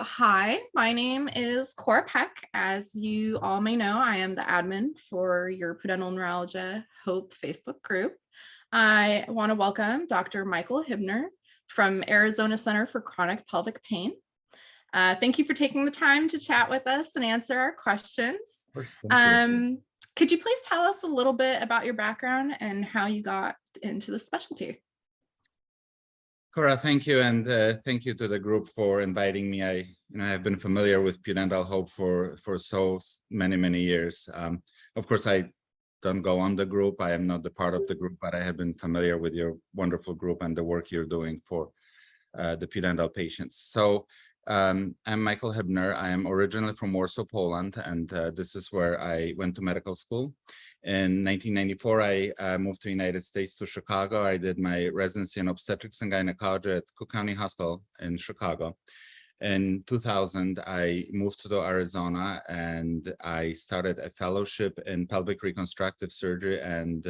Hi, my name is Cora Peck. As you all may know, I am the admin for your Pudendal Neuralgia Hope Facebook group. I want to welcome Dr. Michael Hibner from Arizona Center for Chronic Pelvic Pain. Thank you for taking the time to chat with us and answer our questions. Thank you. Could you please tell us a little bit about your background and how you got into the specialty? Cora, thank you, and thank you to the group for inviting me. I have been familiar with Pudendal Hope for so many years. Of course, I don't go on the group. I am not the part of the group, but I have been familiar with your wonderful group and the work you're doing for the Pudendal patients. So I'm Michael Hibner. I am originally from Warsaw, Poland, and this is where I went to medical school. In 1994, I moved to the United States to Chicago. I did my residency in obstetrics and gynecology at Cook County Hospital in Chicago. In 2000, I moved to Arizona and I started a fellowship in pelvic reconstructive surgery and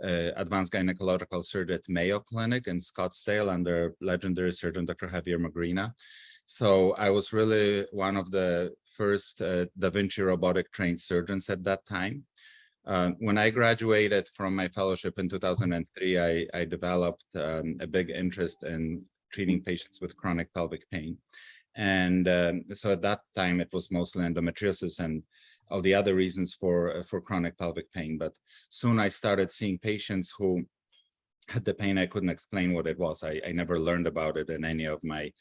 advanced gynecological surgery at Mayo Clinic in Scottsdale under legendary surgeon Dr. Javier Magrina. So I was really one of the first Da Vinci robotic trained surgeons at that time. When I graduated from my fellowship in 2003, I developed a big interest in treating patients with chronic pelvic pain. And so at that time, it was mostly endometriosis and all the other reasons for chronic pelvic pain. But soon I started seeing patients who had the pain. I couldn't explain what it was. I never learned about it in any of my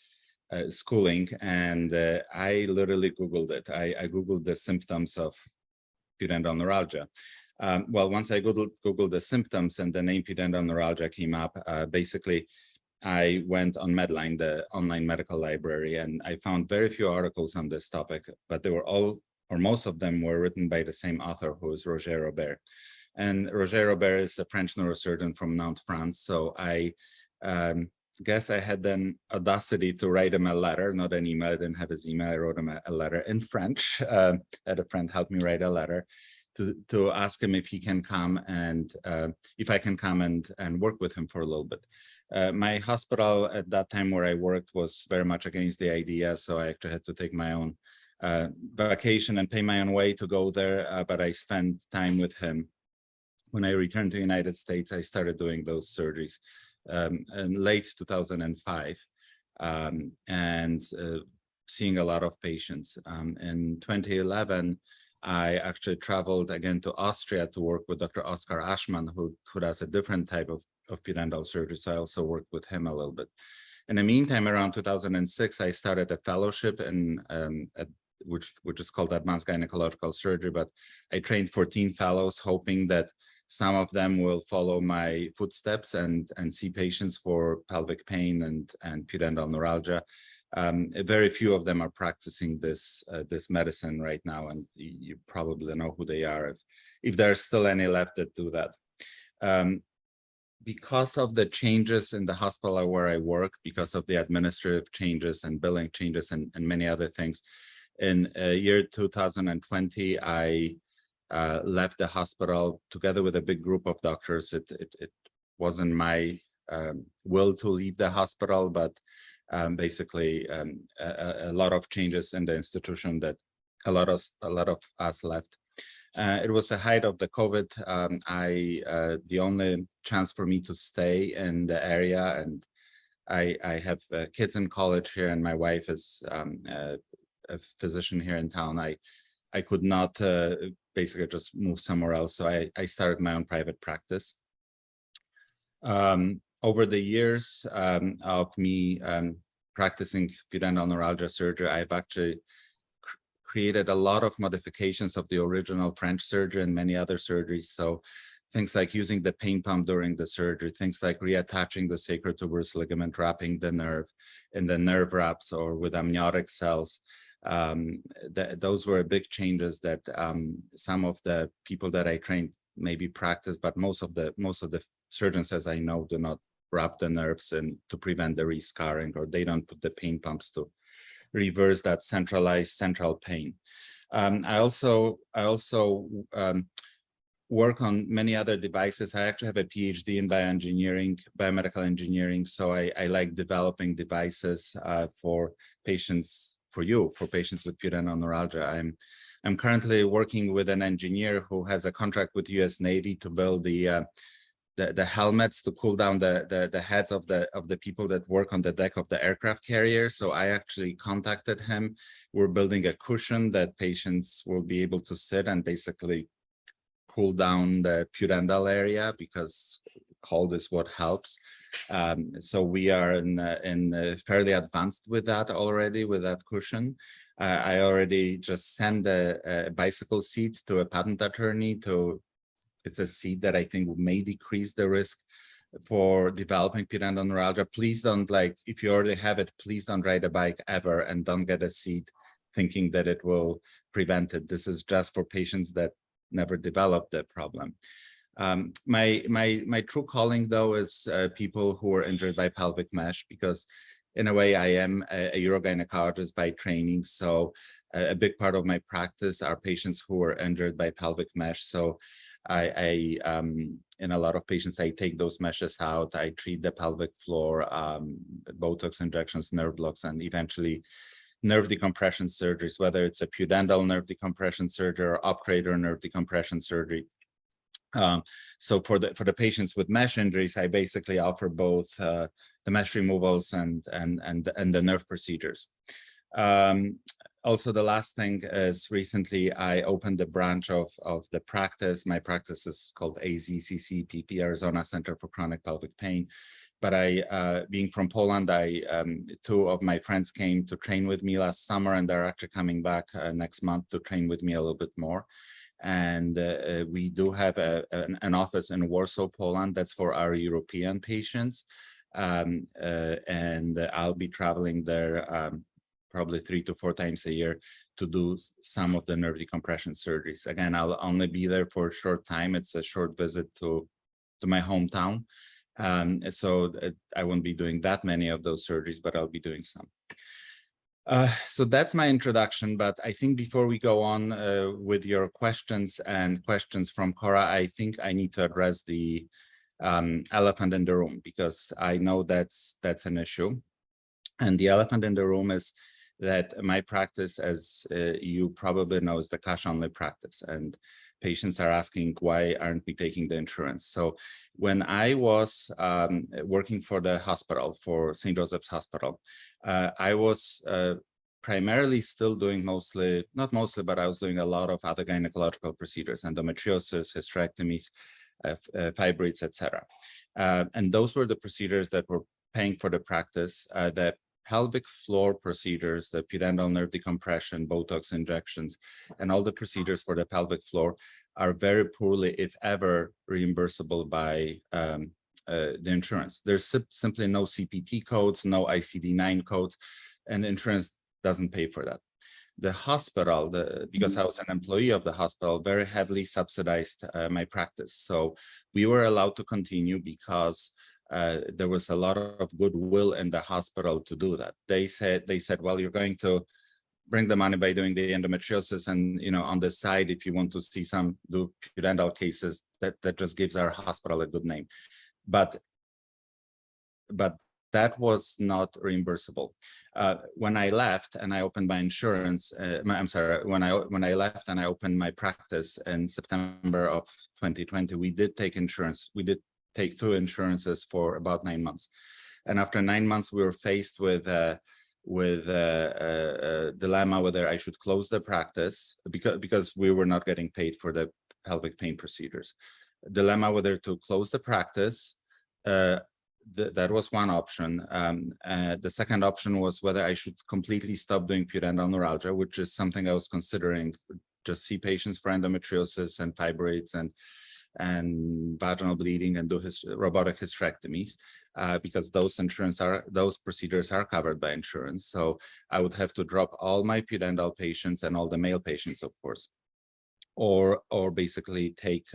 schooling. And I literally Googled it. I Googled the symptoms of pudendal neuralgia. Well, once I Googled the symptoms and the name pudendal neuralgia came up, basically I went on Medline, the online medical library, and I found very few articles on this topic, but they were all, or most of them were written by the same author, who is Roger Robert. And Roger Robert is a French neurosurgeon from Nantes, France. So I guess I had the audacity to write him a letter, not an email. I didn't have his email. I wrote him a letter in French. Had a friend help me write a letter to ask him if he can come and if I can come and work with him for a little bit. My hospital at that time where I worked was very much against the idea, so I actually had to take my own vacation and pay my own way to go there, but I spent time with him. When I returned to the United States, I started doing those surgeries in late 2005 and seeing a lot of patients. In 2011, I actually traveled again to Austria to work with Dr. Oskar Aschmann, who does a different type of pudendal surgery. So I also worked with him a little bit. In the meantime, around 2006, I started a fellowship in which is called Advanced Gynecological Surgery, but I trained 14 fellows, hoping that some of them will follow my footsteps and see patients for pelvic pain and pudendal neuralgia. Very few of them are practicing this medicine right now, and you probably know who they are if there are still any left that do that. Because of the changes in the hospital where I work, because of the administrative changes and billing changes and many other things, in year 2020, I left the hospital together with a big group of doctors. It wasn't my will to leave the hospital, but basically a lot of changes in the institution that a lot of us left. It was the height of the COVID. The only chance for me to stay in the area, and I have kids in college here, and my wife is a physician here in town. I could not basically just move somewhere else, so I started my own private practice. Over the years of me practicing pudendal neuralgia surgery, I've actually created a lot of modifications of the original French surgery and many other surgeries. So things like using the pain pump during the surgery, things like reattaching the sacrotuberous ligament, wrapping the nerve in the nerve wraps or with amniotic cells. Those were big changes that some of the people that I trained maybe practice, but most of the surgeons, as I know, do not wrap the nerves and to prevent the rescarring, or they don't put the pain pumps to reverse that central pain. I also work on many other devices. I actually have a PhD in biomedical engineering, so I like developing devices for patients for patients with pudendal neuralgia. I'm currently working with an engineer who has a contract with U.S. Navy to build the helmets to cool down the heads of the people that work on the deck of the aircraft carrier. So I actually contacted him. We're building a cushion that patients will be able to sit and basically cool down the pudendal area, because cold is what helps. So we are in fairly advanced with that already, with that cushion. I already just sent a bicycle seat to a patent attorney to. It's a seat that I think may decrease the risk for developing pudendal neuralgia. Please don't, like, if you already have it, please don't ride a bike ever, and don't get a seat thinking that it will prevent it. This is just for patients that never developed the problem. My true calling, though, is people who are injured by pelvic mesh, because in a way I am a urogynecologist by training. So a big part of my practice are patients who are injured by pelvic mesh. So in a lot of patients, I take those meshes out, I treat the pelvic floor, Botox injections, nerve blocks, and eventually nerve decompression surgeries, whether it's a pudendal nerve decompression surgery or upgrader nerve decompression surgery. So for the patients with mesh injuries, I basically offer both the mesh removals and the nerve procedures. Also, the last thing is, recently I opened a branch of the practice. My practice is called AZCCPP, Arizona Center for Chronic Pelvic Pain. But being from Poland, two of my friends came to train with me last summer, and they're actually coming back next month to train with me a little bit more. And we do have an office in Warsaw, Poland, that's for our European patients. And I'll be traveling there probably 3 to 4 times a year to do some of the nerve decompression surgeries. Again, I'll only be there for a short time. It's a short visit to my hometown. So I won't be doing that many of those surgeries, but I'll be doing some. So that's my introduction, but I think before we go on with your questions and questions from Cora, I think I need to address the elephant in the room, because I know that's an issue. And the elephant in the room is that my practice, as you probably know, is the cash-only practice, and patients are asking, why aren't we taking the insurance? So when I was working for the hospital, for St. Joseph's Hospital, I was primarily still doing not mostly, but I was doing a lot of other gynecological procedures, endometriosis, hysterectomies, fibroids, etc. And those were the procedures that were paying for the practice. The pelvic floor procedures, the pudendal nerve decompression, Botox injections, and all the procedures for the pelvic floor are very poorly, if ever, reimbursable by the insurance. There's simply no CPT codes, no ICD-9 codes, and insurance doesn't pay for that. The hospital, because I was an employee of the hospital, very heavily subsidized my practice. So we were allowed to continue because there was a lot of goodwill in the hospital to do that. They said, well, you're going to bring the money by doing the endometriosis, and on the side, if you want to see some do pudendal cases, that just gives our hospital a good name. But that was not reimbursable. When I left and I opened my insurance, when I left and I opened my practice in September of 2020, we did take insurance. We did take 2 insurances for about 9 months. And after 9 months, we were faced with a dilemma whether I should close the practice because we were not getting paid for the pelvic pain procedures. Dilemma whether to close the practice. That was one option. The second option was whether I should completely stop doing pudendal neuralgia, which is something I was considering, just see patients for endometriosis and fibroids and vaginal bleeding and do robotic hysterectomies, because those procedures are covered by insurance. So I would have to drop all my pudendal patients and all the male patients, of course, or basically take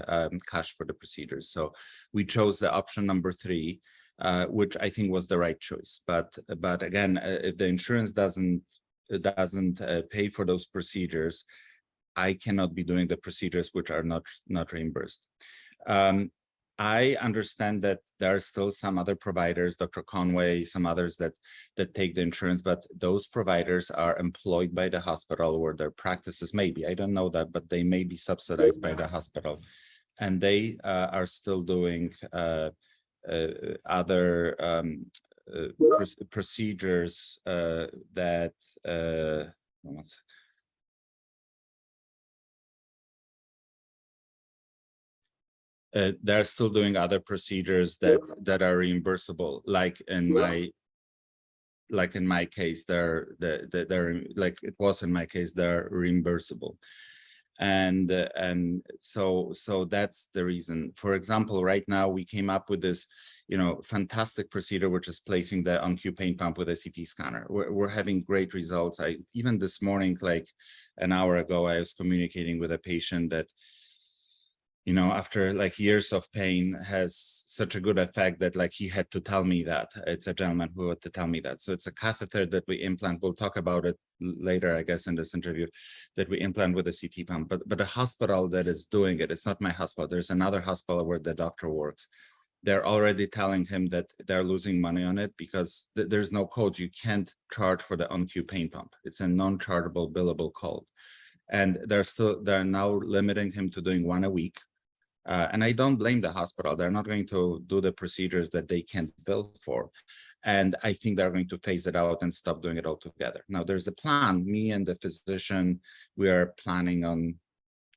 cash for the procedures. So we chose the option number 3, which I think was the right choice. But again, if the insurance doesn't pay for those procedures, I cannot be doing the procedures which are not reimbursed. I understand that there are still some other providers, Dr. Conway, some others that take the insurance, but those providers are employed by the hospital or their practices maybe. I don't know that, but they may be subsidized by the hospital, and they are still doing other procedures that. They're still doing other procedures that are reimbursable, like in my case, they're like it was in my case, they're reimbursable. And so that's the reason. For example, right now we came up with this, fantastic procedure, which is placing the on-cue pain pump with a CT scanner. We're having great results. Even this morning, like an hour ago, I was communicating with a patient that, after like years of pain, has such a good effect that like he had to tell me that. It's a gentleman who had to tell me that. So it's a catheter that we implant. We'll talk about it later, I guess, in this interview, that we implant with a CT pump. But the hospital that is doing it, it's not my hospital. There's another hospital where the doctor works. They're already telling him that they're losing money on it because there's no code. You can't charge for the on-cue pain pump. It's a non-chargeable billable code. And they're now limiting him to doing one a week. And I don't blame the hospital. They're not going to do the procedures that they can't bill for. And I think they're going to phase it out and stop doing it altogether. Now, there's a plan. Me and the physician, we are planning on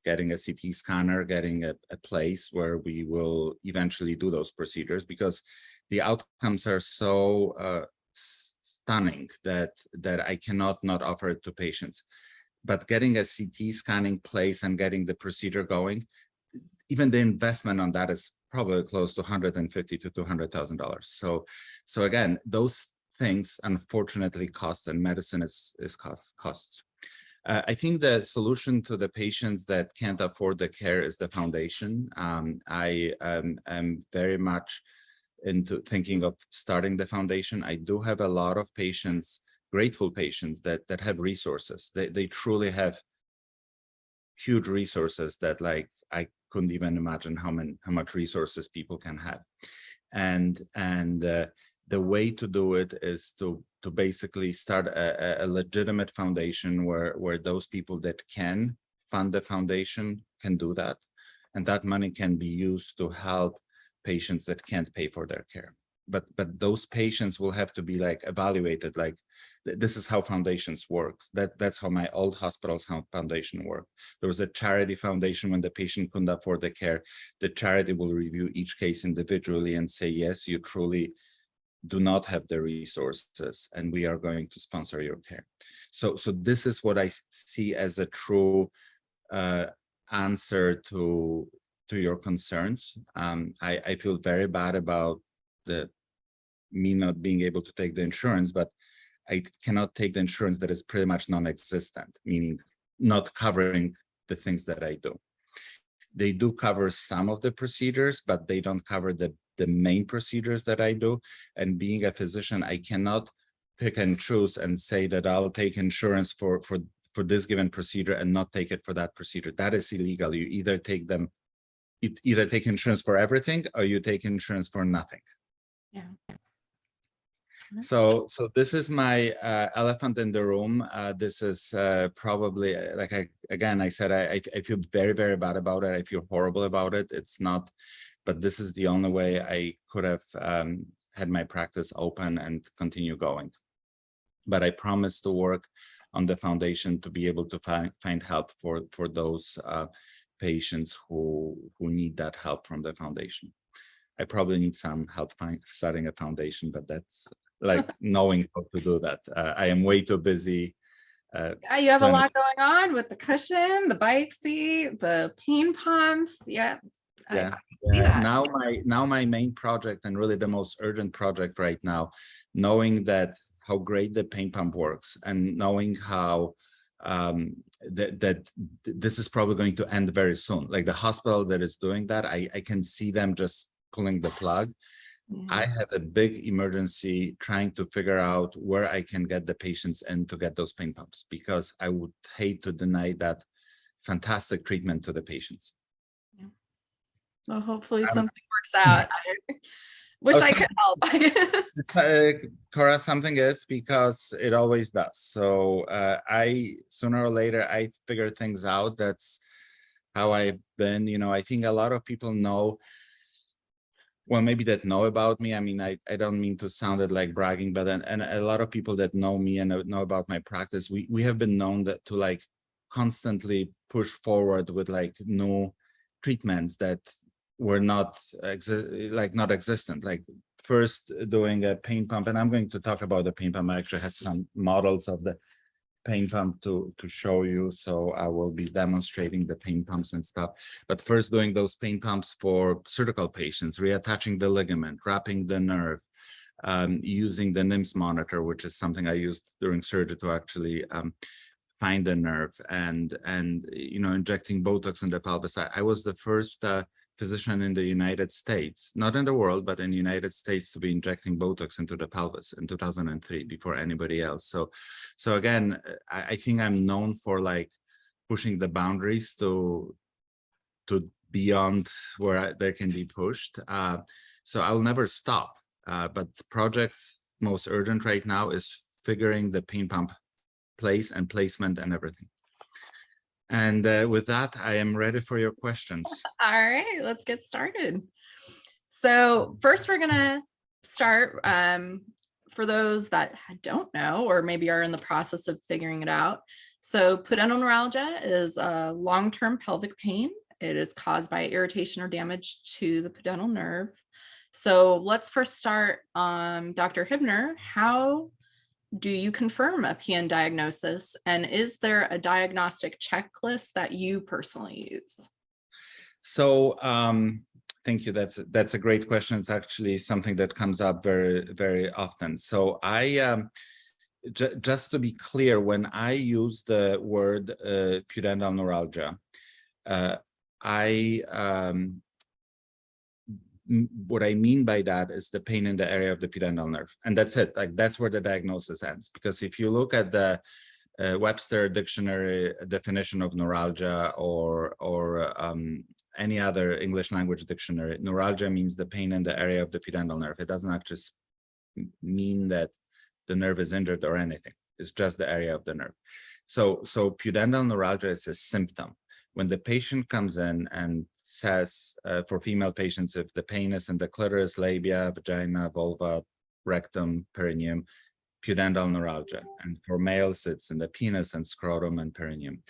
getting a CT scanner, getting a place where we will eventually do those procedures, because the outcomes are so stunning that I cannot not offer it to patients. But getting a CT scanning place and getting the procedure going, even the investment on that is probably close to $150,000 to $200,000. So again, those things unfortunately cost, and medicine is costs. I think the solution to the patients that can't afford the care is the foundation. I am very much into thinking of starting the foundation. I do have a lot of patients, grateful patients that have resources. They truly have huge resources that, like, I couldn't even imagine how much resources people can have. And the way to do it is to basically start a legitimate foundation where those people that can fund the foundation can do that. And that money can be used to help patients that can't pay for their care. But those patients will have to be like evaluated, like, this is how foundations works. That's how my old hospital's foundation worked. There was a charity foundation. When the patient couldn't afford the care, the charity will review each case individually and say, yes, you truly do not have the resources, and we are going to sponsor your care. So this is what I see as a true answer to your concerns. I feel very bad about me not being able to take the insurance, but I cannot take the insurance that is pretty much non-existent, meaning not covering the things that I do. They do cover some of the procedures, but they don't cover the main procedures that I do. And being a physician, I cannot pick and choose and say that I'll take insurance for this given procedure and not take it for that procedure. That is illegal. You either take insurance for everything, or you take insurance for nothing. Yeah. So this is my elephant in the room. This is probably, like I said, I feel very, very bad about it. I feel horrible about it. It's not, but this is the only way I could have had my practice open and continue going. But I promise to work on the foundation to be able to find help for those patients who need that help from the foundation. I probably need some help starting a foundation, but that's like knowing how to do that. I am way too busy. Yeah, you have a lot going on with the cushion, the bike seat, the pain pumps. Yeah. Yeah. I see that. Now my main project, and really the most urgent project right now, knowing that how great the pain pump works, and knowing how that this is probably going to end very soon. Like the hospital that is doing that, I can see them just pulling the plug. Yeah. I have a big emergency trying to figure out where I can get the patients in to get those pain pumps, because I would hate to deny that fantastic treatment to the patients. Yeah. Well, hopefully Um, something works out. I wish oh, I could help. Cora, something is because it always does. So I sooner or later I figure things out. That's how I've been. I think a lot of people know, well, maybe that know about me. I mean, I don't mean to sound it like bragging, but and a lot of people that know me and know about my practice, we have been known that to like constantly push forward with like new treatments that were not not existent. Like first doing a pain pump, and I'm going to talk about the pain pump. I actually have some models of the pain pump to show you. So I will be demonstrating the pain pumps and stuff. But first doing those pain pumps for surgical patients, reattaching the ligament, wrapping the nerve, using the NIMS monitor, which is something I used during surgery to actually find the nerve, and injecting Botox in the pelvis. I was the first physician in the United States, not in the world, but in the United States, to be injecting Botox into the pelvis in 2003 before anybody else. So again, I think I'm known for like pushing the boundaries to beyond where there can be pushed. So I'll never stop. But the project most urgent right now is figuring the pain pump place and placement and everything. And with that, I am ready for your questions. All right, let's get started. So first we're gonna start for those that don't know or maybe are in the process of figuring it out. So pudendal neuralgia is a long-term pelvic pain. It is caused by irritation or damage to the pudendal nerve. So let's first start, Dr. Hibner, how do you confirm a PN diagnosis? And is there a diagnostic checklist that you personally use? So thank you. That's a great question. It's actually something that comes up very, very often. So I just to be clear, when I use the word pudendal neuralgia, what I mean by that is the pain in the area of the pudendal nerve, and that's it. Like that's where the diagnosis ends. Because if you look at the Webster dictionary definition of neuralgia or any other English language dictionary, neuralgia means the pain in the area of the pudendal nerve. It doesn't actually mean that the nerve is injured or anything. It's just the area of the nerve. So pudendal neuralgia is a symptom. When the patient comes in and says, for female patients, if the pain is in the clitoris, labia, vagina, vulva, rectum, perineum, pudendal neuralgia. And for males, it's in the penis and scrotum and perineum.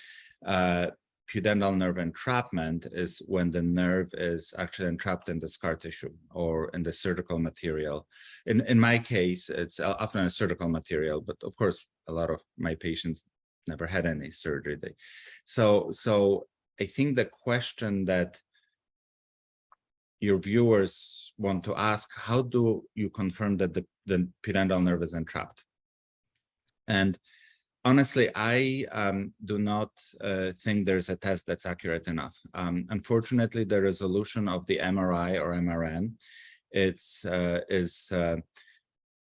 Pudendal nerve entrapment is when the nerve is actually entrapped in the scar tissue or in the surgical material. In my case, it's often a surgical material, but of course, a lot of my patients never had any surgery. So I think the question that your viewers want to ask, how do you confirm that the pudendal nerve is entrapped? And honestly, I do not think there's a test that's accurate enough. Unfortunately, the resolution of the MRI or MRN is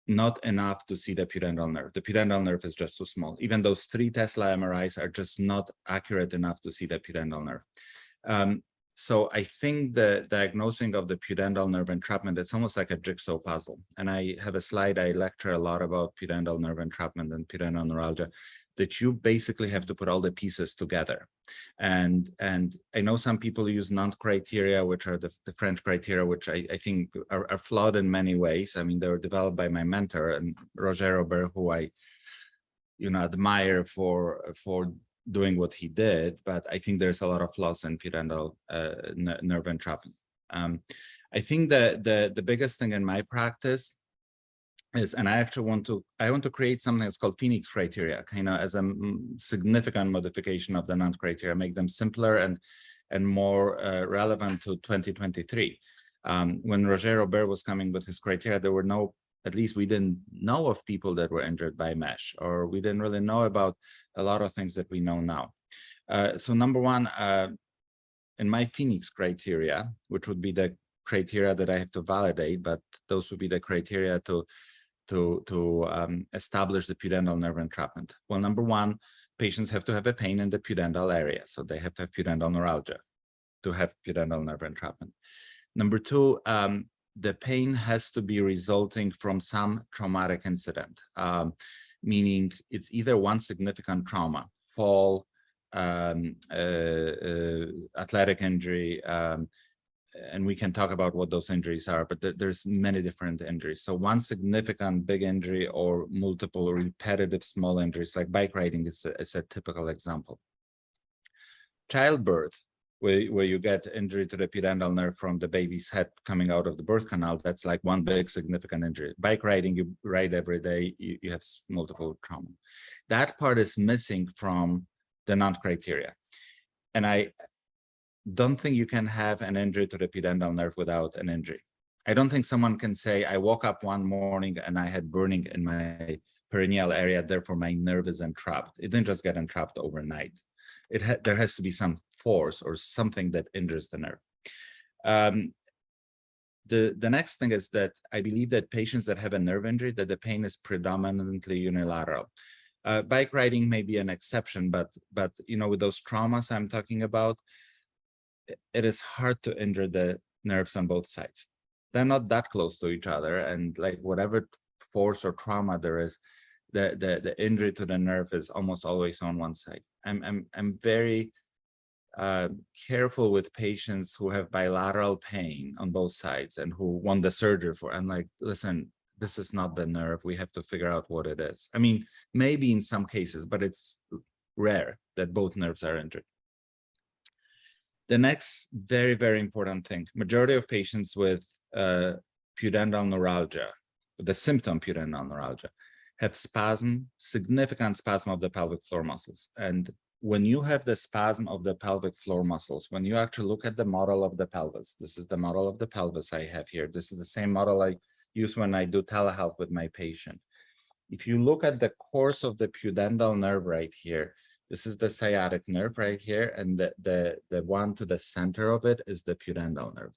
not enough to see the pudendal nerve. The pudendal nerve is just too small. Even those 3 Tesla MRIs are just not accurate enough to see the pudendal nerve. So I think the diagnosing of the pudendal nerve entrapment, it's almost like a jigsaw puzzle. And I have a slide, I lecture a lot about pudendal nerve entrapment and pudendal neuralgia, that you basically have to put all the pieces together. And I know some people use Nantes criteria, which are the French criteria, which I think are flawed in many ways. I mean, they were developed by my mentor, and Roger Robert, who I admire for doing what he did, but I think there's a lot of flaws in pudendal nerve entrapment. I think the biggest thing in my practice is, and I actually want to create something that's called Phoenix criteria, kind of as a significant modification of the Nantes criteria, make them simpler and more relevant to 2023. When Roger Robert was coming with his criteria, there were no, at least we didn't know of people that were injured by mesh, or we didn't really know about a lot of things that we know now. So number one, in my Phoenix criteria, which would be the criteria that I have to validate, but those would be the criteria to establish the pudendal nerve entrapment. Well, number one, patients have to have a pain in the pudendal area, so they have to have pudendal neuralgia. to have pudendal nerve entrapment. Number two, the pain has to be resulting from some traumatic incident, meaning it's either one significant trauma, fall, athletic injury, and we can talk about what those injuries are, but there's many different injuries. So one significant big injury or multiple repetitive small injuries, like bike riding is a typical example. Childbirth, where you get injury to the pudendal nerve from the baby's head coming out of the birth canal, that's like one big significant injury. Bike riding, you ride every day, you have multiple trauma. That part is missing from the non-criteria. And I don't think you can have an injury to the pudendal nerve without an injury. I don't think someone can say, I woke up one morning and I had burning in my perineal area, therefore my nerve is entrapped. It didn't just get entrapped overnight. There has to be some force or something that injures the nerve. The next thing is that I believe that patients that have a nerve injury, that the pain is predominantly unilateral. Bike riding may be an exception, but with those traumas I'm talking about, it is hard to injure the nerves on both sides. They're not that close to each other, and like whatever force or trauma there is, the injury to the nerve is almost always on one side. I'm very careful with patients who have bilateral pain on both sides and who want the surgery for. I'm like, listen, this is not the nerve. We have to figure out what it is. I mean, maybe in some cases, but it's rare that both nerves are injured. The next very, very important thing, majority of patients with pudendal neuralgia, the symptom pudendal neuralgia, have spasm, significant spasm of the pelvic floor muscles. And when you have the spasm of the pelvic floor muscles, when you actually look at the model of the pelvis, this is the model of the pelvis I have here. This is the same model I use when I do telehealth with my patient. If you look at the course of the pudendal nerve right here, this is the sciatic nerve right here, and the one to the center of it is the pudendal nerve.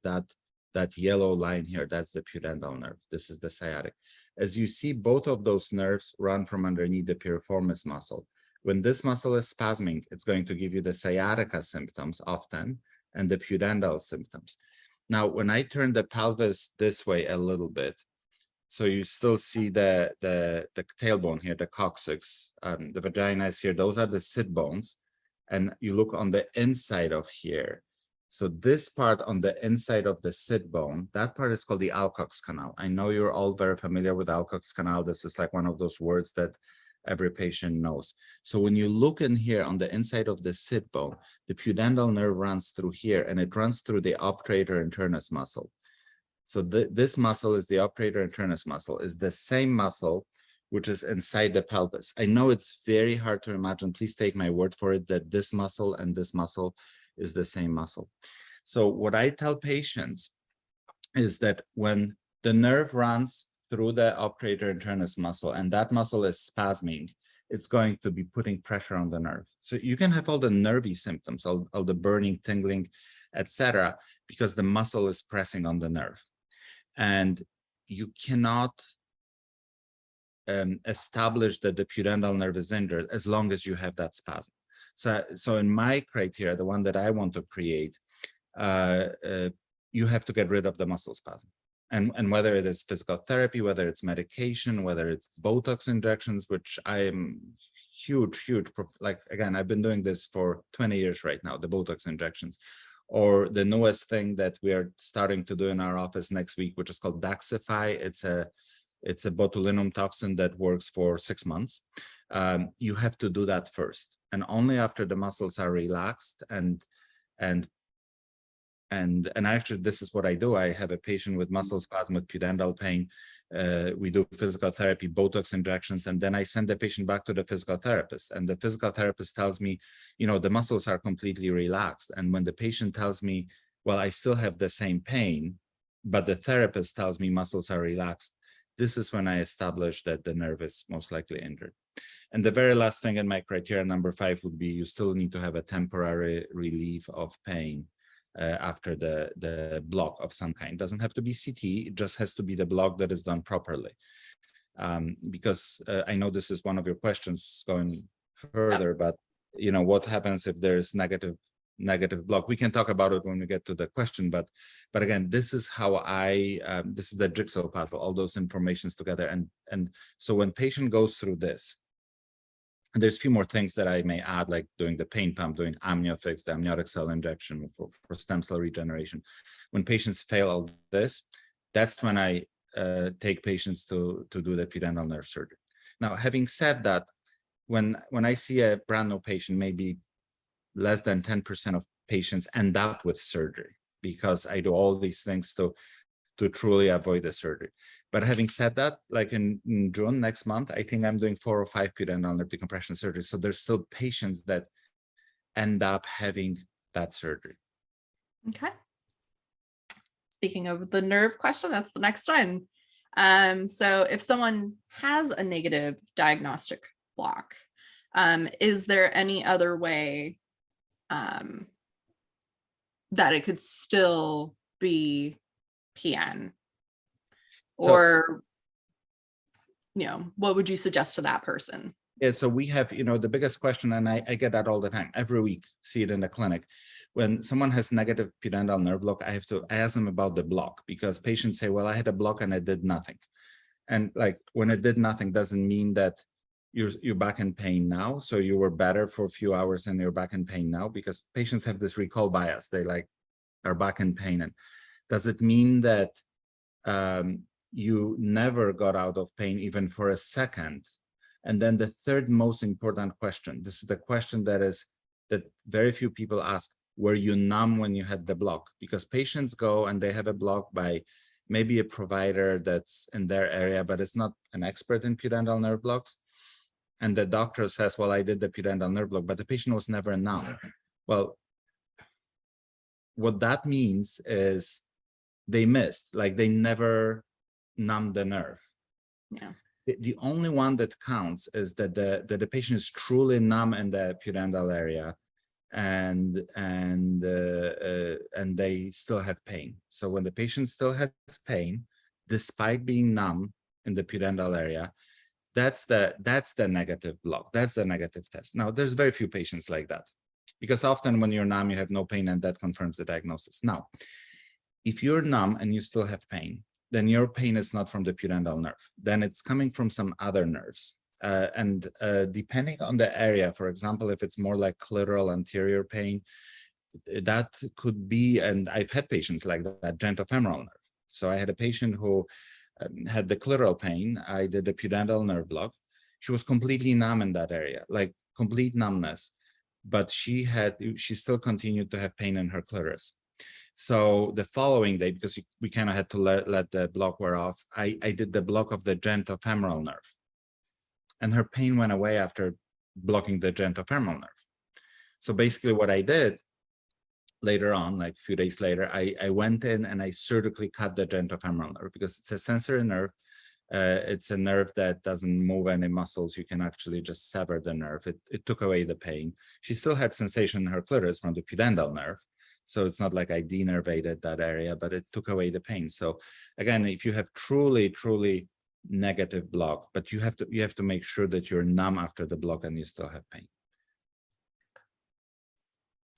That yellow line here, that's the pudendal nerve. This is the sciatic. As you see, both of those nerves run from underneath the piriformis muscle. When this muscle is spasming, it's going to give you the sciatica symptoms often and the pudendal symptoms. Now, when I turn the pelvis this way a little bit, so you still see the tailbone here, the coccyx, the vagina is here. Those are the sit bones. And you look on the inside of here. So this part on the inside of the sit bone, that part is called the Alcock's canal. I know you're all very familiar with Alcock's canal. This is like one of those words that every patient knows. So when you look in here on the inside of the sit bone, the pudendal nerve runs through here and it runs through the obturator internus muscle. So this muscle is the obturator internus muscle, is the same muscle which is inside the pelvis. I know it's very hard to imagine. Please take my word for it that this muscle and this muscle is the same muscle. So what I tell patients is that when the nerve runs through the obturator internus muscle and that muscle is spasming, it's going to be putting pressure on the nerve. So you can have all the nervy symptoms, all the burning, tingling, etc., because the muscle is pressing on the nerve. And you cannot establish that the pudendal nerve is injured as long as you have that spasm. So in my criteria, the one that I want to create, you have to get rid of the muscle spasm. And whether it is physical therapy, whether it's medication, whether it's Botox injections, which I am huge, like, again, I've been doing this for 20 years right now, the Botox injections. Or the newest thing that we are starting to do in our office next week, which is called Daxify. It's a botulinum toxin that works for 6 months. You have to do that first, and only after the muscles are relaxed and actually, this is what I do. I have a patient with muscle spasm with pudendal pain. We do physical therapy, Botox injections, and then I send the patient back to the physical therapist. And the physical therapist tells me, the muscles are completely relaxed. And when the patient tells me, well, I still have the same pain, but the therapist tells me muscles are relaxed, this is when I establish that the nerve is most likely injured. And the very last thing in my criteria, number 5, would be you still need to have a temporary relief of pain after the block of some kind. It doesn't have to be CT, it just has to be the block that is done properly. Because I know this is one of your questions going further, but what happens if there's negative negative block. We can talk about it when we get to the question, but again, this is how this is the jigsaw puzzle, all those informations together. And so when patient goes through this, and there's a few more things that I may add, like doing the pain pump, doing amniofix, the amniotic cell injection for stem cell regeneration. When patients fail all this, that's when I take patients to do the pudendal nerve surgery. Now, having said that, when I see a brand new patient, maybe less than 10% of patients end up with surgery because I do all these things to truly avoid the surgery. But having said that, like in June next month, I think I'm doing 4 or 5 pudendal nerve decompression surgeries. So there's still patients that end up having that surgery. Okay. Speaking of the nerve question, that's the next one. So if someone has a negative diagnostic block, is there any other way that it could still be PN? Or, what would you suggest to that person? Yeah, so we have, the biggest question, and I get that all the time, every week, see it in the clinic. When someone has negative pudendal nerve block, I have to ask them about the block, because patients say, well, I had a block and it did nothing. And like, when it did nothing doesn't mean that you're back in pain now. So you were better for a few hours and you're back in pain now, because patients have this recall bias. They are back in pain. And does it mean that you never got out of pain even for a second? And then the third most important question, this is the question that very few people ask: were you numb when you had the block? Because patients go and they have a block by maybe a provider that's in their area, but it's not an expert in pudendal nerve blocks. And the doctor says, well, I did the pudendal nerve block, but the patient was never numb. Well, what that means is they missed, like they never numbed the nerve. Yeah. The only one that counts is that the patient is truly numb in the pudendal area, and they still have pain. So when the patient still has pain, despite being numb in the pudendal area, that's the negative block. That's the negative test. Now, there's very few patients like that, because often when you're numb, you have no pain, and that confirms the diagnosis. Now, if you're numb and you still have pain, then your pain is not from the pudendal nerve. Then it's coming from some other nerves. Depending on the area, for example, if it's more like clitoral anterior pain, that could be, and I've had patients like that, genitofemoral nerve. So I had a patient who had the clitoral pain. I did the pudendal nerve block. She was completely numb in that area, like complete numbness, but she still continued to have pain in her clitoris. So the following day, because we kind of had to let the block wear off, I did the block of the genitofemoral nerve. And her pain went away after blocking the genitofemoral nerve. So basically what I did later on, like a few days later, I went in and I surgically cut the genitofemoral nerve, because it's a sensory nerve. It's a nerve that doesn't move any muscles. You can actually just sever the nerve. It took away the pain. She still had sensation in her clitoris from the pudendal nerve. So it's not like I denervated that area, but it took away the pain. So again, if you have truly, truly negative block, but you have to make sure that you're numb after the block and you still have pain.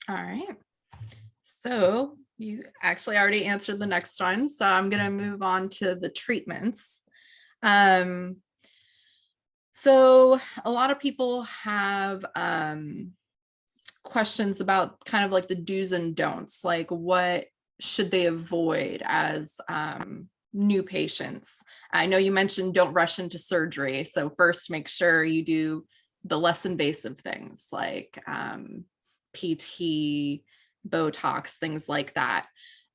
All right. So you actually already answered the next one. So I'm going to move on to the treatments. So a lot of people have questions about kind of like the do's and don'ts, like what should they avoid as new patients. I know you mentioned don't rush into surgery. So first, make sure you do the less invasive things like PT, Botox, things like that.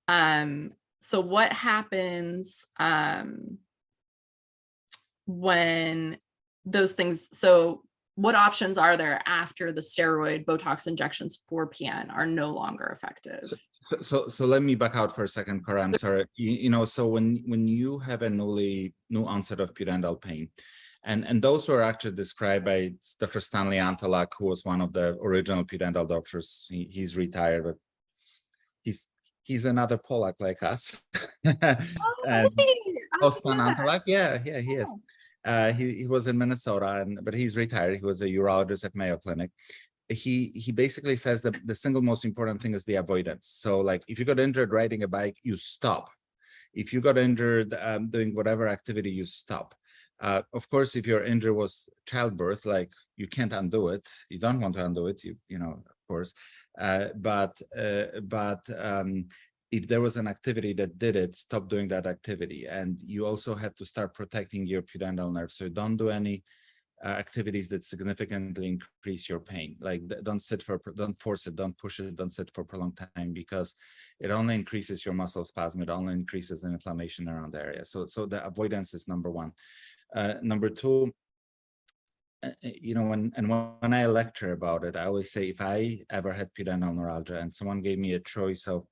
So what happens when those things, so what options are there after the steroid Botox injections for PN are no longer effective? So let me back out for a second, Cora. I'm sorry. So when you have a new onset of pudendal pain, and those were actually described by Dr. Stanley Antalak, who was one of the original pudendal doctors. He's retired, but he's another Polak like us. Oh, is he? Stan Antalak, yeah, he is. He was in Minnesota, but he's retired. He was a urologist at Mayo Clinic. he basically says that the single most important thing is the avoidance. So like if you got injured riding a bike, you stop. If you got injured doing whatever activity, you stop. Of course, if your injury was childbirth, like you can't undo it. You don't want to undo it, you know, of course. But if there was an activity that did it, stop doing that activity. And you also have to start protecting your pudendal nerve. So don't do any activities that significantly increase your pain. Like don't force it, don't push it, don't sit for a prolonged time, because it only increases your muscle spasm. It only increases the inflammation around the area. So the avoidance is number one. Number two, you know, when I lecture about it, I always say, if I ever had pudendal neuralgia and someone gave me a choice of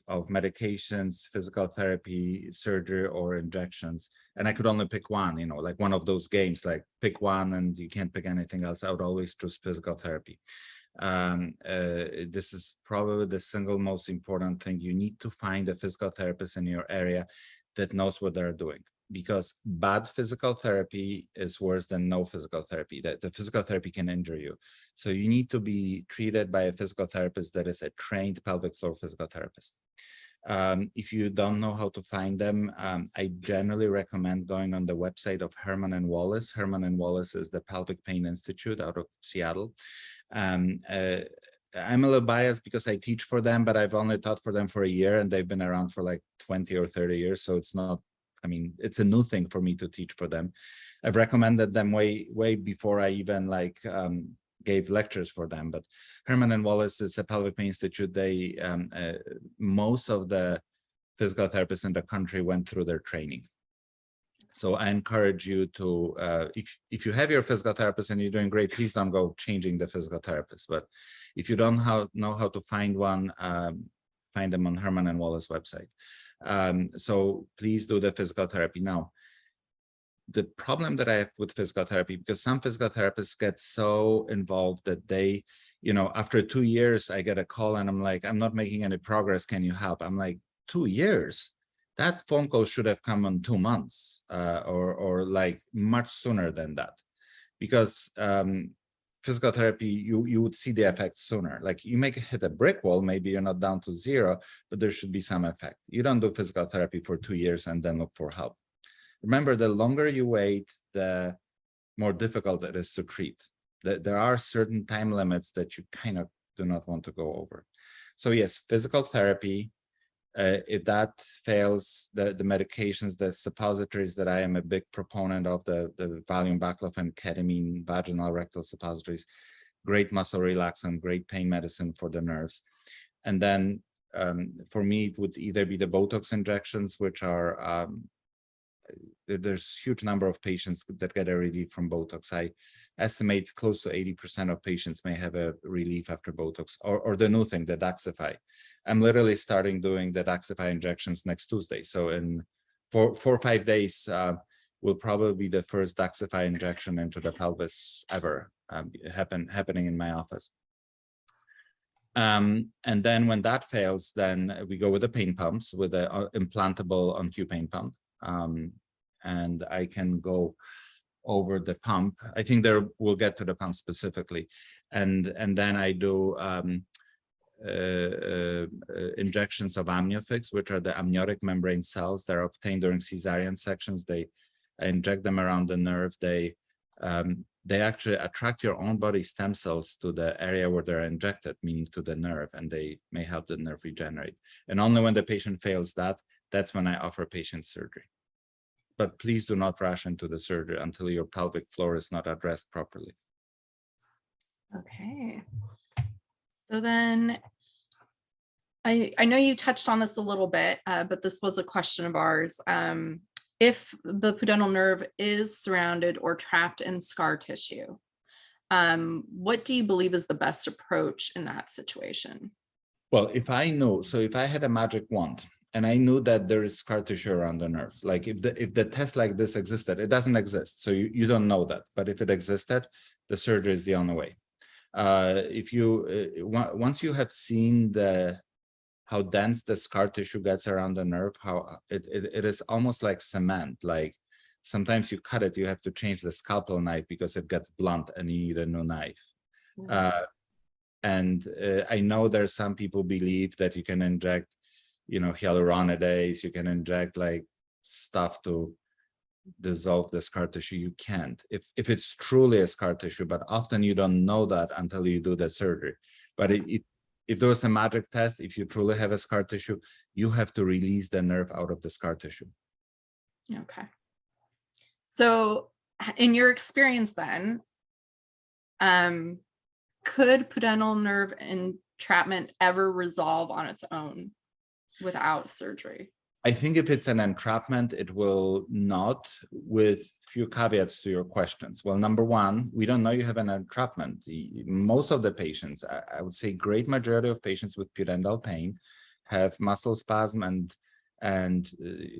medications, physical therapy, surgery, or injections, and I could only pick one, you know, like one of those games, like pick one and you can't pick anything else, I would always choose physical therapy. This is probably the single most important thing. You need to find a physical therapist in your area that knows what they're doing, because bad physical therapy is worse than no physical therapy. That the physical therapy can injure you. So you need to be treated by a physical therapist that is a trained pelvic floor physical therapist. If you don't know how to find them, I generally recommend going on the website of Herman and Wallace. Herman and Wallace is the Pelvic Pain Institute out of Seattle. I'm a little biased because I teach for them, but I've only taught for them for a year, and they've been around for like 20 or 30 years. So it's not, I mean, it's a new thing for me to teach for them. I've recommended them way before I even like gave lectures for them. But Herman and Wallace is a pelvic pain institute. They most of the physical therapists in the country went through their training. So I encourage you to, if you have your physical therapist and you're doing great, please don't go changing the physical therapist. But if you don't know how to find one, find them on Herman and Wallace website. So please do the physical therapy. Now, the problem that I have with physical therapy, because some physical therapists get so involved that they, you know, after 2 years, I get a call and I'm like, I'm not making any progress. Can you help? I'm like, 2 years? That phone call should have come in 2 months or like much sooner than that, because physical therapy, you would see the effect sooner. Like you may hit a brick wall, maybe you're not down to 0, but there should be some effect. You don't do physical therapy for 2 years and then look for help. Remember, the longer you wait, the more difficult it is to treat. There are certain time limits that you kind of do not want to go over. So yes, physical therapy. If that fails, the medications, the suppositories that I am a big proponent of, the Valium, baclofen, ketamine, vaginal rectal suppositories, great muscle relaxant, great pain medicine for the nerves. And then for me, it would either be the Botox injections, which are, there's huge number of patients that get a relief from Botox. I estimate close to 80% of patients may have a relief after Botox, or the new thing, the Daxxify. I'm literally starting doing the Daxxify injections next Tuesday. So in 4 or 5 days, will probably be the first Daxxify injection into the pelvis ever happening in my office. And then when that fails, then we go with the pain pumps, with the implantable on-cue pain pump. And I can go over the pump. I think we'll get to the pump specifically. And then I do injections of amniotics, which are the amniotic membrane cells that are obtained during cesarean sections. I inject them around the nerve. They actually attract your own body stem cells to the area where they're injected, meaning to the nerve, and they may help the nerve regenerate. And only when the patient fails that, that's when I offer patient surgery. But please do not rush into the surgery until your pelvic floor is not addressed properly. Okay. So then I know you touched on this a little bit, but this was a question of ours. If the pudendal nerve is surrounded or trapped in scar tissue, what do you believe is the best approach in that situation? Well, if I had a magic wand, and I knew that there is scar tissue around the nerve, like if the test like this existed, it doesn't exist, so you don't know that. But if it existed, the surgery is the only way. If you once you have seen how dense the scar tissue gets around the nerve, how it is almost like cement. Like sometimes you cut it, you have to change the scalpel knife because it gets blunt and you need a new knife. I know there's some people believe that you can inject, hyaluronidase, you can inject like stuff to dissolve the scar tissue. You can't, if it's truly a scar tissue, but often you don't know that until you do the surgery. But if there was a magic test, if you truly have a scar tissue, you have to release the nerve out of the scar tissue. Okay. So in your experience then, could pudendal nerve entrapment ever resolve on its own without surgery? I think if it's an entrapment, it will not, with few caveats to your questions. Well, number one, we don't know you have an entrapment. Most of the patients, I would say great majority of patients with pudendal pain have muscle spasm, and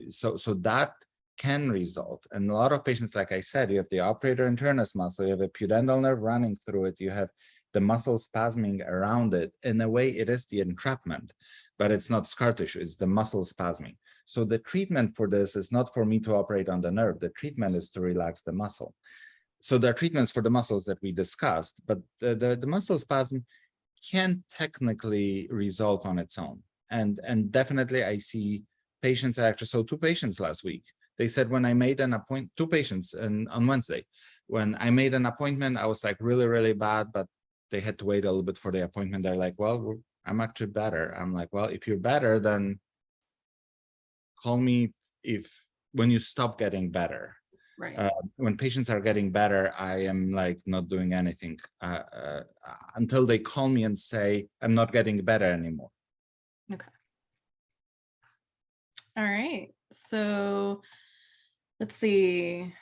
so that can resolve. And a lot of patients, like I said, you have the operator internus muscle, you have a pudendal nerve running through it, you have the muscle spasming around it. In a way, it is the entrapment, but it's not scar tissue, it's the muscle spasming. So the treatment for this is not for me to operate on the nerve. The treatment is to relax the muscle. So there are treatments for the muscles that we discussed, but the muscle spasm can technically resolve on its own. And definitely I see patients actually, so 2 patients last week, they said when I made an appointment, 2 patients on Wednesday, when I made an appointment, I was like really, really bad, but they had to wait a little bit for the appointment. They're like, well, I'm actually better. I'm like, well, if you're better, then call me when you stop getting better. Right. When patients are getting better, I am like not doing anything until they call me and say, I'm not getting better anymore. Okay. All right. So let's see.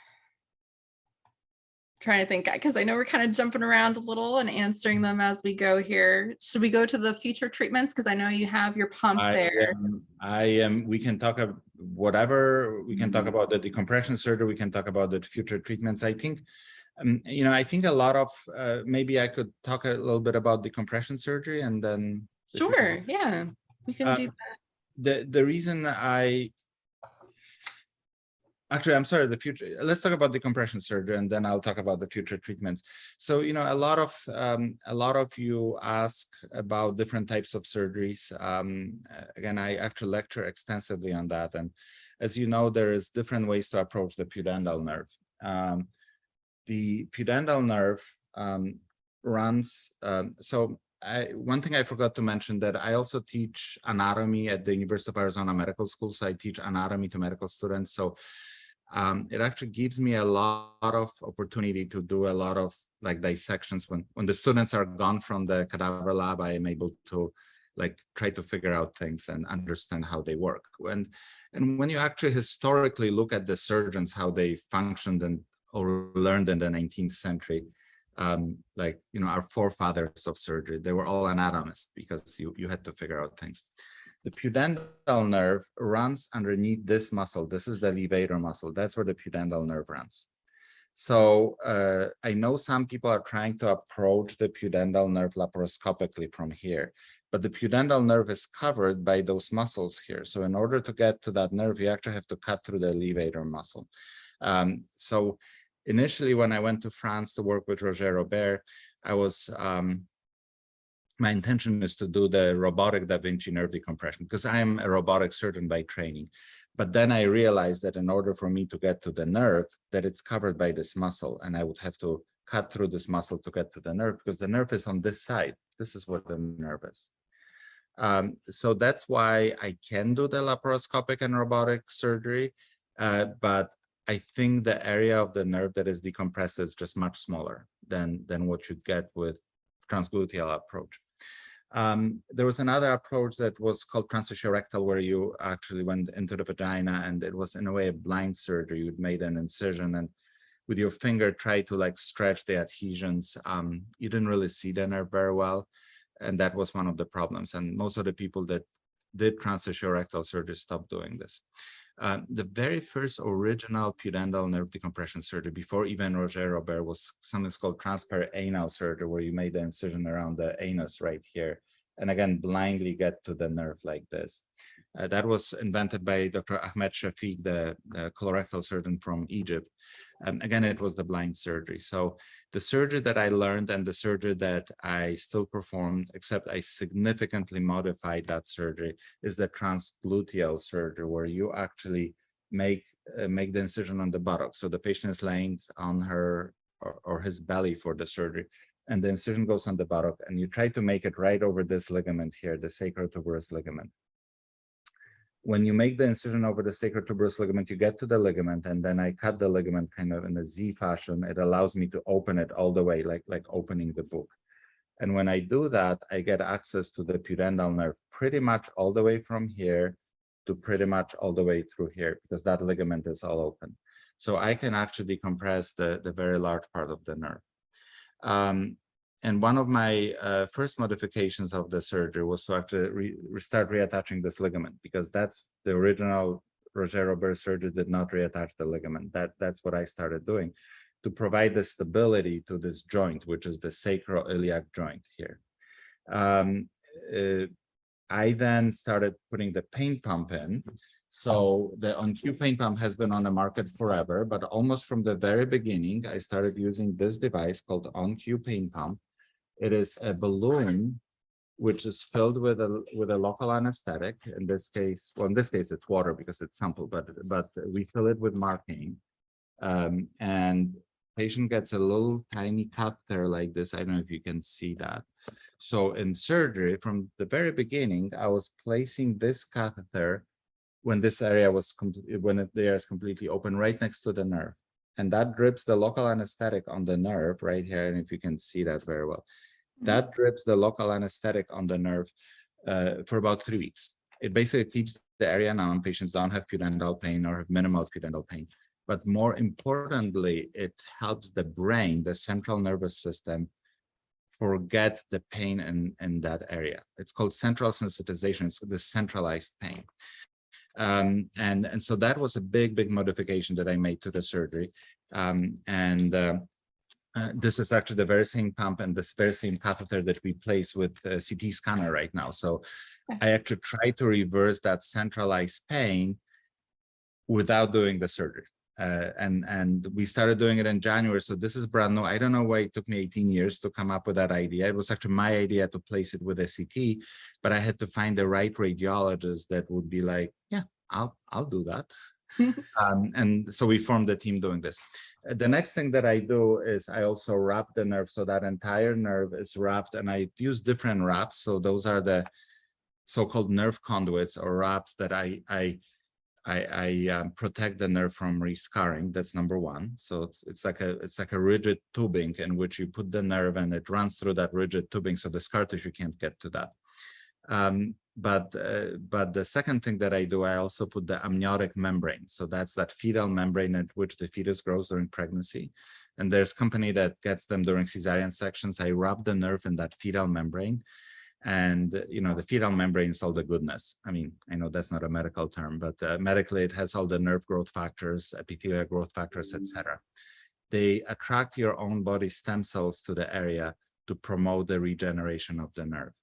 Trying to think, because I know we're kind of jumping around a little and answering them as we go here. Should we go to the future treatments? Because I know you have your pump there. We can talk about whatever. We can talk about the decompression surgery. We can talk about the future treatments. I think, I think a lot of, maybe I could talk a little bit about decompression surgery and then. Sure, yeah, we can do that. The reason Actually, I'm sorry, the future. Let's talk about decompression surgery, and then I'll talk about the future treatments. So, a lot of you ask about different types of surgeries. Again, I actually lecture extensively on that. And as you know, there is different ways to approach the pudendal nerve. The pudendal nerve runs, one thing I forgot to mention, that I also teach anatomy at the University of Arizona Medical School. So I teach anatomy to medical students. So it actually gives me a lot of opportunity to do a lot of like dissections. When the students are gone from the cadaver lab, I am able to like try to figure out things and understand how they work. And when you actually historically look at the surgeons, how they functioned or learned in the 19th century, our forefathers of surgery, they were all anatomists because you had to figure out things. The pudendal nerve runs underneath this muscle. This is the levator muscle. That's where the pudendal nerve runs. So I know some people are trying to approach the pudendal nerve laparoscopically from here, but the pudendal nerve is covered by those muscles here. So in order to get to that nerve, you actually have to cut through the levator muscle. So initially, when I went to France to work with Roger Robert, my intention is to do the robotic Da Vinci nerve decompression because I am a robotic surgeon by training. But then I realized that in order for me to get to the nerve, that it's covered by this muscle, and I would have to cut through this muscle to get to the nerve because the nerve is on this side. This is what the nerve is. So that's why I can do the laparoscopic and robotic surgery, but I think the area of the nerve that is decompressed is just much smaller than what you get with transgluteal approach. There was another approach that was called transichorectal, where you actually went into the vagina, and it was in a way a blind surgery. You'd made an incision and with your finger try to like stretch the adhesions. You didn't really see the nerve very well, and that was one of the problems. And most of the people that did transichorectal surgery stopped doing this. The very first original pudendal nerve decompression surgery before even Roger Robert was something called transperianal surgery, where you made the incision around the anus right here, and again blindly get to the nerve like this. That was invented by Dr. Ahmed Shafiq, the colorectal surgeon from Egypt. Again, it was the blind surgery. So the surgery that I learned and the surgery that I still performed, except I significantly modified that surgery, is the transgluteal surgery, where you actually make the incision on the buttock. So the patient is laying on her or his belly for the surgery, and the incision goes on the buttock, and you try to make it right over this ligament here, the sacrotuberous ligament. When you make the incision over the sacrotuberous ligament, you get to the ligament, and then I cut the ligament kind of in a Z fashion. It allows me to open it all the way, like opening the book. And when I do that, I get access to the pudendal nerve pretty much all the way from here to pretty much all the way through here, because that ligament is all open. So I can actually compress the very large part of the nerve. And one of my first modifications of the surgery was to actually start reattaching this ligament, because that's the original Roger Robert surgery did not reattach the ligament. That's what I started doing to provide the stability to this joint, which is the sacroiliac joint here. I then started putting the pain pump in. So the On-Q pain pump has been on the market forever, but almost from the very beginning, I started using this device called On-Q pain pump. It is a balloon which is filled with a local anesthetic. In this case, well, in this case, it's water because it's sample, but we fill it with Marcaine. And patient gets a little tiny catheter like this. I don't know if you can see that. So in surgery, from the very beginning, I was placing this catheter when this area was the area is completely open, right next to the nerve. And that drips the local anesthetic on the nerve right here. And if you can see that very well, that drips the local anesthetic on the nerve for about 3 weeks. It basically keeps the area numb. Patients don't have pudendal pain or have minimal pudendal pain. But more importantly, it helps the brain, the central nervous system, forget the pain in that area. It's called central sensitization. It's the centralized pain. And so that was a big modification that I made to the surgery. This is actually the very same pump and this very same catheter that we place with a CT scanner right now. So I actually try to reverse that centralized pain without doing the surgery. And we started doing it in January. So this is brand new. I don't know why it took me 18 years to come up with that idea. It was actually my idea to place it with a CT, but I had to find the right radiologist that would be like, yeah, I'll do that. And so we formed a team doing this. The next thing that I do is I also wrap the nerve. So that entire nerve is wrapped, and I use different wraps. So those are the so-called nerve conduits or wraps that I protect the nerve from rescarring. That's number one. So it's like a rigid tubing in which you put the nerve and it runs through that rigid tubing, so the scar tissue can't get to that. But the second thing that I do, I also put the amniotic membrane. So that's that fetal membrane at which the fetus grows during pregnancy. And there's company that gets them during cesarean sections. I wrap the nerve in that fetal membrane. And, the fetal membrane is all the goodness. I mean, I know that's not a medical term, but medically it has all the nerve growth factors, epithelial growth factors, etc. They attract your own body stem cells to the area to promote the regeneration of the nerve.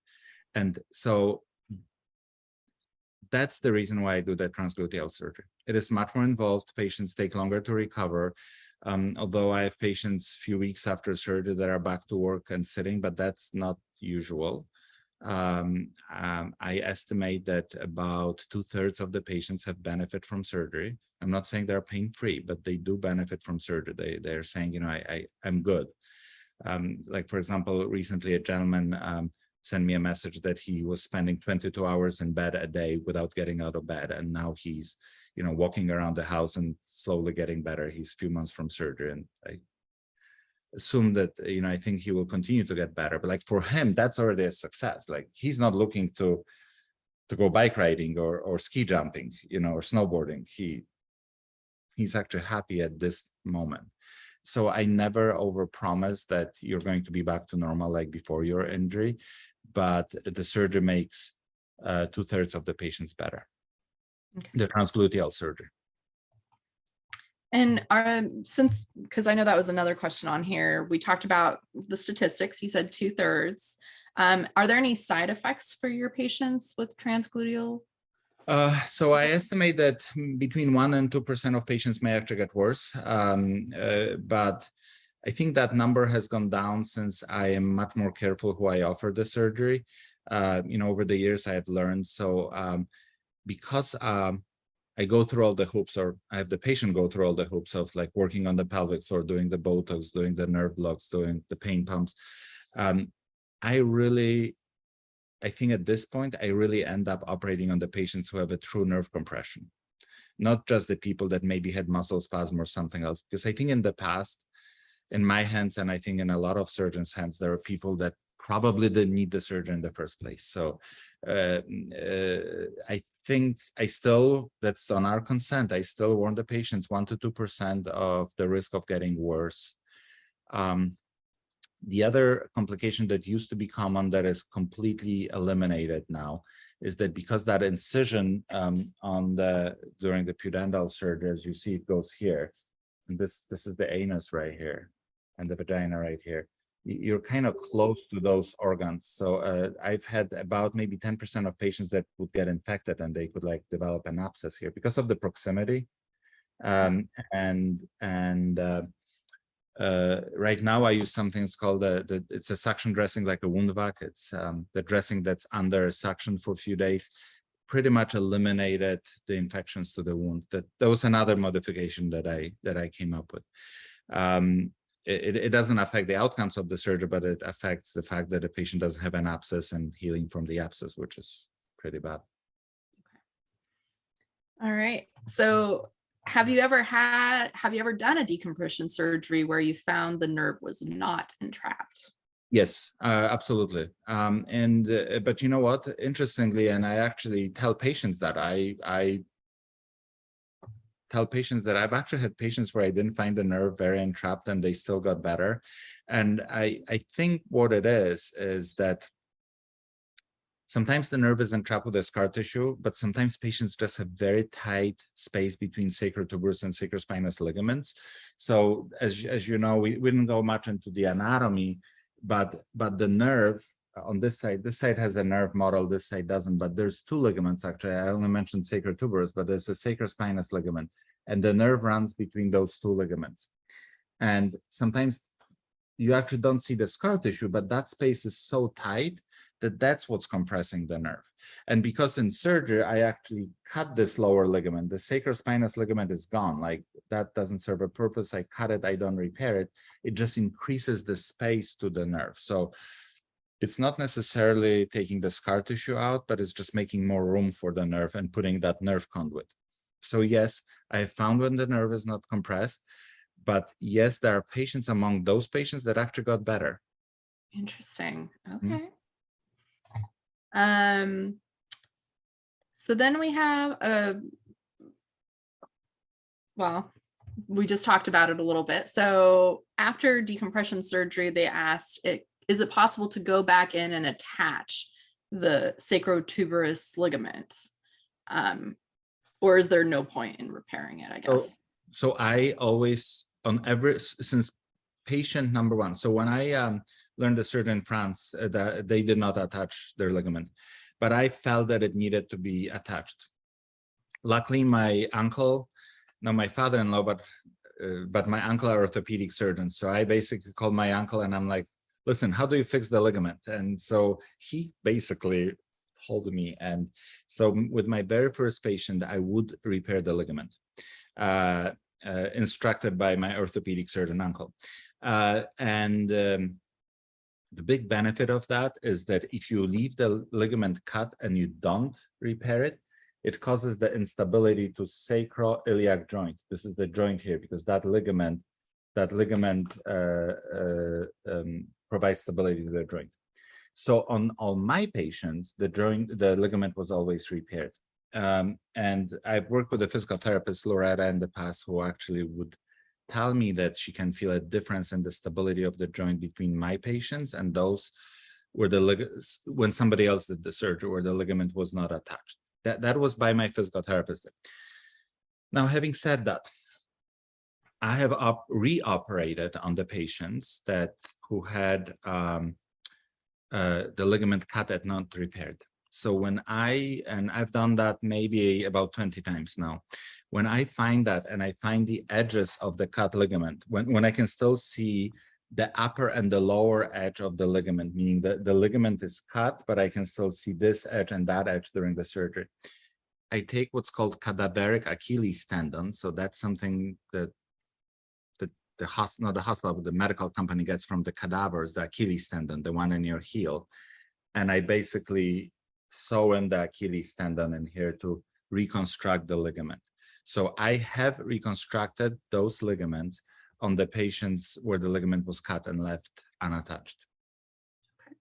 And so that's the reason why I do the transgluteal surgery. It is much more involved. Patients take longer to recover. Although I have patients few weeks after surgery that are back to work and sitting, but that's not usual. I estimate that about 2/3 of the patients have benefit from surgery. I'm not saying they're pain-free, but they do benefit from surgery. They're saying, I'm good. Like, for example, recently a gentleman sent me a message that he was spending 22 hours in bed a day without getting out of bed. And now he's, walking around the house and slowly getting better. He's a few months from surgery. And I assume that, I think he will continue to get better. But like for him, that's already a success. Like he's not looking to go bike riding or ski jumping, or snowboarding. He's actually happy at this moment. So I never overpromise that you're going to be back to normal like before your injury, but the surgery makes 2/3 of the patients better. Okay. The transgluteal surgery. And because I know that was another question on here, we talked about the statistics. You said 2/3. Are there any side effects for your patients with transgluteal? So I estimate that between 1% and 2% of patients may actually get worse, but I think that number has gone down since I am much more careful who I offer the surgery. Over the years I have learned. So because I go through all the hoops, or I have the patient go through all the hoops of like working on the pelvic floor, doing the Botox, doing the nerve blocks, doing the pain pumps. I think at this point, I really end up operating on the patients who have a true nerve compression, not just the people that maybe had muscle spasm or something else. Because I think in the past, in my hands, and I think in a lot of surgeons' hands, there are people that probably didn't need the surgery in the first place. So I think that's on our consent, I still warn the patients 1% to 2% of the risk of getting worse. The other complication that used to be common that is completely eliminated now is that because that incision during the pudendal surgery, as you see, it goes here, and this is the anus right here, and the vagina right here. You're kind of close to those organs. So I've had about maybe 10% of patients that would get infected, and they could like develop an abscess here because of the proximity. Right now I use something called it's a suction dressing, like a wound vac. It's the dressing that's under suction for a few days, pretty much eliminated the infections to the wound. That was another modification that I came up with. It doesn't affect the outcomes of the surgery, but it affects the fact that the patient doesn't have an abscess and healing from the abscess, which is pretty bad. Okay. All right. So have you ever done a decompression surgery where you found the nerve was not entrapped? Yes, absolutely. But you know what? Interestingly, and I actually tell patients that I tell patients that I've actually had patients where I didn't find the nerve very entrapped and they still got better. And I think what it is that sometimes the nerve is entrapped with the scar tissue, but sometimes patients just have very tight space between sacrotuberous and sacrospinous ligaments. So as you know, we didn't go much into the anatomy, but the nerve on this side has a nerve model, this side doesn't, but there's two ligaments actually. I only mentioned sacrotuberous, but there's a sacrospinous ligament, and the nerve runs between those two ligaments. And sometimes you actually don't see the scar tissue, but that space is so tight that that's what's compressing the nerve. And because in surgery, I actually cut this lower ligament, the sacrospinous ligament is gone. Like that doesn't serve a purpose. I cut it, I don't repair it. It just increases the space to the nerve. So it's not necessarily taking the scar tissue out, but it's just making more room for the nerve and putting that nerve conduit. So yes, I have found when the nerve is not compressed, but yes, there are patients among those patients that actually got better. Interesting. Mm-hmm. Okay. So then we have we just talked about it a little bit. So after decompression surgery, they asked, is it possible to go back in and attach the sacrotuberous ligament? Or is there no point in repairing it, I guess? So I always, since patient number one, so when I learned the surgery in France, that they did not attach their ligament, but I felt that it needed to be attached. Luckily, my uncle, not my father-in-law, but my uncle are orthopedic surgeons. So I basically called my uncle and I'm like, listen, how do you fix the ligament? And so he basically told me. And so with my very first patient, I would repair the ligament, instructed by my orthopedic surgeon uncle. The big benefit of that is that if you leave the ligament cut and you don't repair it, it causes the instability to sacroiliac joint. This is the joint here, because that ligament provides stability to the joint. So on all my patients, the ligament was always repaired. And I've worked with a physical therapist, Loretta, in the past, who actually would tell me that she can feel a difference in the stability of the joint between my patients and those where when somebody else did the surgery, where the ligament was not attached. That was by my physical therapist. Now, having said that, I have reoperated on the patients who had the ligament cut and not repaired. So and I've done that maybe about 20 times now. When I find that and I find the edges of the cut ligament, when I can still see the upper and the lower edge of the ligament, meaning that the ligament is cut, but I can still see this edge and that edge during the surgery. I take what's called cadaveric Achilles tendon. So that's something that not the hospital, but the medical company gets from the cadavers, the Achilles tendon, the one in your heel. And I basically sew in the Achilles tendon in here to reconstruct the ligament. So I have reconstructed those ligaments on the patients where the ligament was cut and left unattached. Okay.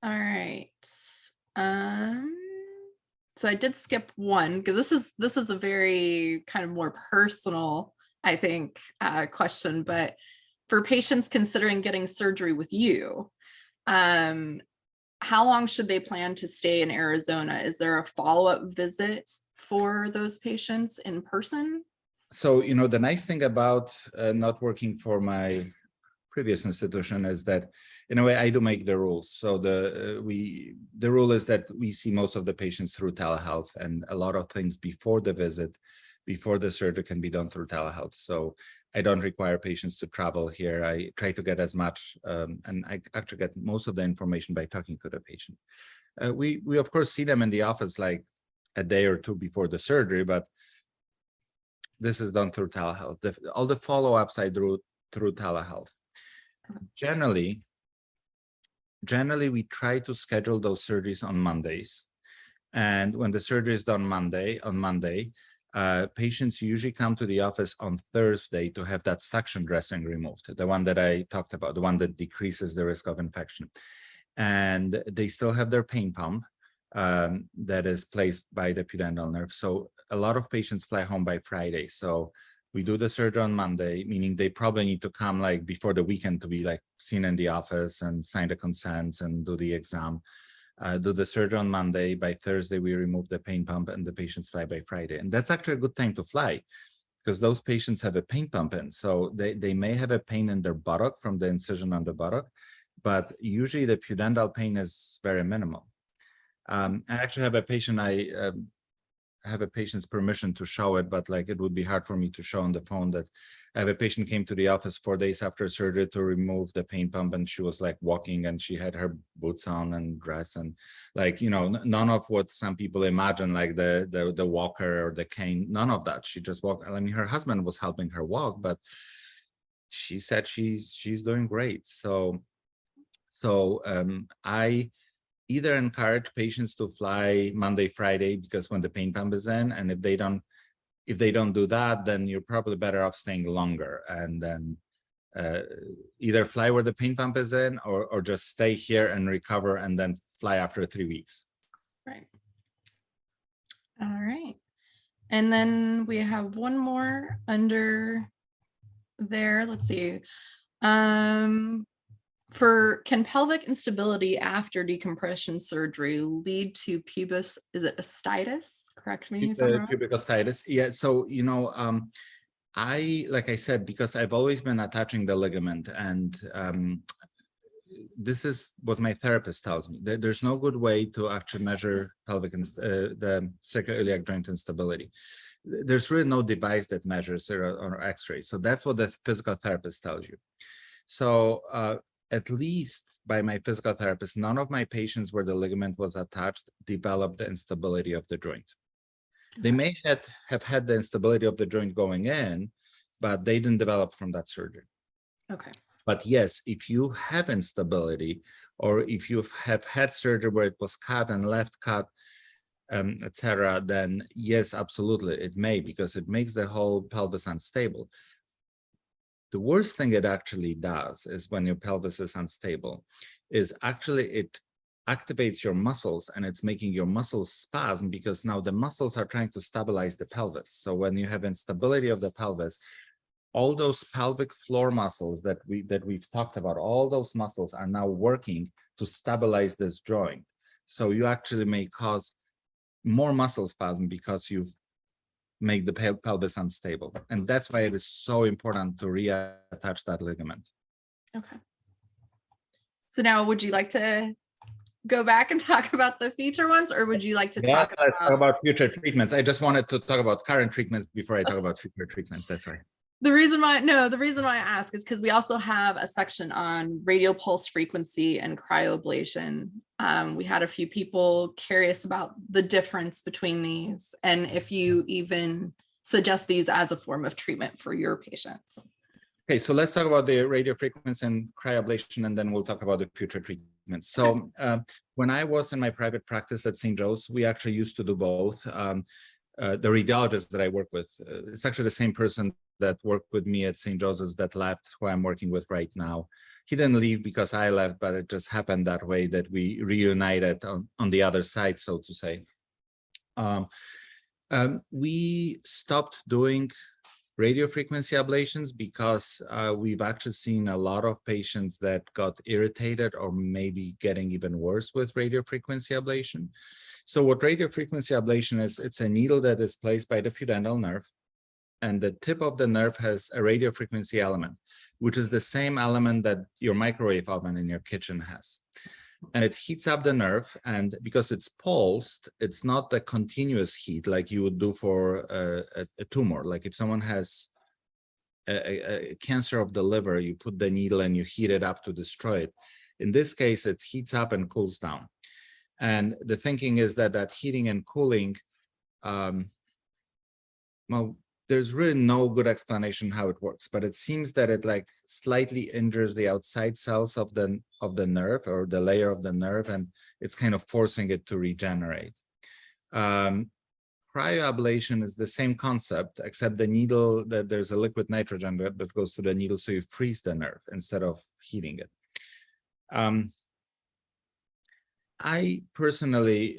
All right. So I did skip one because this is a very kind of more personal, I think, question. But for patients considering getting surgery with you, how long should they plan to stay in Arizona? Is there a follow-up visit for those patients in person? So, the nice thing about not working for my previous institution is that, in a way, I do make the rules. So the rule is that we see most of the patients through telehealth, and a lot of things before the visit, before the surgery, can be done through telehealth. So I don't require patients to travel here. I try to get as much, and I actually get most of the information by talking to the patient. We of course see them in the office like a day or two before the surgery, but this is done through telehealth. All the follow-ups I do through telehealth. Generally, we try to schedule those surgeries on Mondays. And when the surgery is done on Monday, patients usually come to the office on Thursday to have that suction dressing removed, the one that I talked about, the one that decreases the risk of infection. And they still have their pain pump that is placed by the pudendal nerve. So a lot of patients fly home by Friday. So we do the surgery on Monday, meaning they probably need to come like before the weekend to be like seen in the office and sign the consents and do the exam. Do the surgery on Monday. By Thursday, we remove the pain pump and the patients fly by Friday. And that's actually a good time to fly because those patients have a pain pump in. So they may have a pain in their buttock from the incision on the buttock, but usually the pudendal pain is very minimal. I actually have a patient, I have a patient's permission to show it, but like it would be hard for me to show on the phone that I have a patient came to the office 4 days after surgery to remove the pain pump, and she was like walking and she had her boots on and dress and like, none of what some people imagine, like the walker or the cane, none of that. She just walked. I mean, her husband was helping her walk, but she said she's doing great. So I either encourage patients to fly Monday, Friday, because when the pain pump is in, and if they don't do that, then you're probably better off staying longer, and then either fly where the pain pump is in, or just stay here and recover, and then fly after 3 weeks. Right. All right. And then we have one more under there. Let's see. Can pelvic instability after decompression surgery lead to pubis? Is it osteitis? Correct me if I'm wrong. Pubic osteitis. Yeah. So like I said, because I've always been attaching the ligament, and this is what my therapist tells me. There's no good way to actually measure the sacroiliac joint instability. There's really no device that measures it on X-ray. So that's what the physical therapist tells you. So at least by my physical therapist, none of my patients where the ligament was attached developed the instability of the joint. They may have had the instability of the joint going in, but they didn't develop from that surgery. Okay. But yes, if you have instability, or if you have had surgery where it was cut and left cut, etc., then yes, absolutely, it may, because it makes the whole pelvis unstable. The worst thing it actually does is when your pelvis is unstable, is actually it activates your muscles, and it's making your muscles spasm, because now the muscles are trying to stabilize the pelvis. So when you have instability of the pelvis, all those pelvic floor muscles that we've talked about, all those muscles are now working to stabilize this joint. So you actually may cause more muscle spasm because you've make the pelvis unstable. And that's why it is so important to reattach that ligament. Okay. So now would you like to go back and talk about the future ones, or would you like to Yeah, talk let's talk about about future treatments. I just wanted to talk about current treatments before I talk about future treatments. That's right. the reason why? No, the reason why I ask is because we also have a section on radio pulse frequency and cryoablation. We had a few people curious about the difference between these and if you even suggest these as a form of treatment for your patients. Okay, so let's talk about the radio frequency and cryoablation, and then we'll talk about the future treatments. So when I was in my private practice at St. Joe's, we actually used to do both. The radiologist that I work with, it's actually the same person that worked with me at St. Joseph's that left, who I'm working with right now. He didn't leave because I left, but it just happened that way that we reunited on the other side, so to say. We stopped doing radio frequency ablations because we've actually seen a lot of patients that got irritated or maybe getting even worse with radio frequency ablation. So what radio frequency ablation is, it's a needle that is placed by the pudendal nerve, and the tip of the nerve has a radio frequency element, which is the same element that your microwave oven in your kitchen has. And it heats up the nerve, and because it's pulsed, it's not a continuous heat like you would do for a tumor. Like if someone has a cancer of the liver, you put the needle and you heat it up to destroy it. In this case, it heats up and cools down. And the thinking is that that heating and cooling, well, there's really no good explanation how it works, but it seems that it like slightly injures the outside cells of the nerve, or the layer of the nerve, and it's kind of forcing it to regenerate. Cryoablation is the same concept, except the needle, that there's a liquid nitrogen that goes to the needle, so you freeze the nerve instead of heating it. I personally,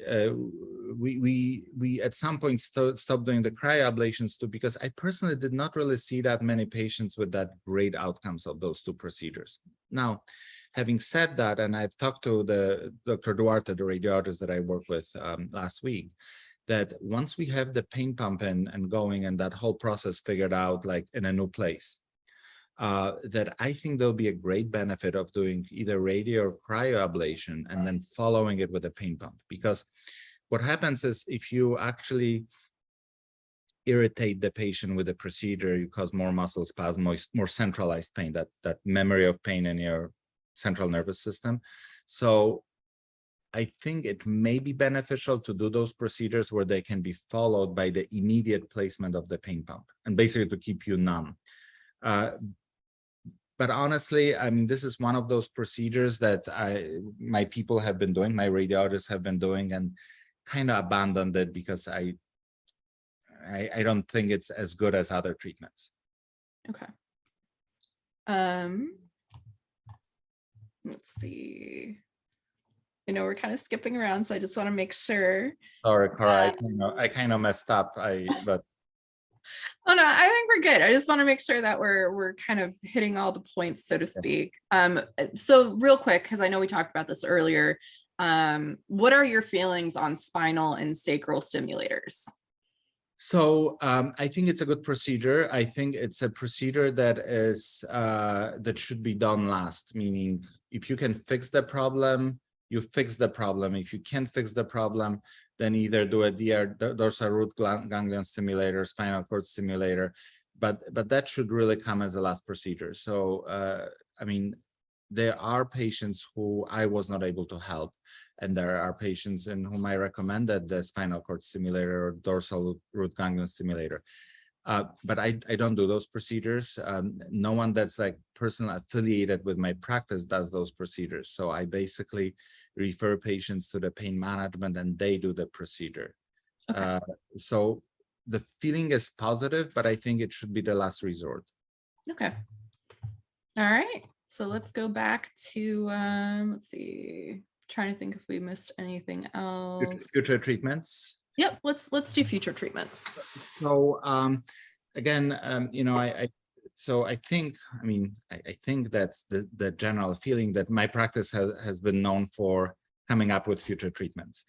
we at some point stopped doing the cryoablations too, because I personally did not really see that many patients with that great outcomes of those two procedures. Now, having said that, and I've talked to the Dr. Duarte, the radiologist that I worked with last week, that once we have the pain pump in and going and that whole process figured out like in a new place, that I think there'll be a great benefit of doing either radio or cryoablation and then following it with a pain pump. Because what happens is if you actually irritate the patient with the procedure, you cause more muscle spasm, more centralized pain, that memory of pain in your central nervous system. So I think it may be beneficial to do those procedures where they can be followed by the immediate placement of the pain pump, and basically to keep you numb. But honestly, I mean, this is one of those procedures that my people have been doing, my radiologists have been doing, and kind of abandoned it because I don't think it's as good as other treatments. Okay. Let's see. I know we're kind of skipping around, so I just want to make sure. Sorry, Cora, I kind of messed up. But oh no, I think we're good. I just want to make sure that we're kind of hitting all the points, so to speak. So real quick, because I know we talked about this earlier, what are your feelings on spinal and sacral stimulators? So I think it's a good procedure. I think it's a procedure that is that should be done last, meaning if you can fix the problem, you fix the problem. If you can't fix the problem, then either do a dorsal root ganglion stimulator, spinal cord stimulator, but that should really come as a last procedure. So I mean, there are patients who I was not able to help, and there are patients in whom I recommended the spinal cord stimulator or dorsal root ganglion stimulator. But I don't do those procedures. No one that's like personally affiliated with my practice does those procedures. So I basically refer patients to the pain management and they do the procedure. Okay. So the feeling is positive, but I think it should be the last resort. Okay. All right. So let's go back to, let's see, trying to think if we missed anything else. Future treatments. Yep, let's do future treatments. So again, you know, I think, I mean, I think that's the general feeling that my practice has been known for coming up with future treatments.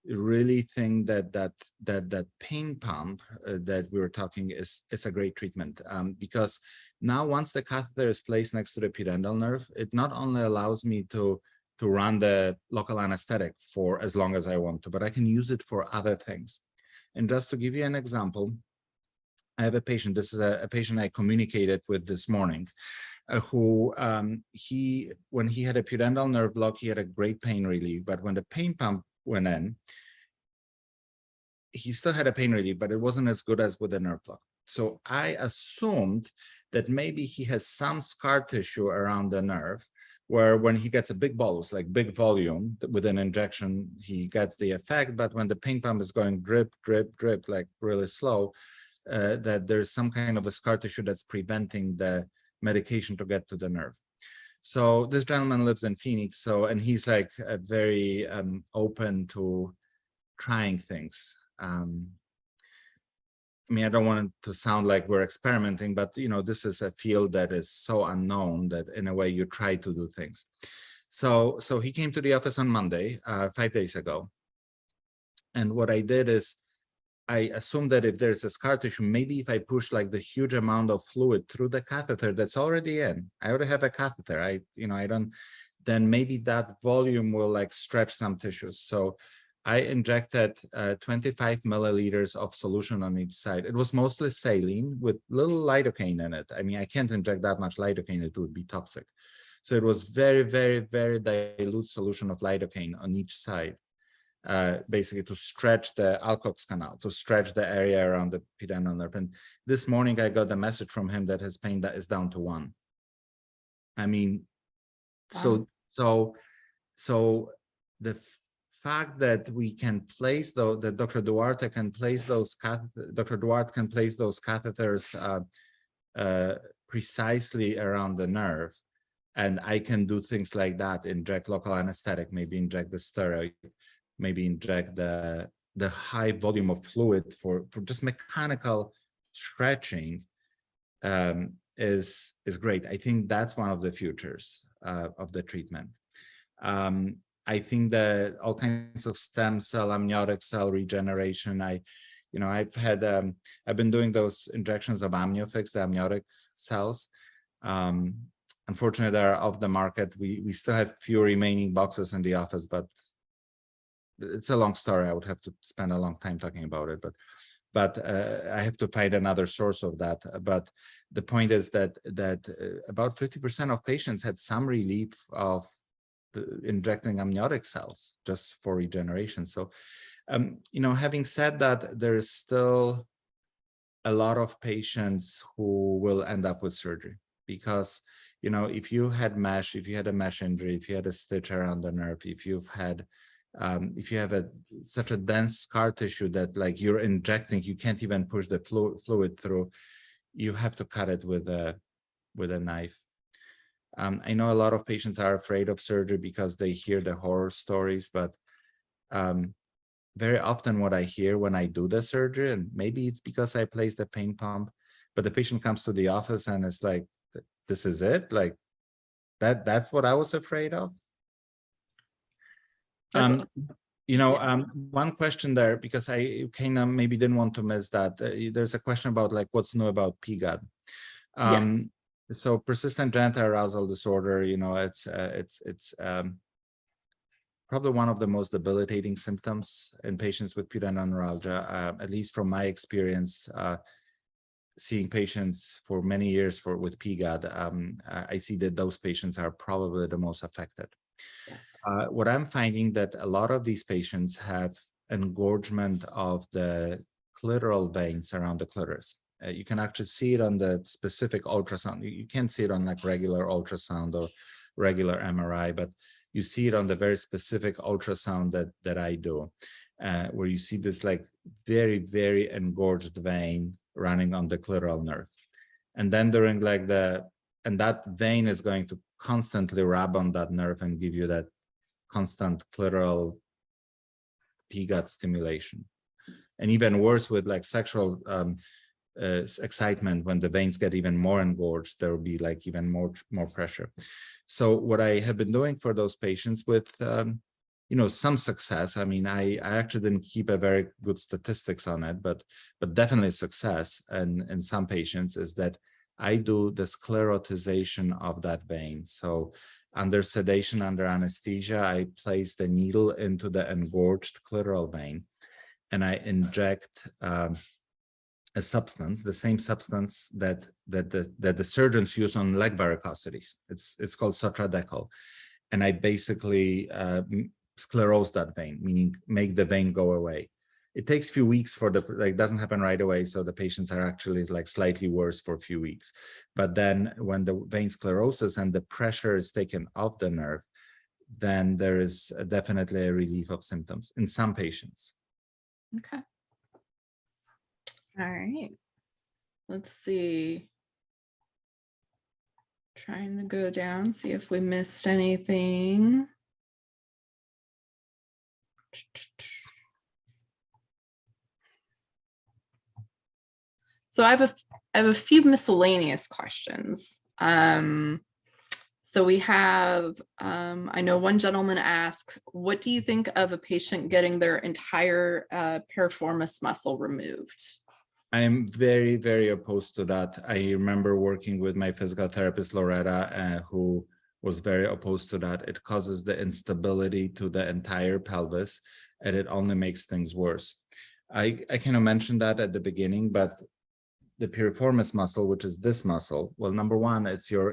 really think that pain pump that we were talking is a great treatment, because now once the catheter is placed next to the pudendal nerve, it not only allows me to run the local anesthetic for as long as I want to, but I can use it for other things. And just to give you an example, I have a patient. This is a patient I communicated with this morning, who when he had a pudendal nerve block, he had a great pain relief, but when the pain pump went in, he still had a pain relief, but it wasn't as good as with the nerve block. So I assumed that maybe he has some scar tissue around the nerve, where when he gets a big bolus, like big volume with an injection, he gets the effect, but when the pain pump is going drip, drip, drip, like really slow, that there's some kind of a scar tissue that's preventing the medication to get to the nerve. So this gentleman lives in Phoenix, and he's like very open to trying things. I mean, I don't want it to sound like we're experimenting, but this is a field that is so unknown that in a way you try to do things. So he came to the office on Monday, 5 days ago. And what I did is I assumed that if there's a scar tissue, maybe if I push like the huge amount of fluid through the catheter that's already in, I already have a catheter, I don't, then maybe that volume will like stretch some tissues. So I injected 25 milliliters of solution on each side. It was mostly saline with little lidocaine in it. I mean, I can't inject that much lidocaine, it would be toxic. So it was very, very, very dilute solution of lidocaine on each side. Basically to stretch the Alcock's canal, to stretch the area around the pudendal nerve. And this morning I got a message from him that his pain that is down to 1. I mean, Wow. so the fact that we can place those, that Dr. Duarte can place those catheters precisely around the nerve, and I can do things like that, inject local anesthetic, maybe inject the steroid, maybe inject the high volume of fluid for just mechanical stretching, is great. I think that's one of the futures of the treatment. I think that all kinds of stem cell, amniotic cell regeneration. I've been doing those injections of AmnioFix, the amniotic cells. Unfortunately, they're off the market. We still have few remaining boxes in the office, but it's a long story. I would have to spend a long time talking about it, but I have to find another source of that. But the point is that about 50% of patients had some relief of injecting amniotic cells just for regeneration. So, having said that, there is still a lot of patients who will end up with surgery because, if you had a mesh injury, if you had a stitch around the nerve, if you have such a dense scar tissue that like you're injecting, you can't even push the fluid through, you have to cut it with a knife. I know a lot of patients are afraid of surgery because they hear the horror stories, but very often what I hear when I do the surgery, and maybe it's because I place the pain pump, but the patient comes to the office and it's like, this is it? Like that's what I was afraid of. One question there, because I kind of maybe didn't want to miss that. There's a question about like what's new about PGAD. So persistent genital arousal disorder, it's probably one of the most debilitating symptoms in patients with pudendal neuralgia, at least from my experience, seeing patients for many years with PGAD. I see that those patients are probably the most affected. Yes. What I'm finding that a lot of these patients have engorgement of the clitoral veins around the clitoris. You can actually see it on the specific ultrasound. You can't see it on like regular ultrasound or regular MRI, but you see it on the very specific ultrasound that I do, where you see this like very, very engorged vein running on the clitoral nerve. And then during like and that vein is going to constantly rub on that nerve and give you that constant clitoral PGAD stimulation. And even worse with like sexual excitement, when the veins get even more engorged, there will be like even more pressure. So what I have been doing for those patients with some success. I mean, I actually didn't keep a very good statistics on it, but definitely success in some patients is that I do the sclerotization of that vein. So under sedation, under anesthesia, I place the needle into the engorged clitoral vein, and I inject a substance, the same substance that the surgeons use on leg varicosities. It's called Sotradecol, and I basically sclerose that vein, meaning make the vein go away. It takes a few weeks for it doesn't happen right away, so the patients are actually like slightly worse for a few weeks. But then when the vein scleroses and the pressure is taken off the nerve, then there is definitely a relief of symptoms in some patients. Okay. All right. Let's see. Trying to go down, see if we missed anything. So I have a few miscellaneous questions. So we have, I know one gentleman asked, what do you think of a patient getting their entire piriformis muscle removed? I am very, very opposed to that. I remember working with my physical therapist, Loretta, who was very opposed to that. It causes the instability to the entire pelvis, and it only makes things worse. I kind of mentioned that at the beginning, but the piriformis muscle, which is this muscle, well, number one, it's your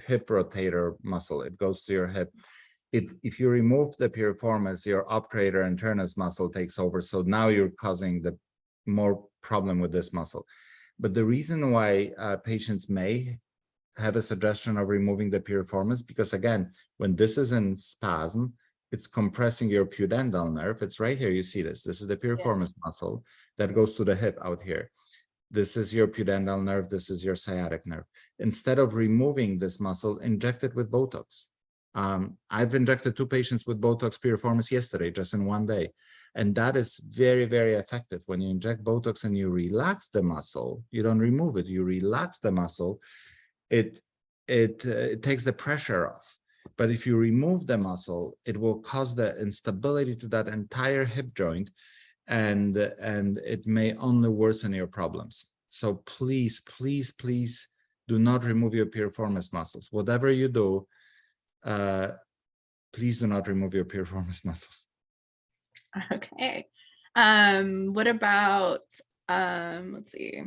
hip rotator muscle. It goes to your hip. If you remove the piriformis, your obturator internus muscle takes over. So now you're causing the more problem with this muscle. But the reason why patients may have a suggestion of removing the piriformis, because again, when this is in spasm, it's compressing your pudendal nerve. It's right here. You see this. This is the piriformis muscle that goes to the hip out here. This is your pudendal nerve. This is your sciatic nerve. Instead of removing this muscle, inject it with Botox. I've injected 2 patients with Botox piriformis yesterday, just in one day. And that is very, very effective. When you inject Botox and you relax the muscle, you don't remove it, you relax the muscle, it takes the pressure off. But if you remove the muscle, it will cause the instability to that entire hip joint, and it may only worsen your problems. So please, please, please do not remove your piriformis muscles. Whatever you do, please do not remove your piriformis muscles. Okay. What about, let's see,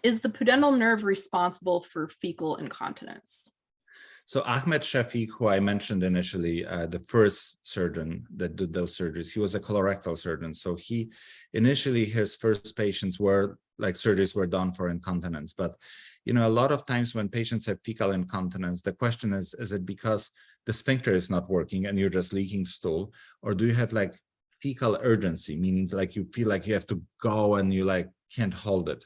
is the pudendal nerve responsible for fecal incontinence? So Ahmed Shafiq, who I mentioned initially, the first surgeon that did those surgeries, he was a colorectal surgeon. So he initially, his first patients were like surgeries were done for incontinence. But, a lot of times when patients have fecal incontinence, the question is it because the sphincter is not working and you're just leaking stool? Or do you have like fecal urgency, meaning like you feel like you have to go and you like can't hold it?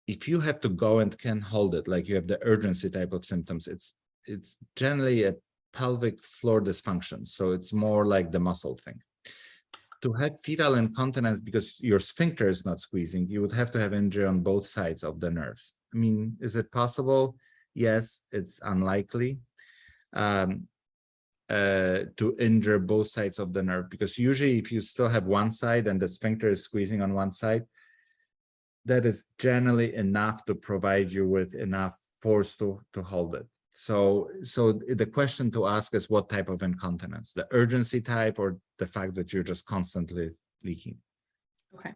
If you have to go and can't hold it, like you have the urgency type of symptoms, it's generally a pelvic floor dysfunction. So it's more like the muscle thing. To have fetal incontinence because your sphincter is not squeezing, you would have to have injury on both sides of the nerves. I mean, is it possible? Yes, it's unlikely to injure both sides of the nerve, because usually if you still have one side and the sphincter is squeezing on one side, that is generally enough to provide you with enough force to hold it. So the question to ask is what type of incontinence, the urgency type or the fact that you're just constantly leaking? Okay.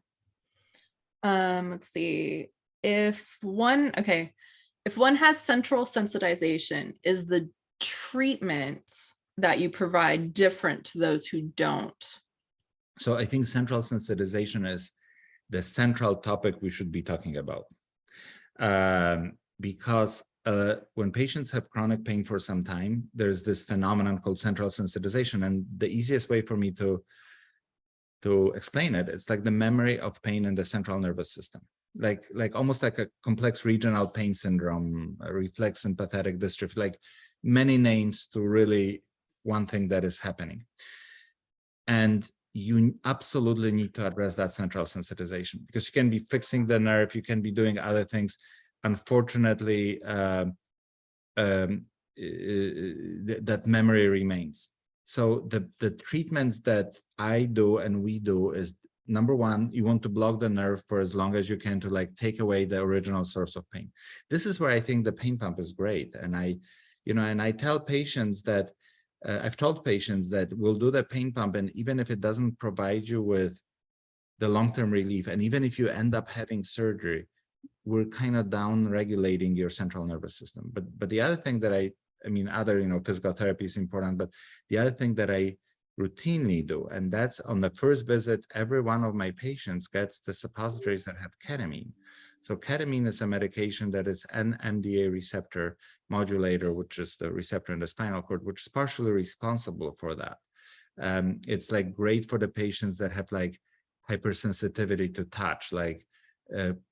Let's see. If one has central sensitization, is the treatment that you provide different to those who don't? So I think central sensitization is the central topic we should be talking about, because when patients have chronic pain for some time, there's this phenomenon called central sensitization, and the easiest way for me to explain it, it's like the memory of pain in the central nervous system, like almost like a complex regional pain syndrome, a reflex sympathetic dystrophy, like many names to really one thing that is happening. And you absolutely need to address that central sensitization, because you can be fixing the nerve, you can be doing other things. Unfortunately, that memory remains. So the treatments that I do and we do is, number one, you want to block the nerve for as long as you can to like take away the original source of pain. This is where I think the pain pump is great. And I tell patients that, I've told patients that we'll do the pain pump, and even if it doesn't provide you with the long-term relief, and even if you end up having surgery, we're kind of down regulating your central nervous system. But the other thing that other, physical therapy is important, but the other thing that I routinely do, and that's on the first visit, every one of my patients gets the suppositories that have ketamine. So ketamine is a medication that is an NMDA receptor modulator, which is the receptor in the spinal cord, which is partially responsible for that. It's like great for the patients that have like hypersensitivity to touch, like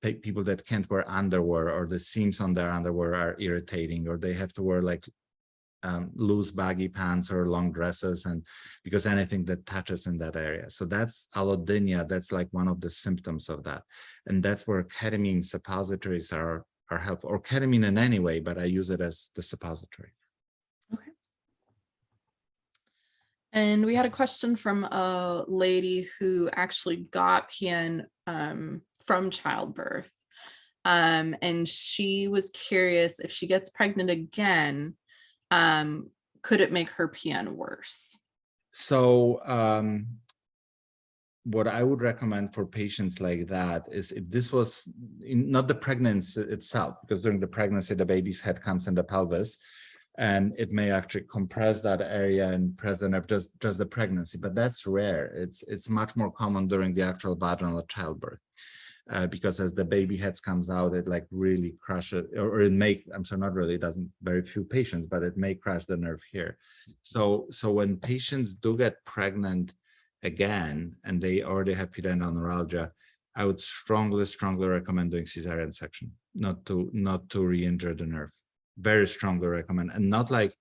people that can't wear underwear, or the seams on their underwear are irritating, or they have to wear like loose baggy pants or long dresses, and because anything that touches in that area. So that's allodynia. That's like one of the symptoms of that. And that's where ketamine suppositories are helpful, or ketamine in any way, but I use it as the suppository. Okay. And we had a question from a lady who actually got PN from childbirth. And she was curious, if she gets pregnant again, could it make her PN worse? So what I would recommend for patients like that is, if this was not the pregnancy itself, because during the pregnancy, the baby's head comes in the pelvis, and it may actually compress that area and press the nerve, just the pregnancy, but that's rare. It's much more common during the actual vaginal childbirth. Because as the baby head comes out, it like really crushes, or it may, I'm sorry, not really, it doesn't, very few patients, but it may crush the nerve here. So when patients do get pregnant again, and they already have pudendal neuralgia, I would strongly recommend doing cesarean section, not to re-injure the nerve. Very strongly recommend, and not like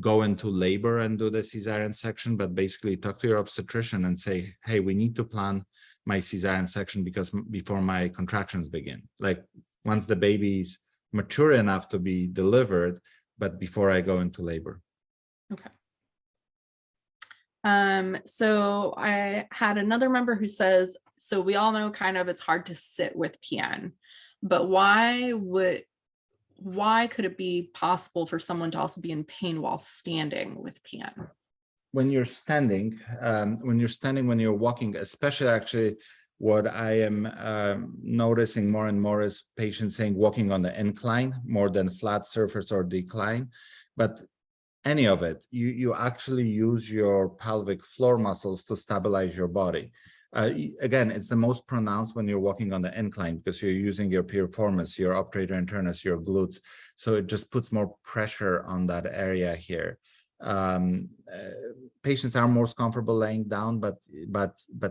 go into labor and do the cesarean section, but basically talk to your obstetrician and say, hey, we need to plan my cesarean section because before my contractions begin, like once the baby's mature enough to be delivered, but before I go into labor. Okay. So I had another member who says, so we all know kind of it's hard to sit with PN, but why could it be possible for someone to also be in pain while standing with PN? When you're standing, when you're walking, especially, actually, what I am noticing more and more is patients saying walking on the incline more than flat surface or decline. But any of it, you actually use your pelvic floor muscles to stabilize your body. Again, it's the most pronounced when you're walking on the incline, because you're using your piriformis, your obturator internus, your glutes. So it just puts more pressure on that area here. Patients are most comfortable laying down, but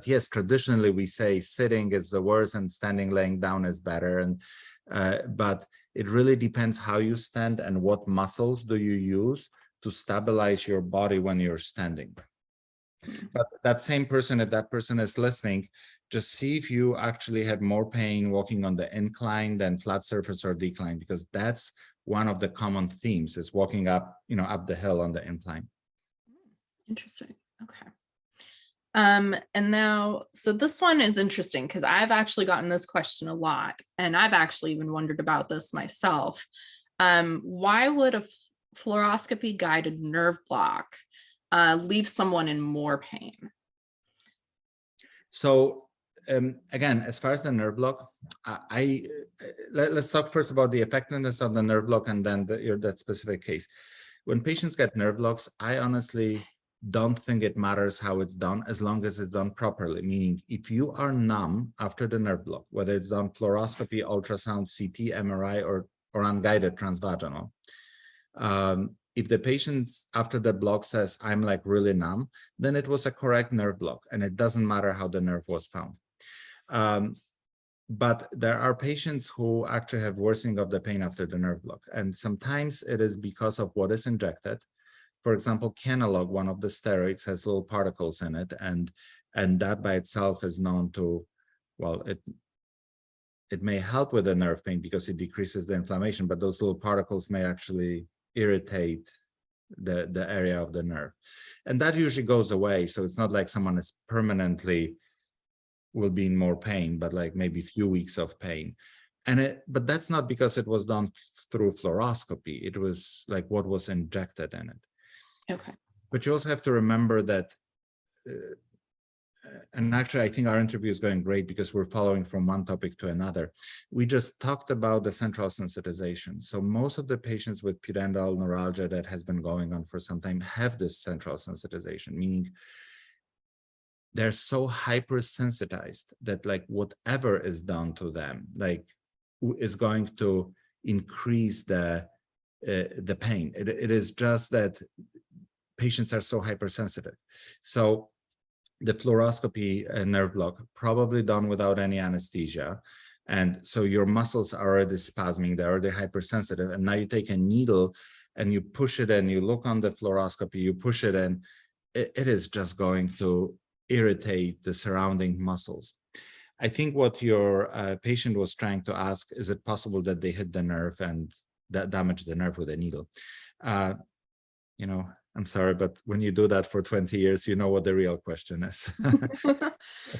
yes, traditionally we say sitting is the worst and standing, laying down is better. And but it really depends how you stand and what muscles do you use to stabilize your body when you're standing. But that same person, if that person is listening, just see if you actually have more pain walking on the incline than flat surface or decline, because that's one of the common themes, is walking up, up the hill on the incline. Interesting. Okay. And now, so this one is interesting because I've actually gotten this question a lot, and I've actually even wondered about this myself. Why would a fluoroscopy guided nerve block leave someone in more pain? So again, as far as the nerve block, let's talk first about the effectiveness of the nerve block, and then that specific case. When patients get nerve blocks, I honestly don't think it matters how it's done, as long as it's done properly. Meaning, if you are numb after the nerve block, whether it's done fluoroscopy, ultrasound, CT, MRI, or unguided transvaginal, if the patient after the block says, I'm like really numb, then it was a correct nerve block, and it doesn't matter how the nerve was found. But there are patients who actually have worsening of the pain after the nerve block. And sometimes it is because of what is injected. For example, Canalog, one of the steroids, has little particles in it, and that by itself is known to, well, it may help with the nerve pain because it decreases the inflammation, but those little particles may actually irritate the area of the nerve. And that usually goes away. So it's not like someone is permanently will be in more pain, but like maybe a few weeks of pain. But that's not because it was done through fluoroscopy. It was like what was injected in it. Okay. But you also have to remember that, and actually I think our interview is going great because we're following from one topic to another. We just talked about the central sensitization. So most of the patients with pudendal neuralgia that has been going on for some time have this central sensitization, meaning they're so hypersensitized that like whatever is done to them, like is going to increase the pain. It is just that patients are so hypersensitive. So the fluoroscopy nerve block probably done without any anesthesia. And so your muscles are already spasming, they're already hypersensitive. And now you take a needle and you push it in, you look on the fluoroscopy, you push it in, it is just going to irritate the surrounding muscles. I think what your patient was trying to ask, is it possible that they hit the nerve and that damage the nerve with a needle? You know, I'm sorry, but when you do that for 20 years, you know what the real question is.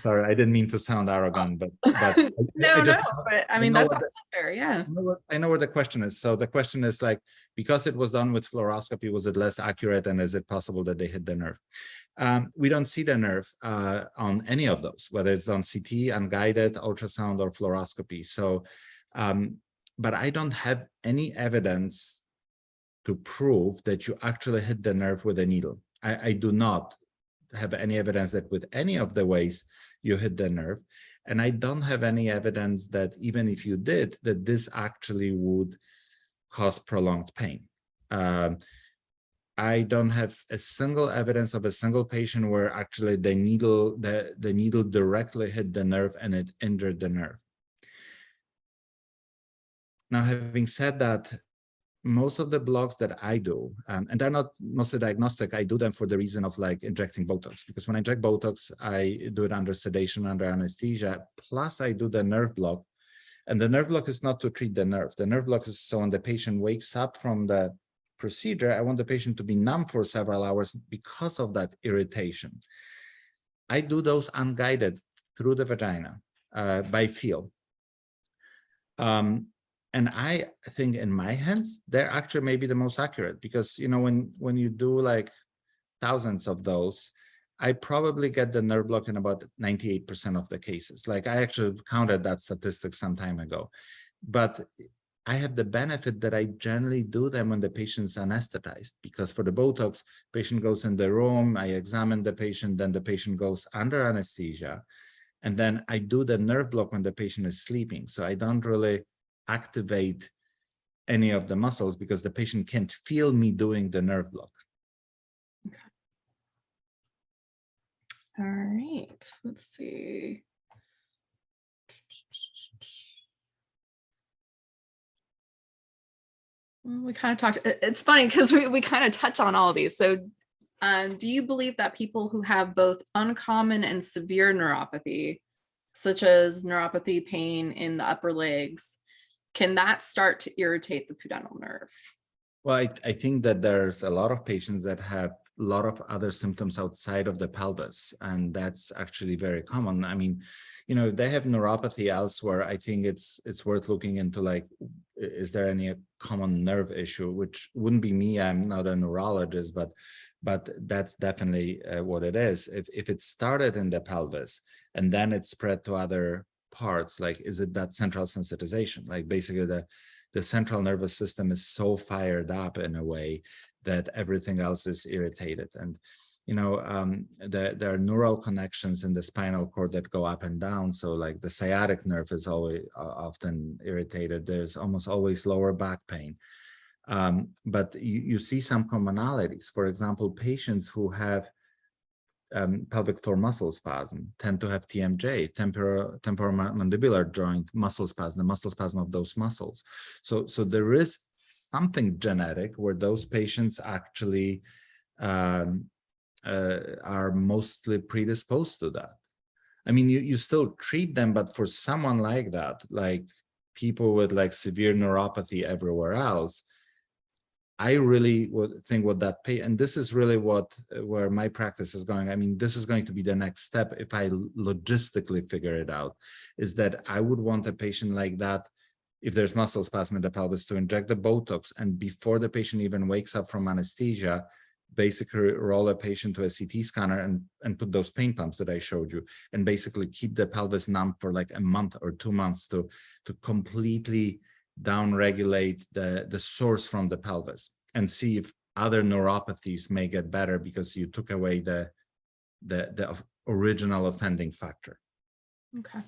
Sorry, I didn't mean to sound arrogant, but no, just, but I mean, that's also fair, yeah. I know where the question is. So the question is like, because it was done with fluoroscopy, was it less accurate, and is it possible that they hit the nerve? We don't see the nerve on any of those, whether it's on CT, unguided, ultrasound, or fluoroscopy. So, but I don't have any evidence to prove that you actually hit the nerve with a needle. I do not have any evidence that with any of the ways you hit the nerve. And I don't have any evidence that even if you did, that this actually would cause prolonged pain. I don't have a single evidence of a single patient where actually the needle directly hit the nerve and it injured the nerve. Now, having said that, most of the blocks that I do, and they're not mostly diagnostic, I do them for the reason of like injecting Botox, because when I inject Botox, I do it under sedation, under anesthesia, plus I do the nerve block. And the nerve block is not to treat the nerve. The nerve block is so when the patient wakes up from the procedure, I want the patient to be numb for several hours because of that irritation. I do those unguided through the vagina by feel. And I think in my hands, they're actually maybe the most accurate, because, you know, when you do like thousands of those, I probably get the nerve block in about 98% of the cases. Like I actually counted that statistic some time ago. But I have the benefit that I generally do them when the patient's anesthetized, because for the Botox, patient goes in the room, I examine the patient, then the patient goes under anesthesia. And then I do the nerve block when the patient is sleeping. So I don't really activate any of the muscles because the patient can't feel me doing the nerve block. Okay. All right, let's see. Well, we kind of talked, it's funny because we kind of touch on all of these. So do you believe that people who have both uncommon and severe neuropathy, such as neuropathy pain in the upper legs, can that start to irritate the pudendal nerve? Well, I think that there's a lot of patients that have a lot of other symptoms outside of the pelvis, and that's actually very common. I mean, you know, if they have neuropathy elsewhere, I think it's worth looking into, like, is there any common nerve issue, which wouldn't be me. I'm not a neurologist, but that's definitely what it is. If it started in the pelvis and then it spread to other parts, like, is it that central sensitization? Like basically the central nervous system is so fired up in a way that everything else is irritated. And, you know, there are neural connections in the spinal cord that go up and down. So like the sciatic nerve is always often irritated. There's almost always lower back pain. But you see some commonalities. For example, patients who have pelvic floor muscle spasm tend to have TMJ, temporomandibular joint muscle spasm, the muscle spasm of those muscles. So there is something genetic where those patients actually are mostly predisposed to that. I mean, you still treat them, but for someone like that, like people with like severe neuropathy everywhere else, I really would think what that pay, and this is really where my practice is going. I mean, this is going to be the next step if I logistically figure it out, is that I would want a patient like that, if there's muscle spasm in the pelvis, to inject the Botox, and before the patient even wakes up from anesthesia, basically roll a patient to a CT scanner and put those pain pumps that I showed you, and basically keep the pelvis numb for like a month or 2 months to completely down-regulate the source from the pelvis, and see if other neuropathies may get better because you took away the original offending factor. Okay.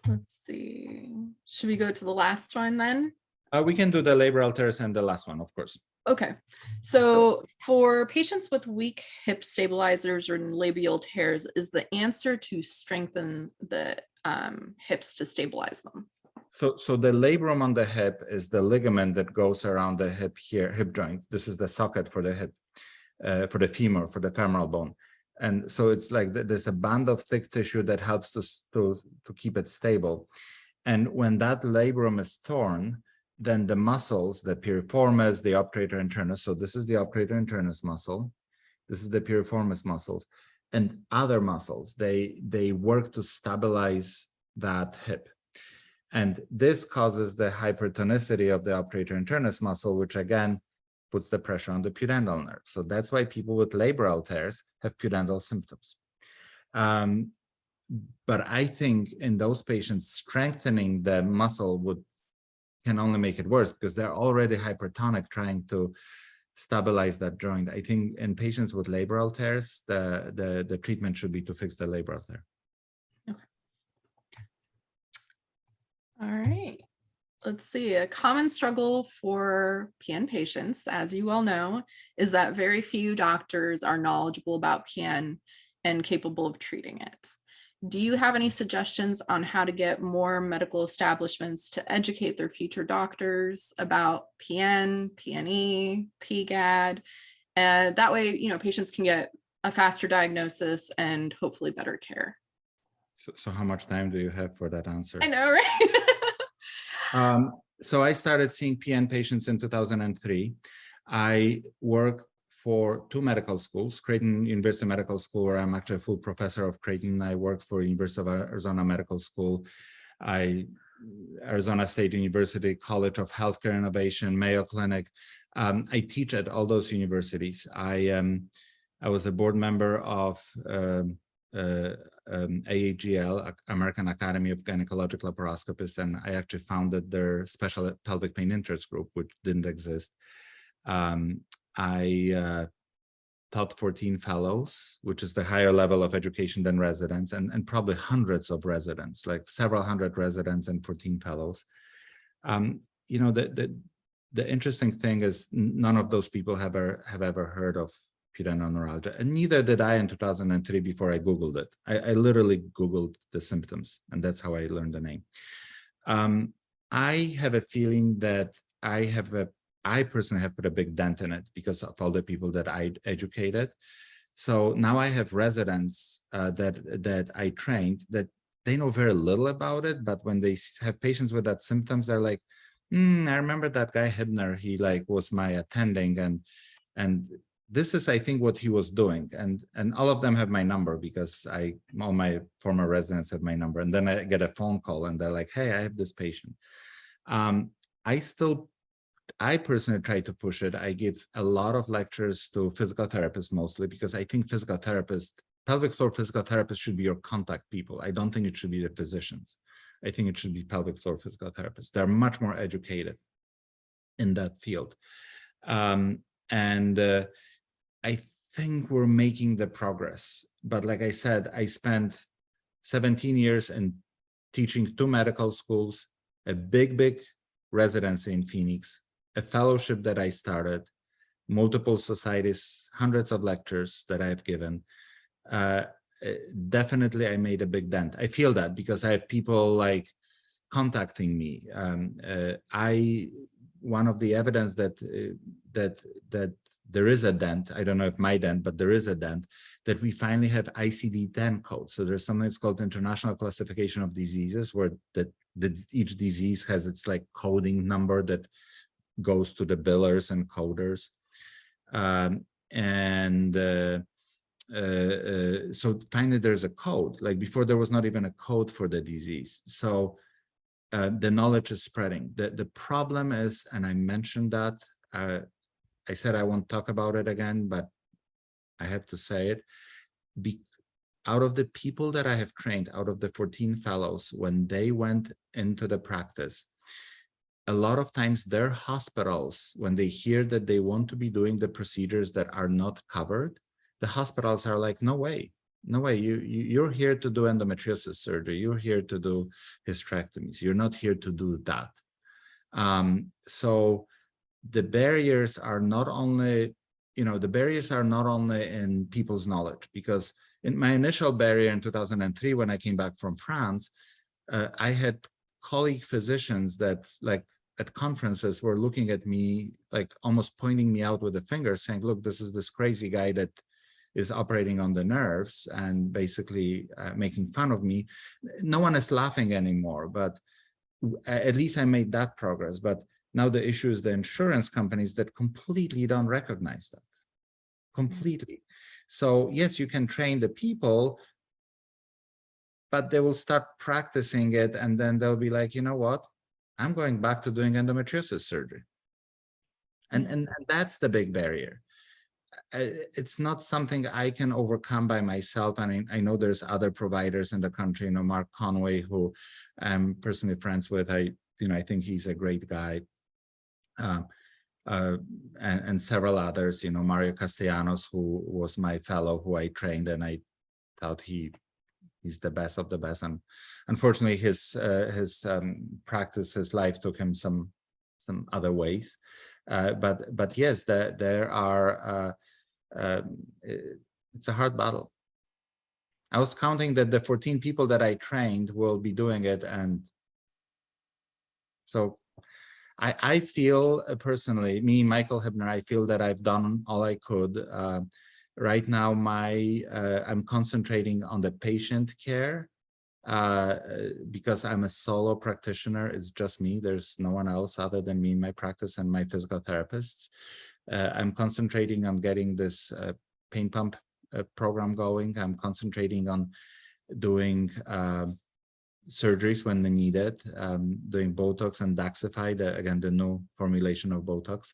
Let's see. Should we go to the last one then? We can do the labral tears and the last one, of course. Okay. So for patients with weak hip stabilizers or labial tears, is the answer to strengthen the hips to stabilize them? So the labrum on the hip is the ligament that goes around the hip here, hip joint. This is the socket for the hip, for the femur, for the femoral bone. And so it's like there's a band of thick tissue that helps to keep it stable. And when that labrum is torn, then the muscles, the piriformis, the obturator internus, so this is the obturator internus muscle, this is the piriformis muscles, and other muscles, they work to stabilize that hip. And this causes the hypertonicity of the obturator internus muscle, which again puts the pressure on the pudendal nerve. So that's why people with labral tears have pudendal symptoms. But I think in those patients, strengthening the muscle can only make it worse because they're already hypertonic trying to stabilize that joint. I think in patients with labral tears, the treatment should be to fix the labral tear. Okay. All right. Let's see. A common struggle for PN patients, as you well know, is that very few doctors are knowledgeable about PN and capable of treating it. Do you have any suggestions on how to get more medical establishments to educate their future doctors about PN, PNE, PGAD? And that way, patients can get a faster diagnosis and hopefully better care. So how much time do you have for that answer? I know, right? So I started seeing PN patients in 2003. I worked for 2 medical schools, Creighton University Medical School, where I'm actually a full professor of Creighton. I worked for University of Arizona Medical School, Arizona State University, College of Healthcare Innovation, Mayo Clinic. I teach at all those universities. I was a board member of AAGL, American Academy of Gynecological Laparoscopists, and I actually founded their special pelvic pain interest group, which didn't exist. I taught 14 fellows, which is the higher level of education than residents, and probably hundreds of residents, like several hundred residents and 14 fellows. The interesting thing is none of those people have ever heard of pudendal neuralgia, and neither did I in 2003 before I Googled it. I literally Googled the symptoms, and that's how I learned the name. I have a feeling that I personally have put a big dent in it because of all the people that I educated. So now I have residents that I trained that they know very little about it, but when they have patients with that symptoms, they're like, I remember that guy Hibner, he was my attending, and this is, I think, what he was doing. And all of them have my number because all my former residents have my number. And then I get a phone call and they're like, hey, I have this patient. I personally try to push it. I give a lot of lectures to physical therapists mostly because I think pelvic floor physical therapists should be your contact people. I don't think it should be the physicians. I think it should be pelvic floor physical therapists. They're much more educated in that field. I think we're making the progress. But like I said, I spent 17 years in teaching 2 medical schools, a big residency in Phoenix, a fellowship that I started, multiple societies, hundreds of lectures that I've given. Definitely, I made a big dent. I feel that because I have people like contacting me. One of the evidence that there is a dent. I don't know if my dent, but there is a dent, that we finally have ICD-10 codes. So there's something that's called International Classification of Diseases, where each disease has its like coding number that goes to the billers and coders. So finally there's a code. Like before, there was not even a code for the disease. So the knowledge is spreading. The problem is, and I mentioned that, I said I won't talk about it again, but I have to say it. Out of the people that I have trained, out of the 14 fellows, when they went into the practice, a lot of times their hospitals, when they hear that they want to be doing the procedures that are not covered, the hospitals are like, no way, no way, you're here to do endometriosis surgery, you're here to do hysterectomies, you're not here to do that. So the barriers are not only, the barriers are not only in people's knowledge, because in my initial barrier in 2003, when I came back from France, I had colleague physicians that like at conferences were looking at me, like almost pointing me out with a finger saying, look, this is this crazy guy that is operating on the nerves, and basically making fun of me. No one is laughing anymore, but at least I made that progress. But now the issue is the insurance companies that completely don't recognize that, completely. So yes, you can train the people, but they will start practicing it, and then they'll be like, you know what, I'm going back to doing endometriosis surgery. And that's the big barrier. It's not something I can overcome by myself. I mean, I know there's other providers in the country, Mark Conway, who I'm personally friends with. I think he's a great guy. And several others, Mario Castellanos, who was my fellow, who I trained, and I thought he's the best of the best. And unfortunately, his practice, his life took him some other ways. But yes, there are. It's a hard battle. I was counting that the 14 people that I trained will be doing it, and so I feel personally, me, Michael Hibner, I feel that I've done all I could. Right now, I'm concentrating on the patient care because I'm a solo practitioner. It's just me. There's no one else other than me in my practice and my physical therapists. I'm concentrating on getting this pain pump program going. I'm concentrating on doing surgeries when they need it, doing Botox and Daxxify, again, the new formulation of Botox.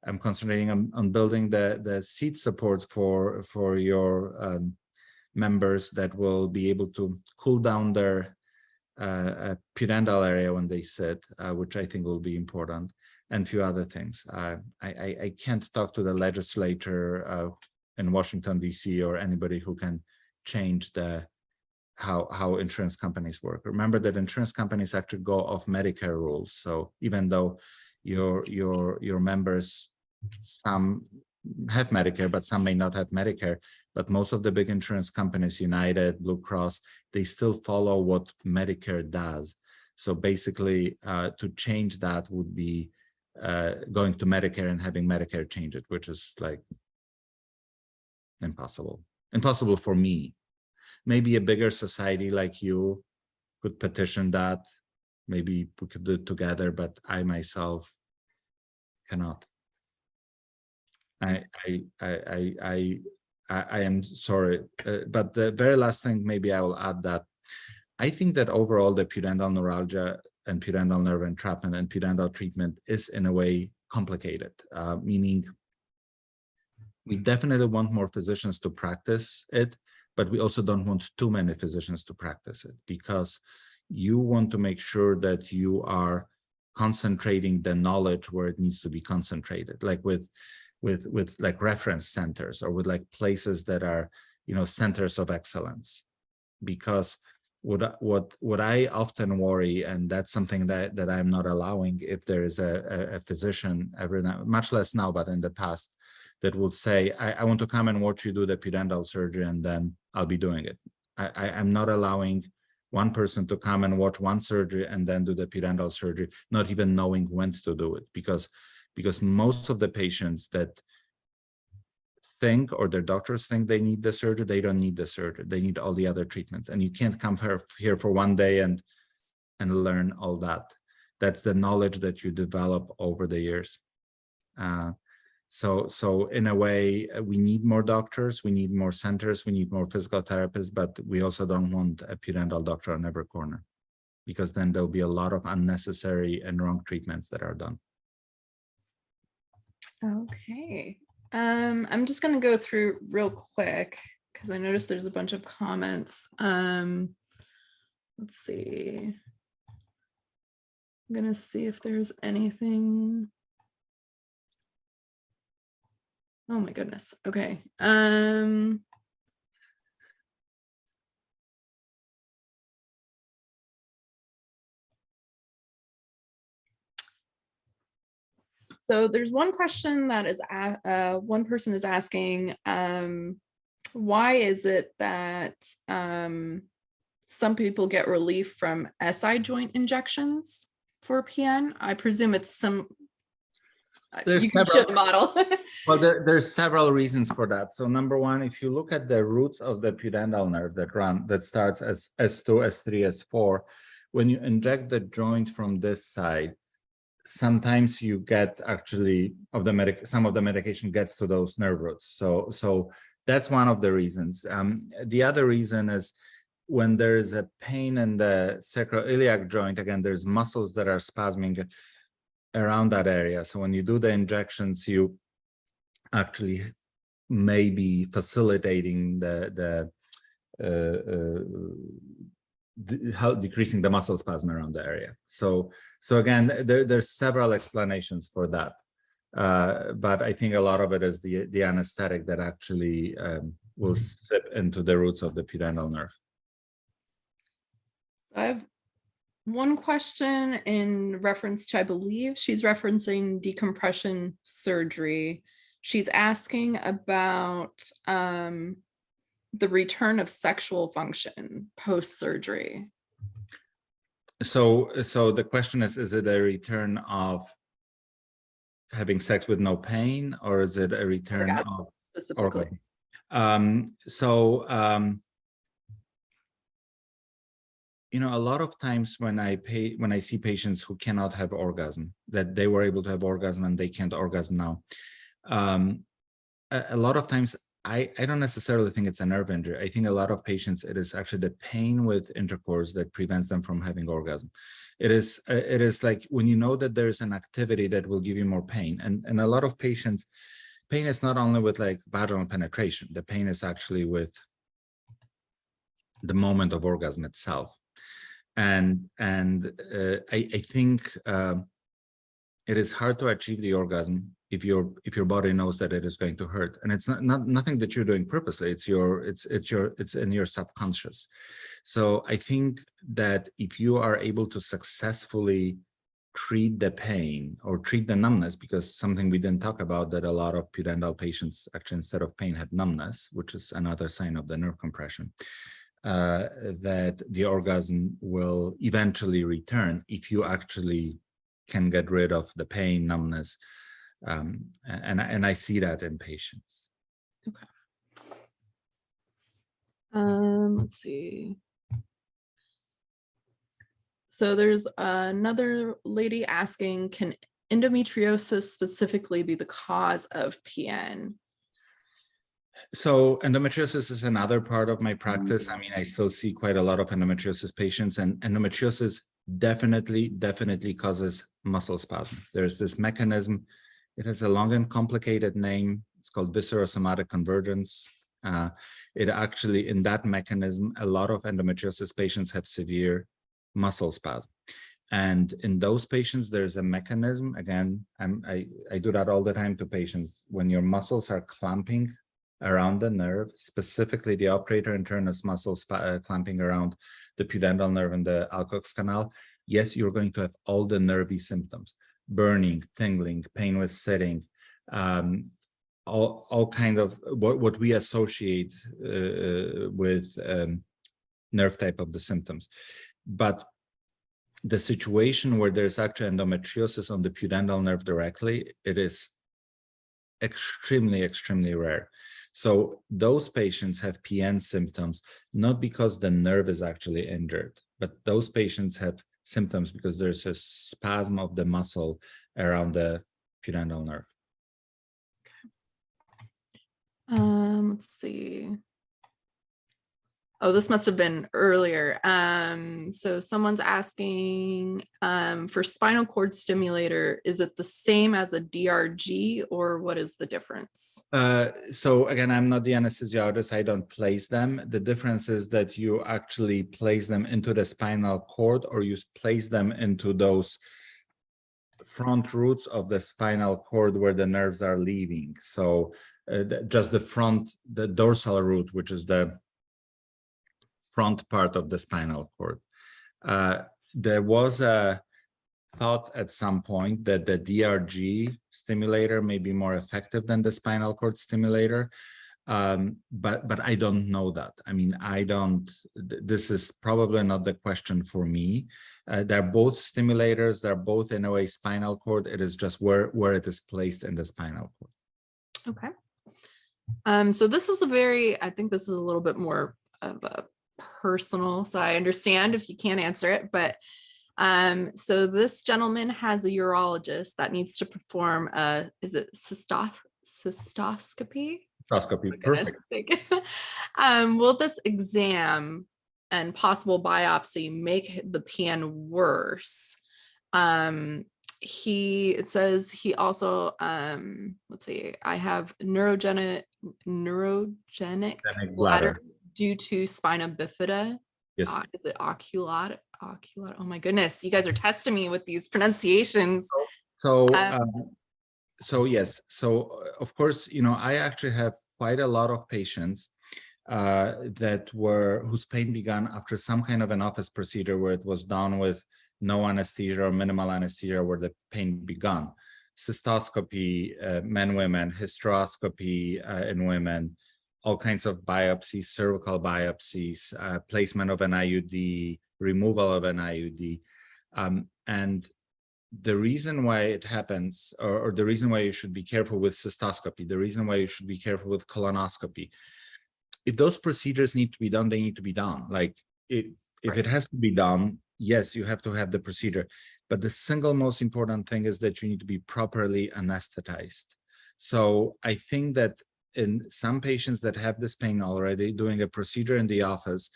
I'm concentrating on building the seat support for your members that will be able to cool down their pudendal area when they sit, which I think will be important, and a few other things. I can't talk to the legislature in Washington, D.C., or anybody who can change how insurance companies work. Remember that insurance companies actually go off Medicare rules. So even though your members, some have Medicare, but some may not have Medicare, but most of the big insurance companies, United, Blue Cross, they still follow what Medicare does. So basically, to change that would be going to Medicare and having Medicare change it, which is like impossible for me. Maybe a bigger society like you could petition that. Maybe we could do it together, but I myself cannot. I am sorry, but the very last thing, maybe I will add that I think that overall the pudendal neuralgia and pudendal nerve entrapment and pudendal treatment is in a way complicated, meaning we definitely want more physicians to practice it, but we also don't want too many physicians to practice it, because you want to make sure that you are concentrating the knowledge where it needs to be concentrated, like with like reference centers, or with like places that are, centers of excellence. Because what I often worry, and that's something that I'm not allowing, if there is a physician every now, much less now, but in the past, that would say, I want to come and watch you do the pudendal surgery, and then I'll be doing it. I'm not allowing one person to come and watch one surgery and then do the pudendal surgery, not even knowing when to do it, because most of the patients that think, or their doctors think they need the surgery, they don't need the surgery. They need all the other treatments. And you can't come here for one day and learn all that. That's the knowledge that you develop over the years. So in a way, we need more doctors, we need more centers, we need more physical therapists, but we also don't want a pudendal doctor on every corner, because then there'll be a lot of unnecessary and wrong treatments that are done. Okay. I'm just going to go through real quick because I noticed there's a bunch of comments. Let's see. I'm going to see if there's anything. Oh my goodness. Okay. So there's one question that is, one person is asking, why is it that some people get relief from SI joint injections for PN? I presume it's some, you can show the model. Well, there's several reasons for that. So number one, if you look at the roots of the pudendal nerve that starts as S2, S3, S4, when you inject the joint from this side, sometimes you get actually some of the medication gets to those nerve roots. So that's one of the reasons. The other reason is when there is a pain in the sacroiliac joint, again, there's muscles that are spasming around that area. So when you do the injections, you actually may be facilitating decreasing the muscle spasm around the area. So again, there's several explanations for that. But I think a lot of it is the anesthetic that actually will sip into the roots of the pudendal nerve. I have one question in reference to, I believe she's referencing decompression surgery. She's asking about the return of sexual function post-surgery. So the question is it a return of having sex with no pain, or is it a return of specifically? You know, a lot of times when I see patients who cannot have orgasm, that they were able to have orgasm and they can't orgasm now, a lot of times I don't necessarily think it's a nerve injury. I think a lot of patients, it is actually the pain with intercourse that prevents them from having orgasm. It is like when you know that there's an activity that will give you more pain, and a lot of patients, pain is not only with like vaginal penetration. The pain is actually with the moment of orgasm itself. And I think it is hard to achieve the orgasm if your body knows that it is going to hurt, and it's nothing that you're doing purposely. It's in your subconscious. So I think that if you are able to successfully treat the pain or treat the numbness, because something we didn't talk about, that a lot of pudendal patients actually instead of pain have numbness, which is another sign of the nerve compression. That the orgasm will eventually return if you actually can get rid of the pain, numbness, and I see that in patients. Okay. Let's see. So there's another lady asking, can endometriosis specifically be the cause of PN? So endometriosis is another part of my practice. I mean, I still see quite a lot of endometriosis patients, and endometriosis definitely causes muscle spasm. There's this mechanism. It has a long and complicated name. It's called viscerosomatic convergence. It actually, in that mechanism, a lot of endometriosis patients have severe muscle spasm. And in those patients, there's a mechanism. Again, I do that all the time to patients. When your muscles are clamping around the nerve, specifically the obturator internus muscles clamping around the pudendal nerve and the Alcock's canal, yes, you're going to have all the nervy symptoms: burning, tingling, pain with sitting, all kind of what we associate with nerve type of the symptoms. But the situation where there's actually endometriosis on the pudendal nerve directly, it is extremely, extremely rare. So those patients have PN symptoms, not because the nerve is actually injured, but those patients have symptoms because there's a spasm of the muscle around the pudendal nerve. Let's see. Oh, this must have been earlier. So someone's asking for spinal cord stimulator, is it the same as a DRG or what is the difference? So again, I'm not the anesthesiologist. I don't place them. The difference is that you actually place them into the spinal cord, or you place them into those front roots of the spinal cord where the nerves are leaving. So just the dorsal root, which is the front part of the spinal cord. There was a thought at some point that the DRG stimulator may be more effective than the spinal cord stimulator, but I don't know that. I mean, this is probably not the question for me. They're both stimulators, they're both in a way spinal cord. It is just where it is placed in the spinal cord. Okay. So this is I think this is a little bit more of a personal, so I understand if you can't answer it, but so this gentleman has a urologist that needs to perform is it cystoscopy? Cystoscopy, perfect. Will this exam and possible biopsy make the PN worse? It says he also let's see, I have neurogenic bladder due to spina bifida. Yes. Is it ocular? Oh my goodness, you guys are testing me with these pronunciations. So yes. So of course, I actually have quite a lot of patients whose pain began after some kind of an office procedure where it was done with no anesthesia or minimal anesthesia, where the pain began. Cystoscopy, men, women, hysteroscopy in women, all kinds of biopsies, cervical biopsies, placement of an IUD, removal of an IUD. And the reason why it happens, or the reason why you should be careful with cystoscopy, the reason why you should be careful with colonoscopy, if those procedures need to be done, they need to be done. Like if it has to be done, yes, you have to have the procedure. But the single most important thing is that you need to be properly anesthetized. So I think that in some patients that have this pain already, doing a procedure in the office,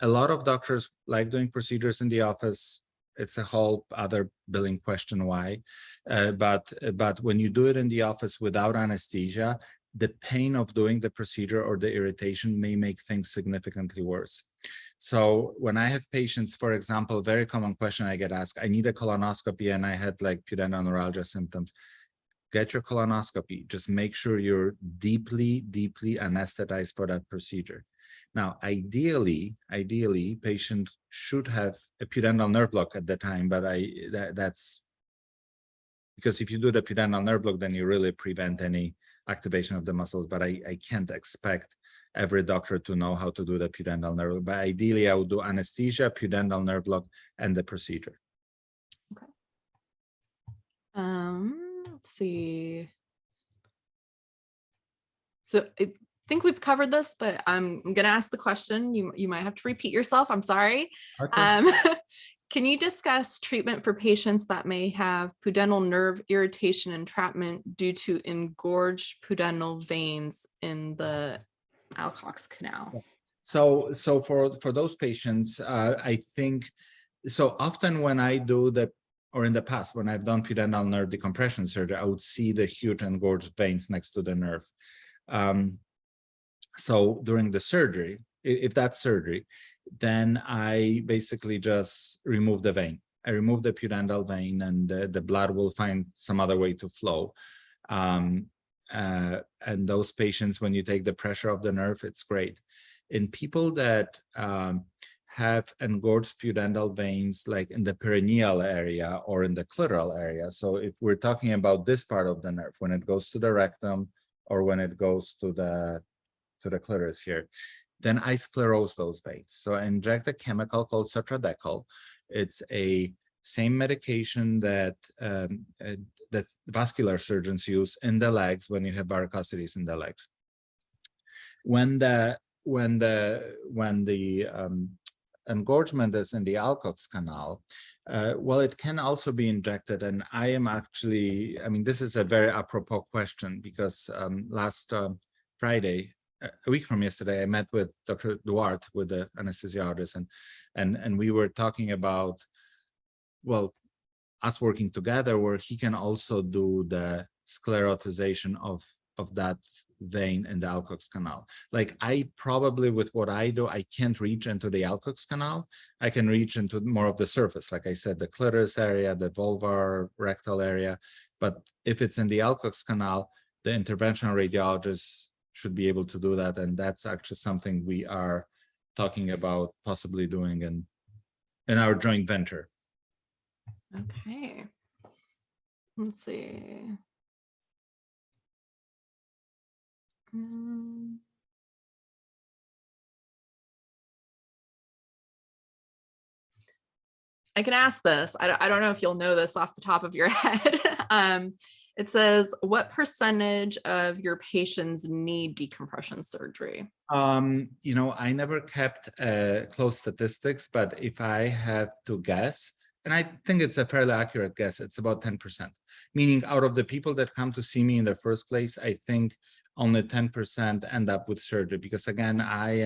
a lot of doctors like doing procedures in the office. It's a whole other billing question why. But when you do it in the office without anesthesia, the pain of doing the procedure or the irritation may make things significantly worse. So when I have patients, for example, very common question I get asked, I need a colonoscopy and I had like pudendal neuralgia symptoms. Get your colonoscopy. Just make sure you're deeply, deeply anesthetized for that procedure. Now, ideally, patient should have a pudendal nerve block at the time, but that's because if you do the pudendal nerve block, then you really prevent any activation of the muscles, but I can't expect every doctor to know how to do the pudendal nerve block. But ideally, I would do anesthesia, pudendal nerve block, and the procedure. Okay. Let's see. So I think we've covered this, but I'm gonna ask the question. You might have to repeat yourself. I'm sorry. Okay. Can you discuss treatment for patients that may have pudendal nerve irritation entrapment due to engorged pudendal veins in the Alcock's canal? So for those patients, I think so often when I do or in the past, when I've done pudendal nerve decompression surgery, I would see the huge engorged veins next to the nerve. So during the surgery, if that's surgery, then I basically just remove the vein. I remove the pudendal vein and the blood will find some other way to flow. And those patients, when you take the pressure of the nerve, it's great. In people that have engorged pudendal veins, like in the perineal area or in the clitoral area. So if we're talking about this part of the nerve, when it goes to the rectum or when it goes to the clitoris here, then I sclerose those veins. So I inject a chemical called Sotradecol. It's a same medication that that vascular surgeons use in the legs when you have varicosities in the legs. When the engorgement is in the Alcock's canal, well, it can also be injected. And I am actually, I mean, this is a very apropos question, because last Friday, a week from yesterday, I met with Dr. Duarte, with the anesthesiologist, and we were talking about, well, us working together, where he can also do the sclerotization of that vein in the Alcock's canal. Like, I probably, with what I do, I can't reach into the Alcock's canal. I can reach into more of the surface, like I said, the clitoris area, the vulvar rectal area. But if it's in the Alcock's canal, the interventional radiologist should be able to do that. And that's actually something we are talking about possibly doing in our joint venture. Okay. Let's see. I can ask this. I don't know if you'll know this off the top of your head. It says, what percentage of your patients need decompression surgery? You know, I never kept close statistics, but if I have to guess, and I think it's a fairly accurate guess, it's about 10%. Meaning, out of the people that come to see me in the first place, I think only 10% end up with surgery. Because again, I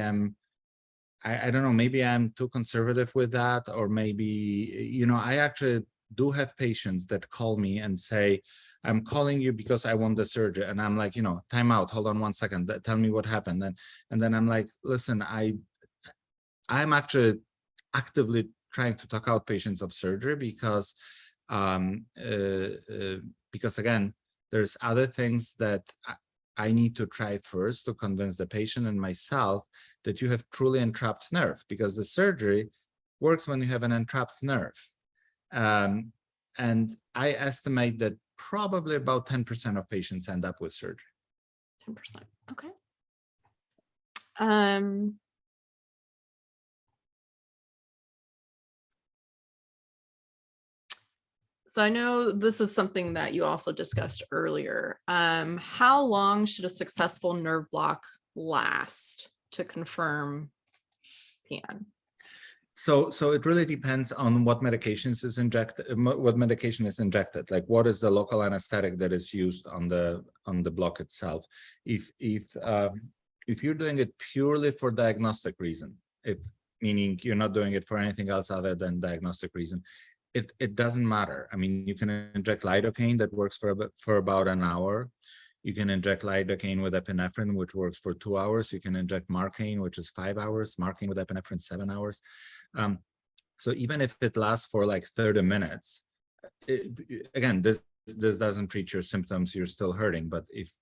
don't know, maybe I'm too conservative with that, or maybe, you know, I actually do have patients that call me and say, I'm calling you because I want the surgery. And I'm like, you know, time out, hold on 1 second, tell me what happened. And then I'm like, listen, I'm actually actively trying to talk out patients of surgery, because again, there's other things that I need to try first to convince the patient and myself that you have truly entrapped nerve, because the surgery works when you have an entrapped nerve. And I estimate that probably about 10% of patients end up with surgery. 10%. Okay. So I know this is something that you also discussed earlier. How long should a successful nerve block last to confirm PN? So it really depends on what medications is injected, what medication is injected, like what is the local anesthetic that is used on the block itself. If you're doing it purely for diagnostic reason, meaning you're not doing it for anything else other than diagnostic reason, it doesn't matter. I mean, you can inject lidocaine that works for about an hour. You can inject lidocaine with epinephrine, which works for 2 hours. You can inject marcaine, which is 5 hours, marcaine with epinephrine, 7 hours. So even if it lasts for like 30 minutes, again, this doesn't treat your symptoms, you're still hurting. But if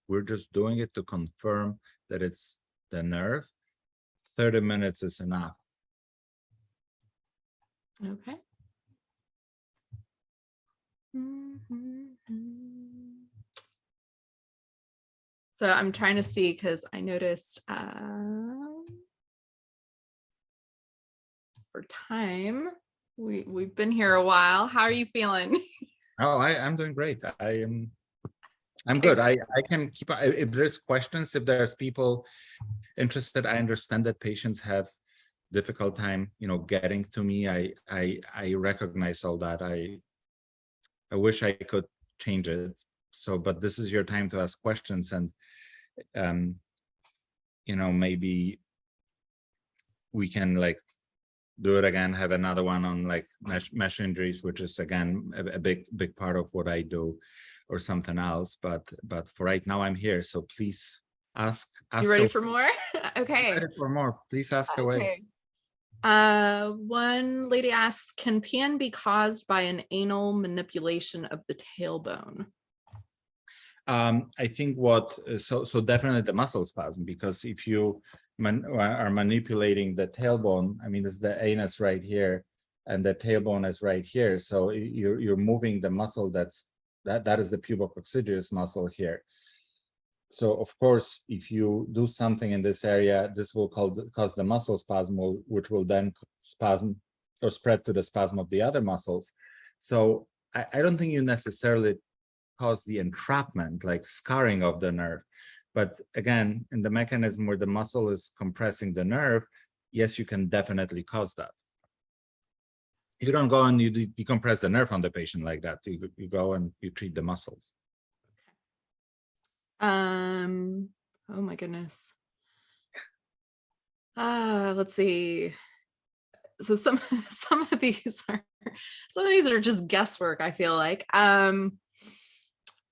we're just doing it to confirm that it's the nerve, 30 minutes is enough. Okay. So I'm trying to see, because I noticed for time, we've been here a while. How are you feeling? Oh, I'm doing great. I'm good. I can keep, if there's questions, if there's people interested, I understand that patients have difficult time, you know, getting to me. I recognize all that. I wish I could change it. So, but this is your time to ask questions, and you know, maybe we can like do it again, have another one on like mesh injuries, which is again a big part of what I do, or something else. But for right now, I'm here. So please ask. You ready for more? Okay. Ready for more. Please ask away. One lady asks, can PN be caused by an anal manipulation of the tailbone? I think so definitely the muscle spasm, because if you are manipulating the tailbone, I mean, it's the anus right here and the tailbone is right here. So you're moving the muscle that is the pubococcygeus muscle here. So of course, if you do something in this area, this will cause the muscle spasm, which will then spasm or spread to the spasm of the other muscles. So I don't think you necessarily cause the entrapment, like scarring of the nerve. But again, in the mechanism where the muscle is compressing the nerve, yes, you can definitely cause that. You don't go and you decompress the nerve on the patient like that. You go and you treat the muscles. Oh my goodness. Let's see. So some of these are just guesswork, I feel like.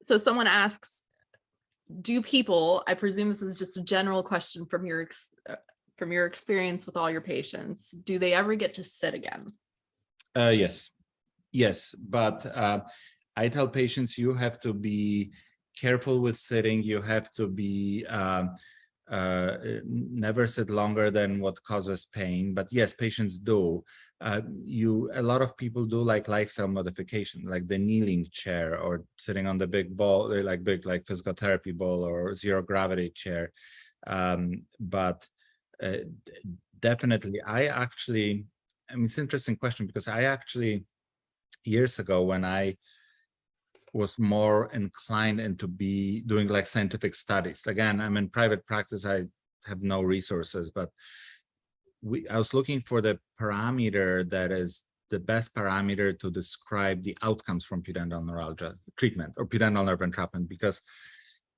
So someone asks, do people, I presume this is just a general question from your experience with all your patients, do they ever get to sit again? Yes, but I tell patients you have to be careful with sitting. You have to be never sit longer than what causes pain. But yes, patients do. A lot of people do like lifestyle modification, like the kneeling chair or sitting on the big ball, like physical therapy ball or zero gravity chair. But definitely, I mean, it's an interesting question because I actually, years ago, when I was more inclined into be doing like scientific studies. Again, I'm in private practice. I have no resources, but I was looking for the parameter that is the best parameter to describe the outcomes from pudendal neuralgia treatment or pudendal nerve entrapment, because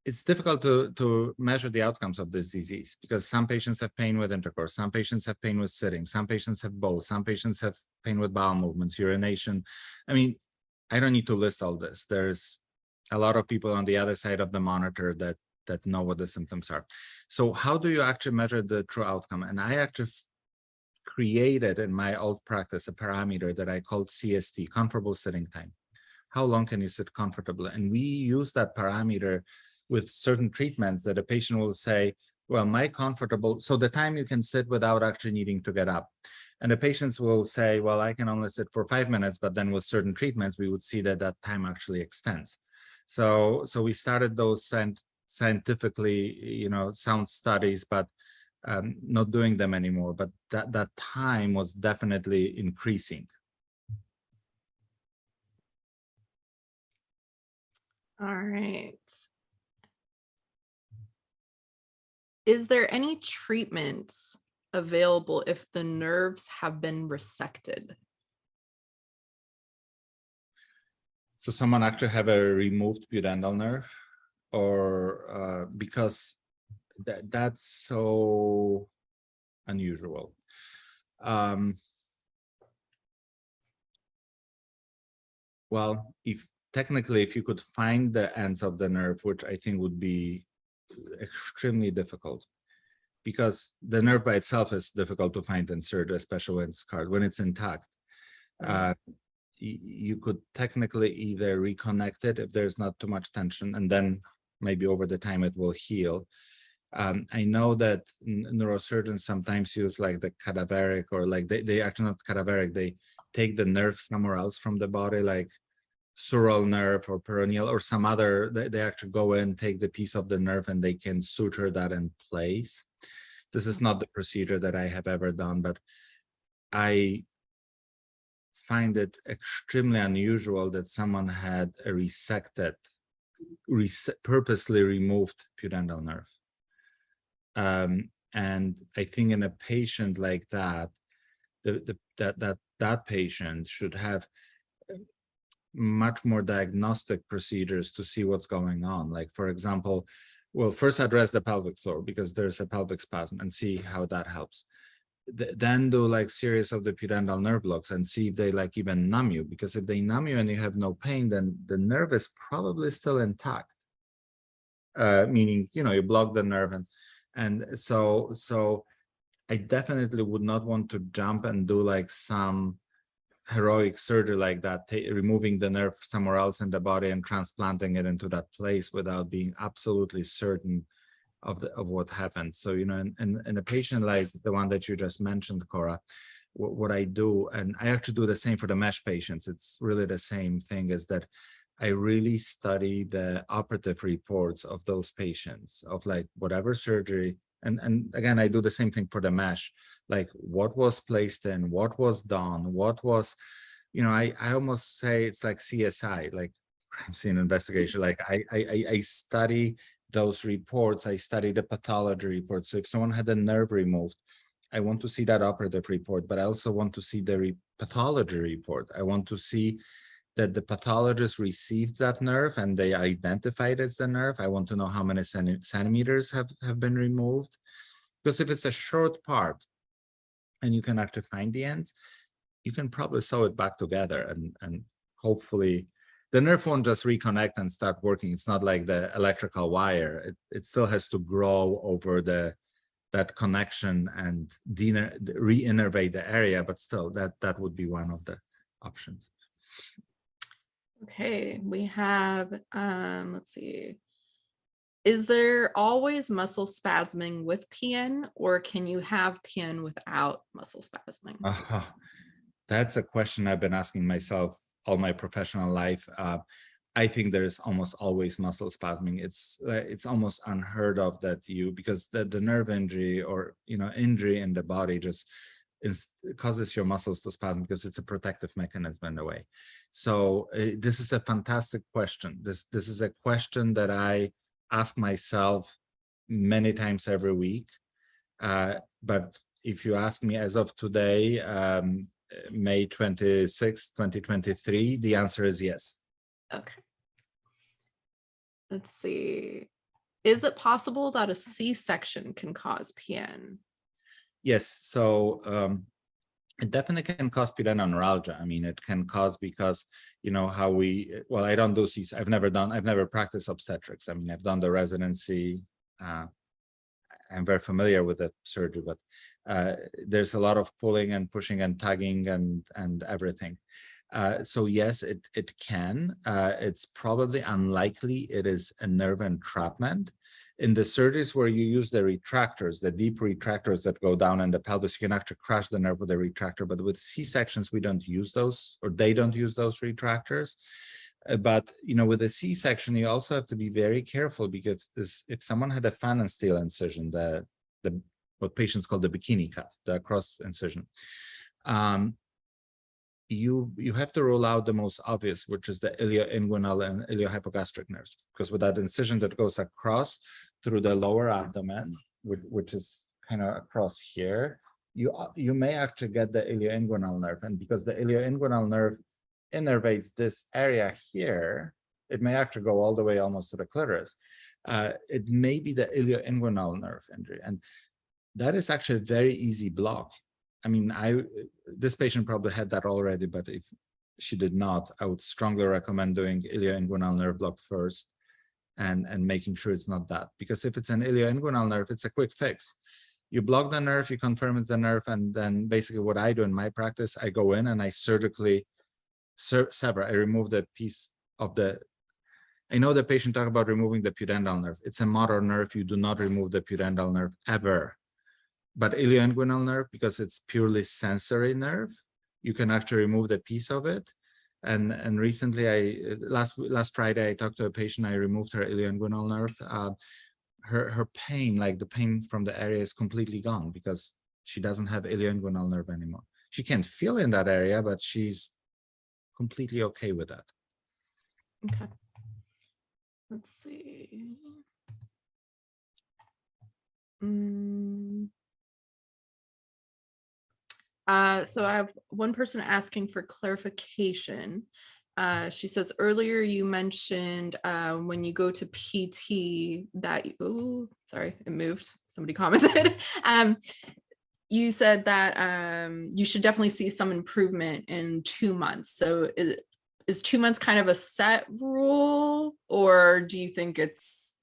it's difficult to measure the outcomes of this disease because some patients have pain with intercourse, some patients have pain with sitting, some patients have both, some patients have pain with bowel movements, urination. I mean, I don't need to list all this. There's a lot of people on the other side of the monitor that know what the symptoms are. So how do you actually measure the true outcome? And I actually created in my old practice a parameter that I called CST, comfortable sitting time. How long can you sit comfortably? And we use that parameter with certain treatments that a patient will say, well, so the time you can sit without actually needing to get up. And the patients will say, well, I can only sit for 5 minutes, but then with certain treatments, we would see that time actually extends. So we started those scientifically, sound studies, but not doing them anymore. But that time was definitely increasing. All right. Is there any treatment available if the nerves have been resected? So someone actually have a removed pudendal nerve, or because that's so unusual. Well, if you could find the ends of the nerve, which I think would be extremely difficult, because the nerve by itself is difficult to find in surgery, especially when it's scarred. When it's intact, you could technically either reconnect it if there's not too much tension, and then maybe over the time it will heal. I know that neurosurgeons sometimes use like the cadaveric, or like they actually not cadaveric, they take the nerve somewhere else from the body, like sural nerve or peroneal or some other, they actually go in, take the piece of the nerve, and they can suture that in place. This is not the procedure that I have ever done, but I find it extremely unusual that someone had a resected, purposely removed pudendal nerve. And I think in a patient like that, that patient should have much more diagnostic procedures to see what's going on. Like, for example, we'll first address the pelvic floor because there's a pelvic spasm and see how that helps. Then do like series of the pudendal nerve blocks and see if they like even numb you, because if they numb you and you have no pain, then the nerve is probably still intact. Meaning, you block the nerve, and so I definitely would not want to jump and do like some heroic surgery like that, removing the nerve somewhere else in the body and transplanting it into that place without being absolutely certain of what happened. So, in a patient like the one that you just mentioned, Cora, what I do, and I actually do the same for the mesh patients, it's really the same thing, is that I really study the operative reports of those patients, of like whatever surgery And again, I do the same thing for the mesh, like what was placed in, what was done, what was, I almost say it's like CSI, like crime scene investigation. Like I study those reports, I study the pathology reports. So if someone had a nerve removed, I want to see that operative report, but I also want to see the pathology report. I want to see that the pathologist received that nerve and they identified it as the nerve. I want to know how many centimeters have been removed. Because if it's a short part and you can actually find the ends, you can probably sew it back together and hopefully the nerve won't just reconnect and start working. It's not like the electrical wire. It still has to grow over that connection and re-innervate the area, but still that would be one of the options. Okay, we have, let's see. Is there always muscle spasming with PN, or can you have PN without muscle spasming? That's a question I've been asking myself all my professional life. I think there's almost always muscle spasming. It's almost unheard of that because the nerve injury or injury in the body just causes your muscles to spasm because it's a protective mechanism in a way. So this is a fantastic question. This is a question that I ask myself many times every week. But if you ask me as of today, May 26, 2023, the answer is yes. Okay. Let's see. Is it possible that a C-section can cause PN? Yes. So it definitely can cause pudendal neuralgia. I mean, it can cause because, well, I don't do C's. I've never practiced obstetrics. I mean, I've done the residency. I'm very familiar with the surgery, but there's a lot of pulling and pushing and tugging and everything. So yes, it can. It's probably unlikely it is a nerve entrapment. In the surgeries where you use the retractors, the deep retractors that go down in the pelvis, you can actually crush the nerve with a retractor. But with C-sections, we don't use those, or they don't use those retractors. But with a C-section, you also have to be very careful because if someone had a fan and steel incision, the what patients call the bikini cut, the cross incision, you have to rule out the most obvious, which is the ilioinguinal and iliohypogastric nerves, because with that incision that goes across through the lower abdomen, which is kind of across here, you may actually get the ilioinguinal nerve, and because the ilioinguinal nerve innervates this area here, it may actually go all the way almost to the clitoris. It may be the ilioinguinal nerve injury, and that is actually a very easy block. I mean, this patient probably had that already, but if she did not, I would strongly recommend doing ilioinguinal nerve block first and making sure it's not that. Because if it's an ilioinguinal nerve, it's a quick fix. You block the nerve, you confirm it's the nerve, and then basically what I do in my practice, I go in and I surgically sever. I remove the piece of the, I know the patient talk about removing the pudendal nerve. It's a motor nerve. You do not remove the pudendal nerve ever. But ilioinguinal nerve, because it's purely sensory nerve, you can actually remove the piece of it. And recently, last Friday, I talked to a patient. I removed her ilioinguinal nerve. Her pain, like the pain from the area, is completely gone because she doesn't have ilioinguinal nerve anymore. She can't feel in that area, but she's completely okay with that. Okay. Let's see. So I have one person asking for clarification. She says, earlier you mentioned when you go to PT that, oh, sorry, it moved. Somebody commented. You said that you should definitely see some improvement in 2 months. So is 2 months kind of a set rule, or do you think it's,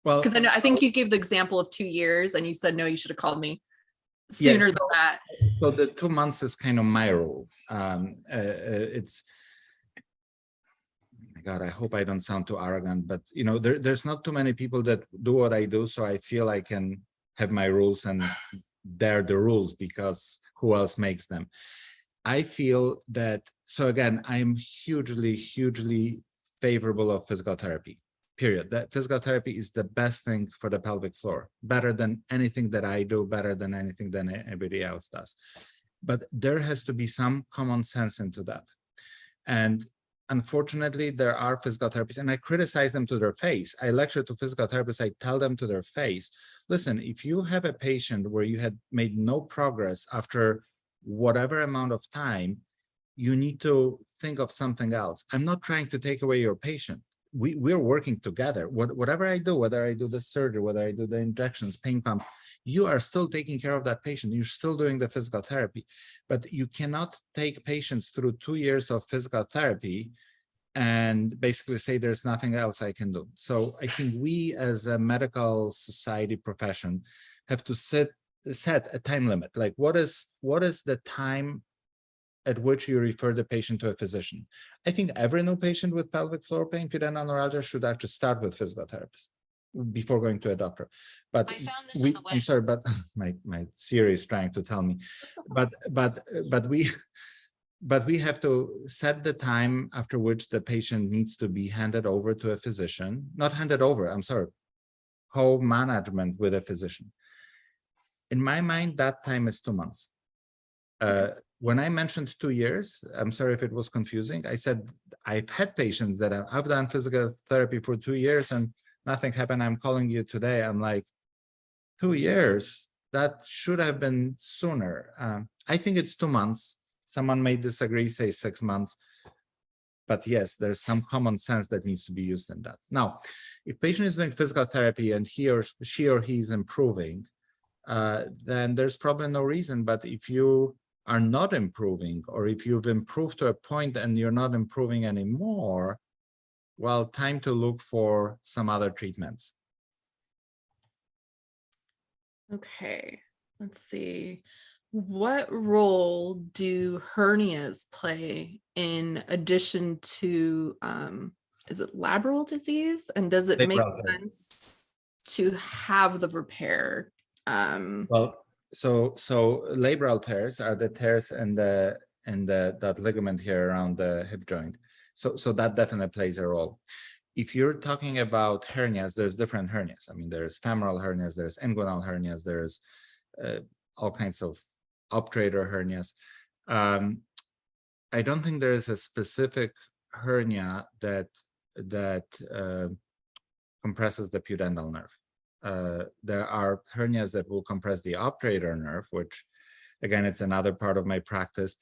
well, because I think you gave the example of 2 years and you said, no, you should have called me sooner than that. So the 2 months is kind of my rule. It's, my God, I hope I don't sound too arrogant, but there's not too many people that do what I do, so I feel I can have my rules and they're the rules because who else makes them? I feel that, so again, I'm hugely favorable of physical therapy, period. That physical therapy is the best thing for the pelvic floor, better than anything that I do, better than anything that anybody else does. But there has to be some common sense into that. And unfortunately, there are physical therapists, and I criticize them to their face. I lecture to physical therapists, I tell them to their face, listen, if you have a patient where you had made no progress after whatever amount of time, you need to think of something else. I'm not trying to take away your patient. We're working together. Whatever I do, whether I do the surgery, whether I do the injections, pain pump, you are still taking care of that patient. You're still doing the physical therapy, but you cannot take patients through 2 years of physical therapy and basically say there's nothing else I can do. So I think we as a medical society profession have to set a time limit. Like what is the time at which you refer the patient to a physician? I think every new patient with pelvic floor pain, pudendal neuralgia, should actually start with physical therapist before going to a doctor. But I'm sorry, but my Siri is trying to tell me. But we have to set the time after which the patient needs to be handed over to a physician. Not handed over, I'm sorry, co-management with a physician. In my mind, that time is 2 months. When I mentioned 2 years, I'm sorry if it was confusing. I said I've had patients that I've done physical therapy for 2 years and nothing happened. I'm calling you today. I'm like, 2 years? That should have been sooner. I think it's 2 months. Someone may disagree, say 6 months. But yes, there's some common sense that needs to be used in that. Now, if patient is doing physical therapy and she or he is improving, then there's probably no reason. But if you are not improving, or if you've improved to a point and you're not improving anymore, well, time to look for some other treatments. Okay, let's see. What role do hernias play in addition to, is it labral disease? And does it make sense to have the repair? Well, so labral tears are the tears in that ligament here around the hip joint. So that definitely plays a role. If you're talking about hernias, there's different hernias. I mean, there's femoral hernias, there's inguinal hernias, there's all kinds of obturator hernias. I don't think there is a specific hernia that compresses the pudendal nerve. There are hernias that will compress the obturator nerve, which again, it's another part of my practice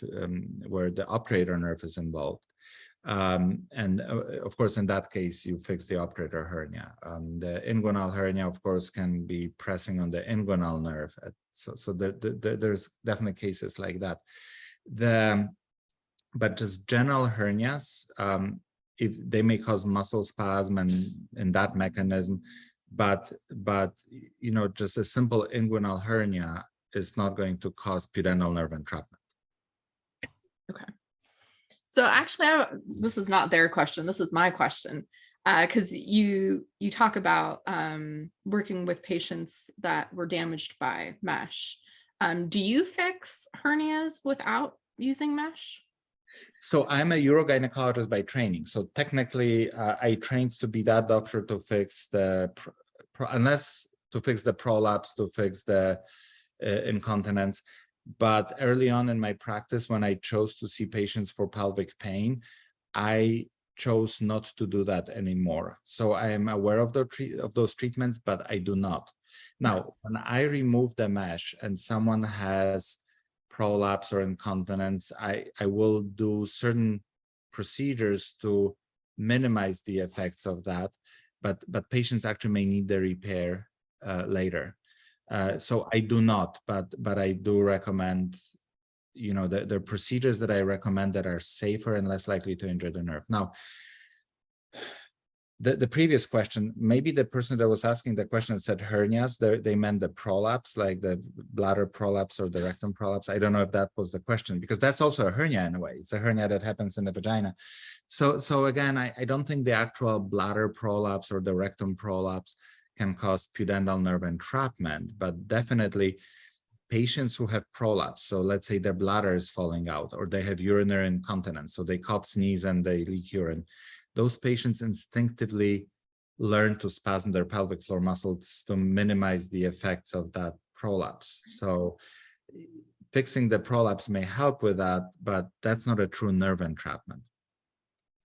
where the obturator nerve is involved. And of course, in that case, you fix the obturator hernia. The inguinal hernia, of course, can be pressing on the inguinal nerve. So there's definitely cases like that. But just general hernias, if they may cause muscle spasm and in that mechanism, but you know, just a simple inguinal hernia is not going to cause pudendal nerve entrapment. Okay. So actually, this is not their question. This is my question, because you talk about working with patients that were damaged by mesh. Do you fix hernias without using mesh? So I'm a urogynecologist by training. So technically, I trained to be that doctor to fix the prolapse, to fix the incontinence. But early on in my practice, when I chose to see patients for pelvic pain, I chose not to do that anymore. So I am aware of those treatments, but I do not. Now, when I remove the mesh and someone has prolapse or incontinence, I will do certain procedures to minimize the effects of that, but patients actually may need the repair later. So I do not, but I do recommend, you know, the procedures that I recommend that are safer and less likely to injure the nerve. Now, the previous question, maybe the person that was asking the question said hernias, they meant the prolapse, like the bladder prolapse or the rectum prolapse. I don't know if that was the question, because that's also a hernia in a way. It's a hernia that happens in the vagina. So again, I don't think the actual bladder prolapse or the rectum prolapse can cause pudendal nerve entrapment, but definitely patients who have prolapse, so let's say their bladder is falling out or they have urinary incontinence, so they cough, sneeze, and they leak urine. Those patients instinctively learn to spasm their pelvic floor muscles to minimize the effects of that prolapse. So fixing the prolapse may help with that, but that's not a true nerve entrapment.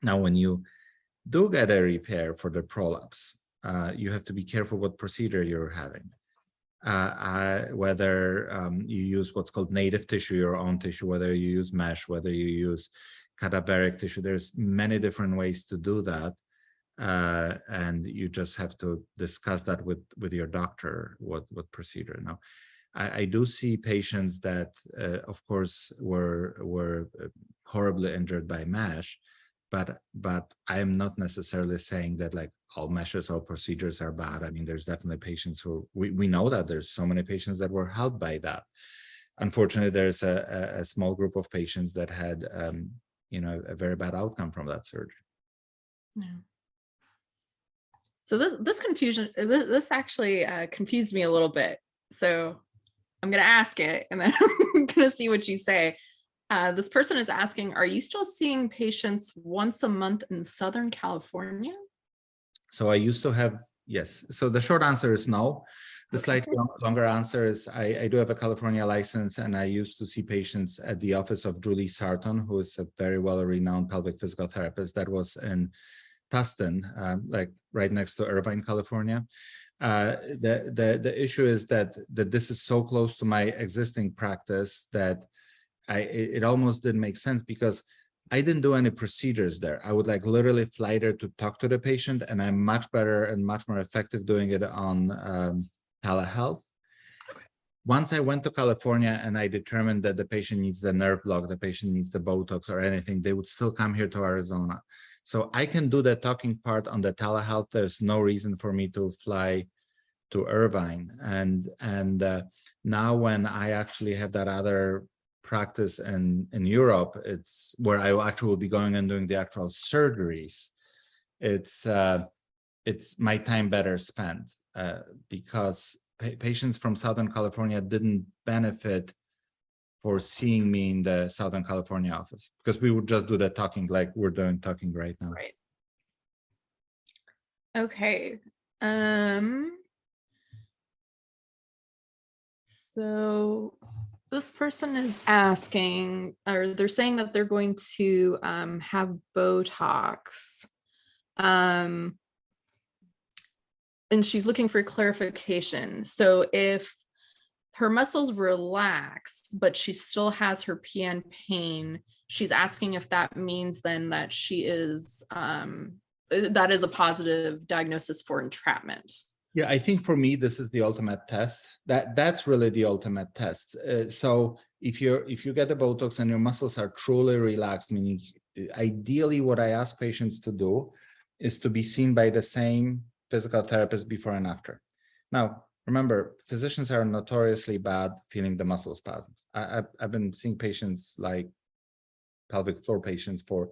Now, when you do get a repair for the prolapse, you have to be careful what procedure you're having. Whether you use what's called native tissue, your own tissue, whether you use mesh, whether you use cadaveric tissue, there's many different ways to do that. And you just have to discuss that with your doctor, what procedure. Now, I do see patients that, of course, were horribly injured by mesh, but I am not necessarily saying that like all meshes or procedures are bad. I mean, there's definitely patients who we know that there's so many patients that were helped by that. Unfortunately, there's a small group of patients that had a very bad outcome from that surgery. Yeah. So this confusion, this actually confused me a little bit. So I'm going to ask it and then I'm going to see what you say. This person is asking, are you still seeing patients once a month in Southern California? So I used to have, yes. So the short answer is no. The slightly longer answer is I do have a California license, and I used to see patients at the office of Julie Sarton, who is a very well-renowned pelvic physical therapist that was in Tustin, like right next to Irvine, California. The issue is that this is so close to my existing practice that it almost didn't make sense, because I didn't do any procedures there. I would like literally fly there to talk to the patient, and I'm much better and much more effective doing it on telehealth. Once I went to California and I determined that the patient needs the nerve block, the patient needs the Botox or anything, they would still come here to Arizona. So I can do the talking part on the telehealth. There's no reason for me to fly to Irvine. And now when I actually have that other practice in Europe, it's where I actually will be going and doing the actual surgeries. It's my time better spent because patients from Southern California didn't benefit for seeing me in the Southern California office, because we would just do the talking like we're doing talking right now. Right. Okay. So this person is asking, or they're saying that they're going to have Botox. And she's looking for clarification. So if her muscles relax, but she still has her PN pain, she's asking if that means then that she is, that is a positive diagnosis for entrapment. Yeah, I think for me, this is the ultimate test. That's really the ultimate test. So if you get the Botox and your muscles are truly relaxed, meaning ideally what I ask patients to do is to be seen by the same physical therapist before and after. Now, remember, physicians are notoriously bad feeling the muscle spasms. I've been seeing patients like pelvic floor patients for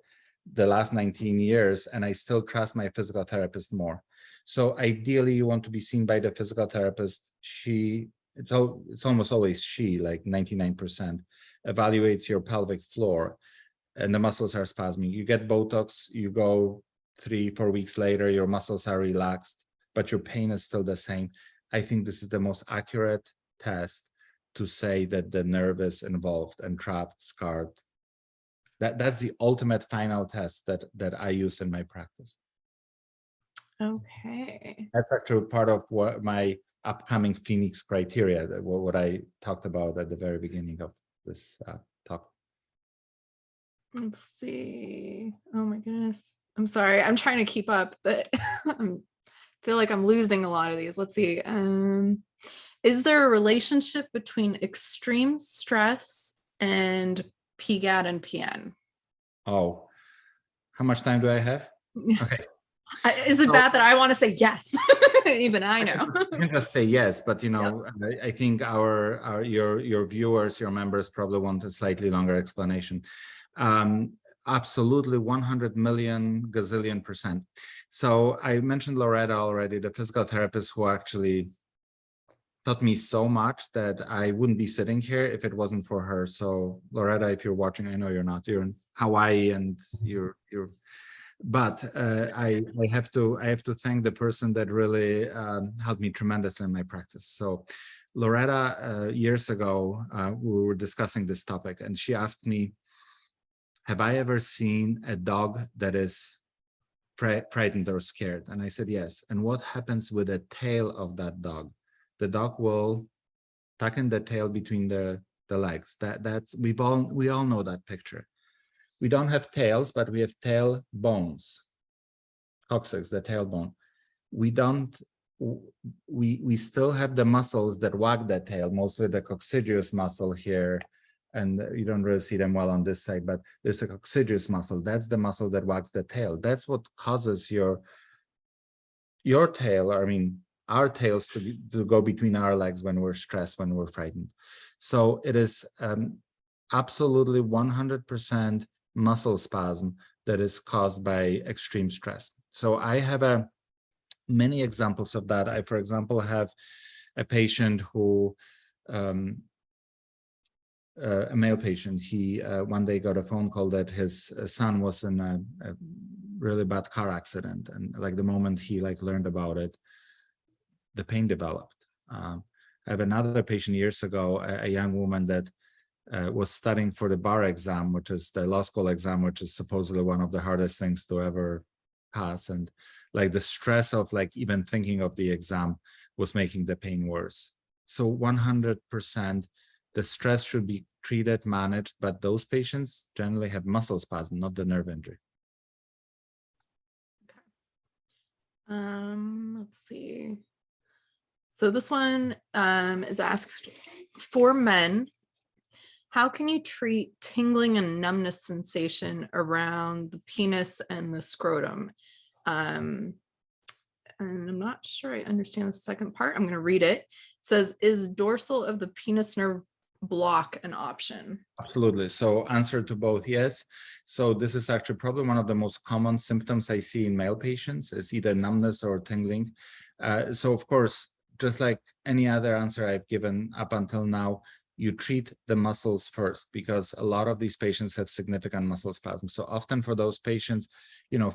the last 19 years, and I still trust my physical therapist more. So ideally, you want to be seen by the physical therapist. It's almost always she, like 99%, evaluates your pelvic floor, and the muscles are spasming. You get Botox, you go 3-4 weeks later, your muscles are relaxed, but your pain is still the same. I think this is the most accurate test to say that the nerve is involved and trapped, scarred. That's the ultimate final test that I use in my practice. Okay. That's actually part of what my upcoming Phoenix criteria, what I talked about at the very beginning of this talk. Let's see. Oh my goodness. I'm sorry. I'm trying to keep up, but I feel like I'm losing a lot of these. Let's see. Is there a relationship between extreme stress and PGAD and PN? Oh, how much time do I have? Okay. Is it bad that I want to say yes? Even I know. I can just say yes, but yep. I think your viewers, your members probably want a slightly longer explanation. Absolutely, 100 million gazillion %. So I mentioned Loretta already, the physical therapist who actually taught me so much that I wouldn't be sitting here if it wasn't for her. So Loretta, if you're watching, I know you're not. You're in Hawaii, and you're But I have to thank the person that really helped me tremendously in my practice. So Loretta, years ago, we were discussing this topic, and she asked me, have I ever seen a dog that is frightened or scared? And I said, yes. And what happens with the tail of that dog? The dog will tuck in the tail between the legs. That's we all know that picture. We don't have tails, but we have tail bones. Coccyx, the tailbone. We still have the muscles that wag the tail, mostly the coccygeus muscle here, and you don't really see them well on this side, but there's a coccygeus muscle. That's the muscle that wags the tail. That's what causes your tail, or I mean, our tails to go between our legs when we're stressed, when we're frightened. So it is absolutely 100% muscle spasm that is caused by extreme stress. So I have many examples of that. I, for example, have a patient who, a male patient, he one day got a phone call that his son was in a really bad car accident. And like the moment he learned about it, the pain developed. I have another patient years ago, a young woman that was studying for the bar exam, which is the law school exam, which is supposedly one of the hardest things to ever pass. And the stress of even thinking of the exam was making the pain worse. So 100%, the stress should be treated, managed, but those patients generally have muscle spasm, not the nerve injury. Okay. Let's see. So this one is asked for men. How can you treat tingling and numbness sensation around the penis and the scrotum? And I'm not sure I understand the second part. I'm going to read it. It says, is dorsal of the penis nerve block an option? Absolutely. So answer to both, yes. So this is actually probably one of the most common symptoms I see in male patients is either numbness or tingling. So of course, just like any other answer I've given up until now, you treat the muscles first, because a lot of these patients have significant muscle spasms. So often for those patients,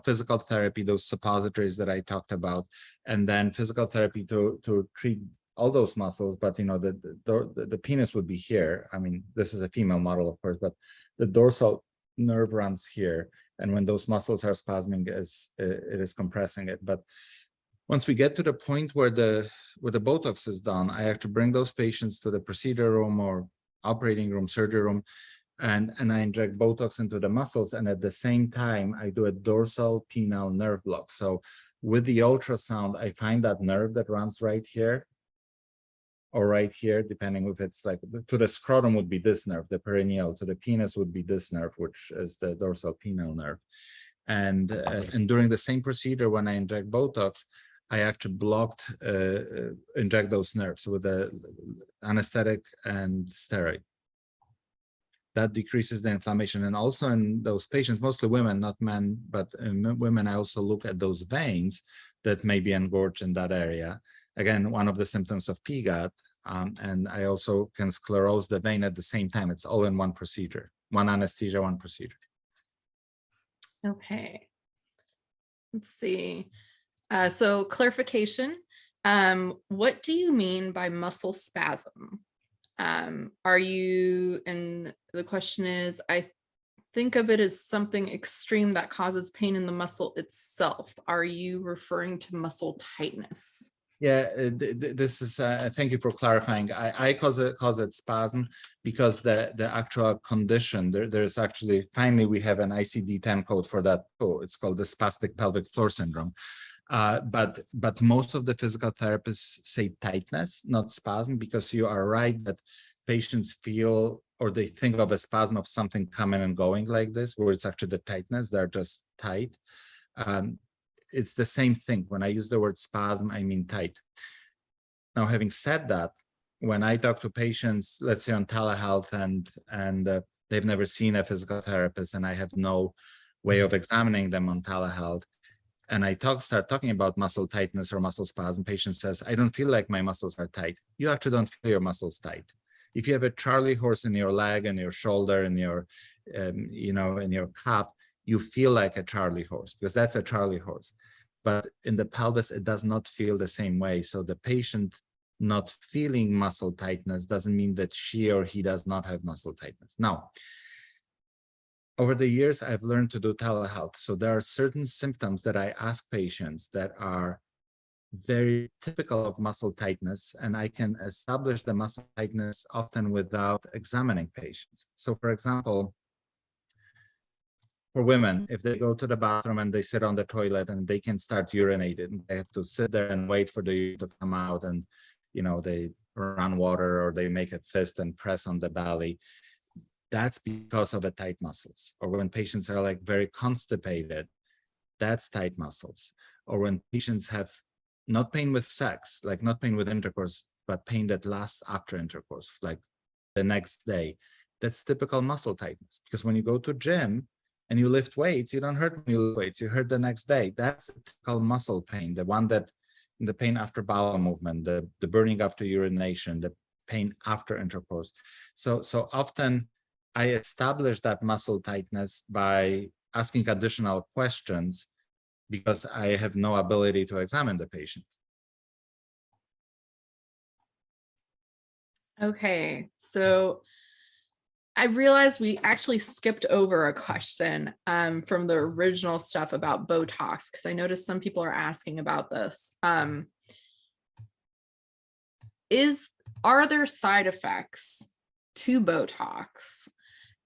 physical therapy, those suppositories that I talked about, and then physical therapy to treat all those muscles, but the penis would be here. I mean, this is a female model, of course, but the dorsal nerve runs here, and when those muscles are spasming, it is compressing it. But once we get to the point where the Botox is done, I have to bring those patients to the procedure room or operating room, surgery room, and I inject Botox into the muscles. And at the same time, I do a dorsal penile nerve block. So with the ultrasound, I find that nerve that runs right here or right here, depending if it's to the scrotum would be this nerve, the perineal, to the penis would be this nerve, which is the dorsal penile nerve. And during the same procedure, when I inject Botox, I actually inject those nerves with the anesthetic and steroid. That decreases the inflammation. And also in those patients, mostly women, not men, but in women, I also look at those veins that may be engorged in that area. Again, one of the symptoms of PGAD. And I also can sclerose the vein at the same time. It's all in one procedure, one anesthesia, one procedure. Okay. Let's see. So clarification, what do you mean by muscle spasm? And the question is, I think of it as something extreme that causes pain in the muscle itself. Are you referring to muscle tightness? Yeah, this is, thank you for clarifying. I cause it spasm because the actual condition, there's actually, finally, we have an ICD-10 code for that. Oh, it's called the spastic pelvic floor syndrome. But most of the physical therapists say tightness, not spasm, because you are right that patients feel or they think of a spasm of something coming and going like this, where it's actually the tightness, they're just tight. It's the same thing. When I use the word spasm, I mean tight. Now, having said that, when I talk to patients, let's say on telehealth, and they've never seen a physical therapist, and I have no way of examining them on telehealth, and I start talking about muscle tightness or muscle spasm, patient says, I don't feel like my muscles are tight. You actually don't feel your muscles tight. If you have a Charlie horse in your leg and your shoulder and your, in your calf, you feel like a Charlie horse, because that's a Charlie horse. But in the pelvis, it does not feel the same way. So the patient not feeling muscle tightness doesn't mean that she or he does not have muscle tightness. Now, over the years, I've learned to do telehealth. So there are certain symptoms that I ask patients that are very typical of muscle tightness, and I can establish the muscle tightness often without examining patients. So for example, for women, if they go to the bathroom and they sit on the toilet and they can start urinating, they have to sit there and wait for the urine to come out, and they run water or they make a fist and press on the belly. That's because of the tight muscles. Or when patients are like very constipated, that's tight muscles. Or when patients have not pain with sex, like not pain with intercourse, but pain that lasts after intercourse, like the next day, that's typical muscle tightness. Because when you go to gym and you lift weights, you don't hurt when you lift weights, you hurt the next day. That's typical muscle pain, the one that, the pain after bowel movement, the burning after urination, the pain after intercourse. So often I establish that muscle tightness by asking additional questions because I have no ability to examine the patient. Okay, so I realized we actually skipped over a question from the original stuff about Botox, because I noticed some people are asking about this. Are there side effects to Botox?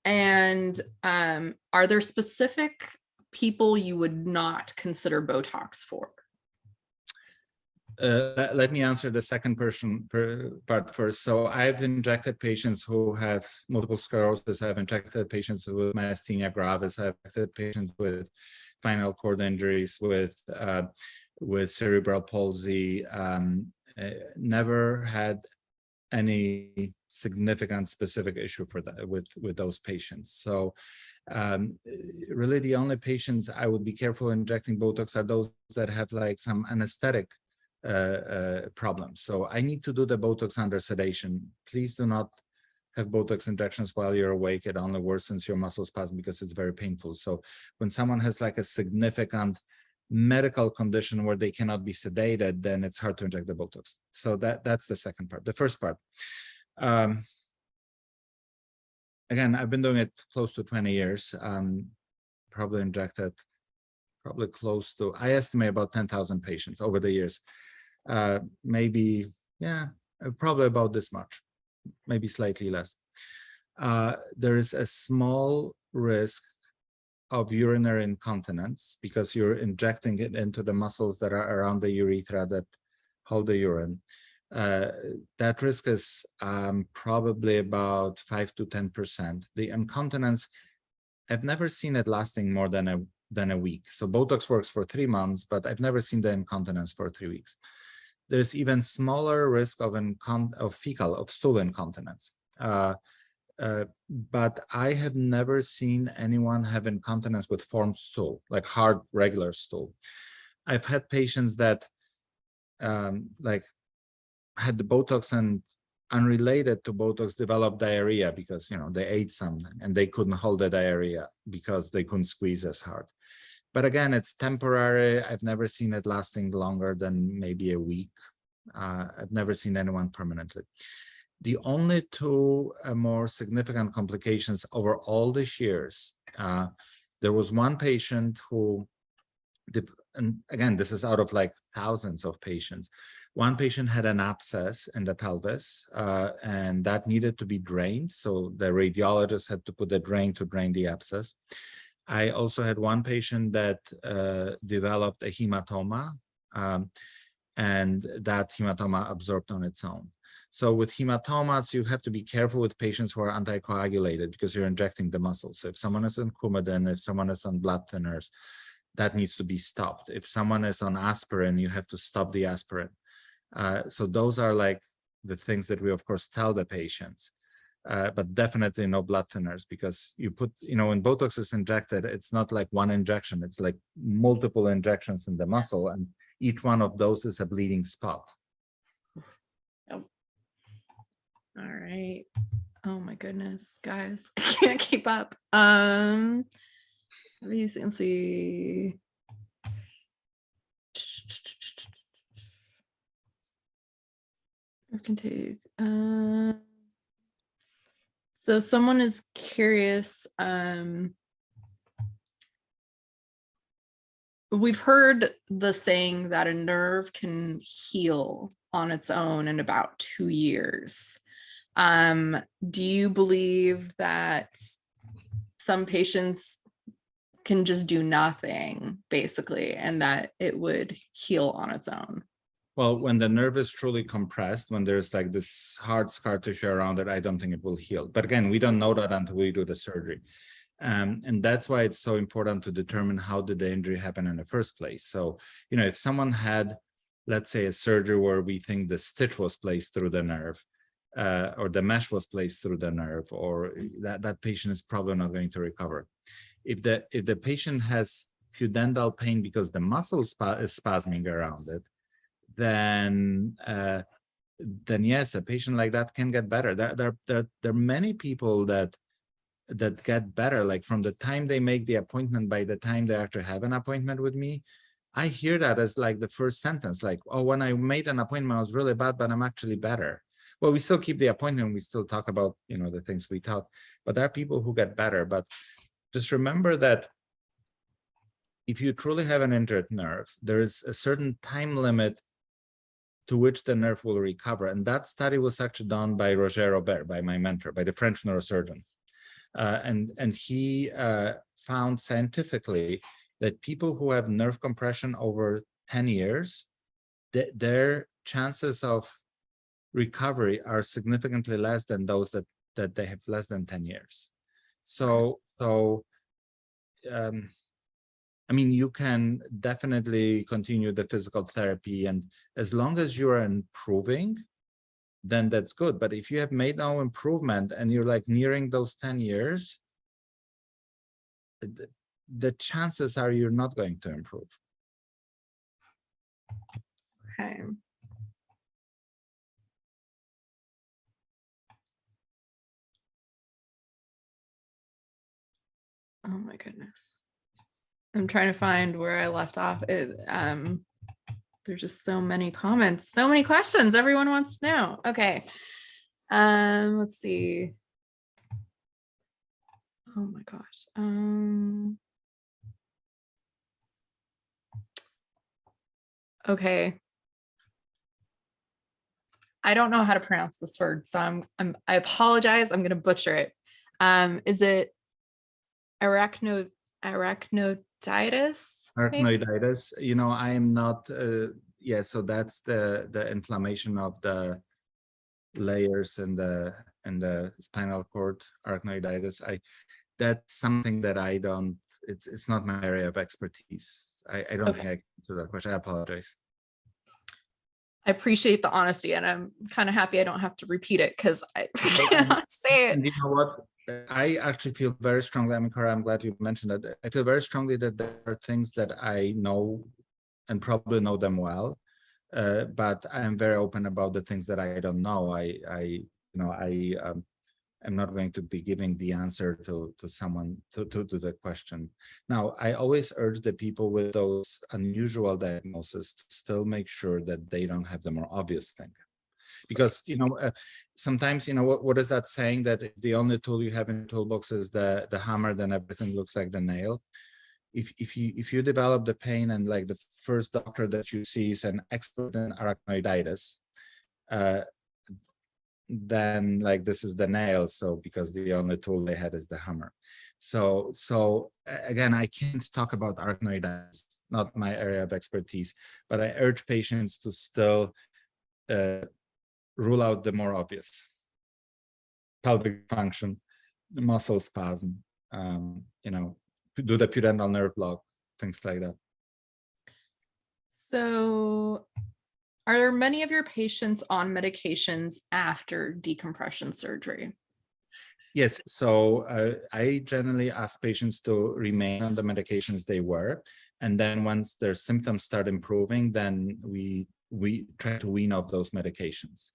And are there specific people you would not consider Botox for? Let me answer the second part first. So I've injected patients who have multiple sclerosis. I've injected patients with myasthenia gravis. I've injected patients with spinal cord injuries, with cerebral palsy. Never had any significant specific issue for that with those patients. So really the only patients I would be careful injecting Botox are those that have like some anesthetic problems. So I need to do the Botox under sedation. Please do not have Botox injections while you're awake. It only worsens your muscle spasm because it's very painful. So when someone has like a significant medical condition where they cannot be sedated, then it's hard to inject the Botox. So that's the second part. The first part, again, I've been doing it close to 20 years. Probably injected close to, I estimate about 10,000 patients over the years. Maybe, yeah, probably about this much, maybe slightly less. There is a small risk of urinary incontinence because you're injecting it into the muscles that are around the urethra that hold the urine. That risk is probably about 5 to 10%. The incontinence, I've never seen it lasting more than a week. So Botox works for 3 months, but I've never seen the incontinence for 3 weeks. There's even smaller risk of stool incontinence. But I have never seen anyone have incontinence with formed stool, like hard, regular stool. I've had patients that like had the Botox and unrelated to Botox developed diarrhea because they ate something and they couldn't hold the diarrhea because they couldn't squeeze as hard. But again, it's temporary. I've never seen it lasting longer than maybe a week. I've never seen anyone permanently. The only two more significant complications over all these years, there was one patient who, and again, this is out of like thousands of patients. One patient had an abscess in the pelvis, and that needed to be drained. So the radiologist had to put a drain to drain the abscess. I also had one patient that developed a hematoma, and that hematoma absorbed on its own. So with hematomas, you have to be careful with patients who are anticoagulated because you're injecting the muscle. So if someone is on Coumadin, if someone is on blood thinners, that needs to be stopped. If someone is on aspirin, you have to stop the aspirin. So those are like the things that we, of course, tell the patients. But definitely no blood thinners, because you put, when Botox is injected, it's not like one injection, it's like multiple injections in the muscle, and each one of those is a bleeding spot. Oh. All right. Oh my goodness, guys, I can't keep up. Recently. Or can take. So someone is curious. We've heard the saying that a nerve can heal on its own in about 2 years. Do you believe that some patients can just do nothing, basically, and that it would heal on its own? Well, when the nerve is truly compressed, when there's like this hard scar tissue around it, I don't think it will heal. But again, we don't know that until we do the surgery. And that's why it's so important to determine how did the injury happen in the first place. So, if someone had, let's say, a surgery where we think the stitch was placed through the nerve, or the mesh was placed through the nerve, or that patient is probably not going to recover. If the patient has pudendal pain because the muscle is spasming around it, then yes, a patient like that can get better. There are many people that get better, like from the time they make the appointment by the time they actually have an appointment with me. I hear that as like the first sentence, like, oh, when I made an appointment, I was really bad, but I'm actually better. Well, we still keep the appointment. We still talk about, the things we talk, but there are people who get better. But just remember that if you truly have an injured nerve, there is a certain time limit to which the nerve will recover. And that study was actually done by Roger Robert, by my mentor, by the French neurosurgeon. And he found scientifically that people who have nerve compression over 10 years, their chances of recovery are significantly less than those that they have less than 10 years. So I mean, you can definitely continue the physical therapy, and as long as you are improving, then that's good. But if you have made no improvement and you're like nearing those 10 years, the chances are you're not going to improve. Okay. Oh my goodness. I'm trying to find where I left off. There's just so many comments, so many questions everyone wants to know. Okay. Let's see. Oh my gosh. Okay. I don't know how to pronounce this word, so I apologize. I'm gonna butcher it. Is it arachnoiditis? Arachnoiditis, I am not, so that's the inflammation of the layers in the spinal cord, arachnoiditis. That's something that I don't, it's not my area of expertise. I don't think I can answer that question. I apologize. I appreciate the honesty, and I'm kind of happy I don't have to repeat it because I cannot say it. And you know what? I actually feel very strongly, I'm glad you mentioned that. I feel very strongly that there are things that I know and probably know them well, but I am very open about the things that I don't know. I'm not going to be giving the answer to someone to the question. Now, I always urge the people with those unusual diagnoses to still make sure that they don't have the more obvious thing. Because, sometimes, what is that saying, that if the only tool you have in the toolbox is the hammer, then everything looks like the nail. If you develop the pain and like the first doctor that you see is an expert in arachnoiditis, then like this is the nail. So because the only tool they had is the hammer. So again, I can't talk about arachnoiditis, not my area of expertise, but I urge patients to still rule out the more obvious: pelvic function, muscle spasm, do the pudendal nerve block, things like that. So, are many of your patients on medications after decompression surgery? Yes, so I generally ask patients to remain on the medications they were, and then once their symptoms start improving, then we try to wean off those medications.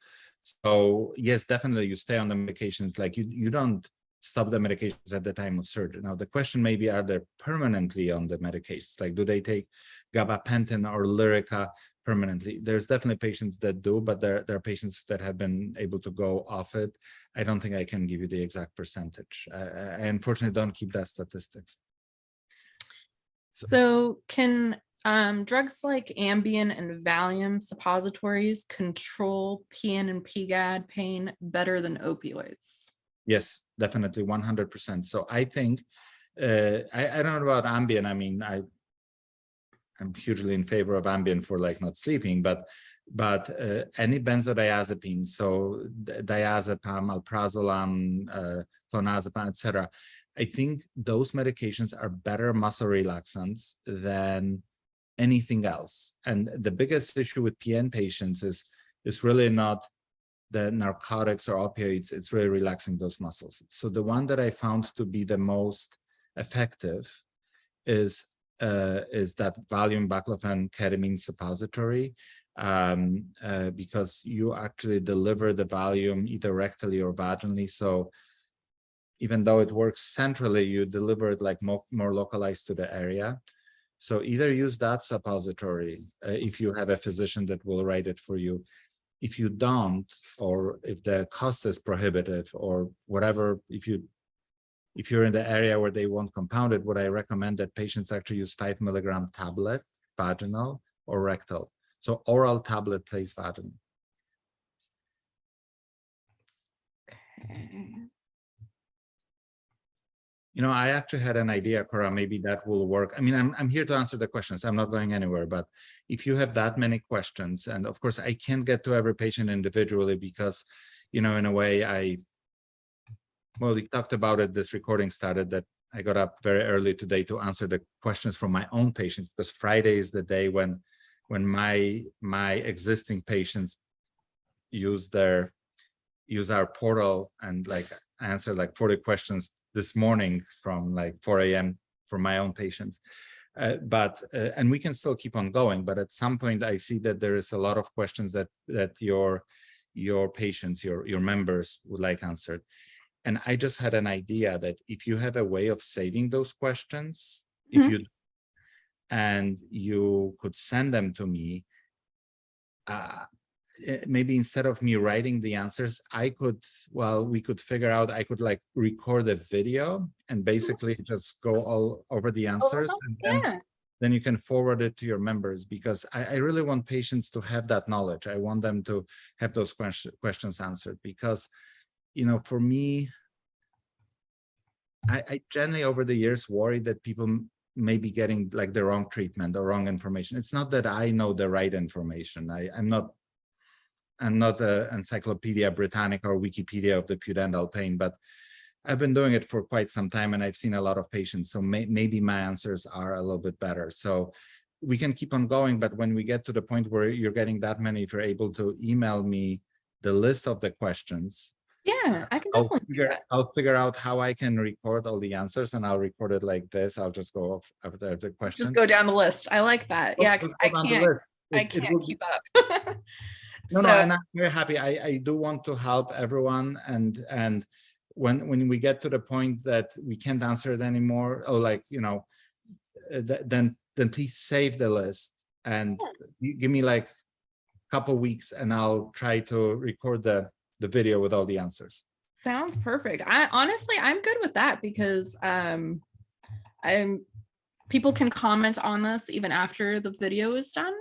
So yes, definitely you stay on the medications. Like you don't stop the medications at the time of surgery. Now, the question may be, are they permanently on the medications? Like, do they take gabapentin or Lyrica permanently? There's definitely patients that do, but there are patients that have been able to go off it. I don't think I can give you the exact percentage. I unfortunately don't keep that statistics. So can drugs like Ambien and Valium suppositories control PN and PGAD pain better than opioids? Yes, definitely 100%. So I think, I don't know about Ambien. I mean, I'm hugely in favor of Ambien for like not sleeping, but any benzodiazepine, so diazepam, alprazolam, clonazepam, etc. I think those medications are better muscle relaxants than anything else. And the biggest issue with PN patients is really not the narcotics or opioids, it's really relaxing those muscles. So the one that I found to be the most effective is that Valium, baclofen, ketamine suppository, because you actually deliver the Valium either rectally or vaginally. So even though it works centrally, you deliver it like more localized to the area. So either use that suppository if you have a physician that will write it for you. If you don't, or if the cost is prohibitive or whatever, if you're in the area where they won't compound it, what I recommend that patients actually use 5 milligram tablet, vaginal or rectal. So oral tablet placed vaginal. Okay. You know, I actually had an idea, Cora, maybe that will work. I mean, I'm here to answer the questions. I'm not going anywhere, but if you have that many questions, and of course I can't get to every patient individually because, you know, in a way well, we talked about it, this recording started that I got up very early today to answer the questions from my own patients, because Friday is the day when my existing patients use our portal and like answer like 40 questions this morning from like 4 a.m. for my own patients. And we can still keep on going, but at some point I see that there is a lot of questions that your patients, your members would like answered. And I just had an idea that if you have a way of saving those questions, and you could send them to me, maybe instead of me writing the answers, we could figure out, I could like record a video and basically just go all over the answers. And then you can forward it to your members, because I really want patients to have that knowledge. I want them to have those questions answered, because, you know, for me, I generally over the years worry that people may be getting like the wrong treatment or wrong information. It's not that I know the right information. I'm not an Encyclopedia Britannica or Wikipedia of the pudendal pain, but I've been doing it for quite some time and I've seen a lot of patients. So maybe my answers are a little bit better. So we can keep on going, but when we get to the point where you're getting that many, if you're able to email me the list of the questions, yeah, I can definitely do that. I'll figure out how I can record all the answers, and I'll record it like this. I'll just go off after the question. Just go down the list. I like that. Yeah, because I can't keep up. No, and I'm very happy. I do want to help everyone, and when we get to the point that we can't answer it anymore, or like, you know, then please save the list and give me like a couple weeks, and I'll try to record the video with all the answers. Sounds perfect. I'm good with that, because people can comment on this even after the video is done.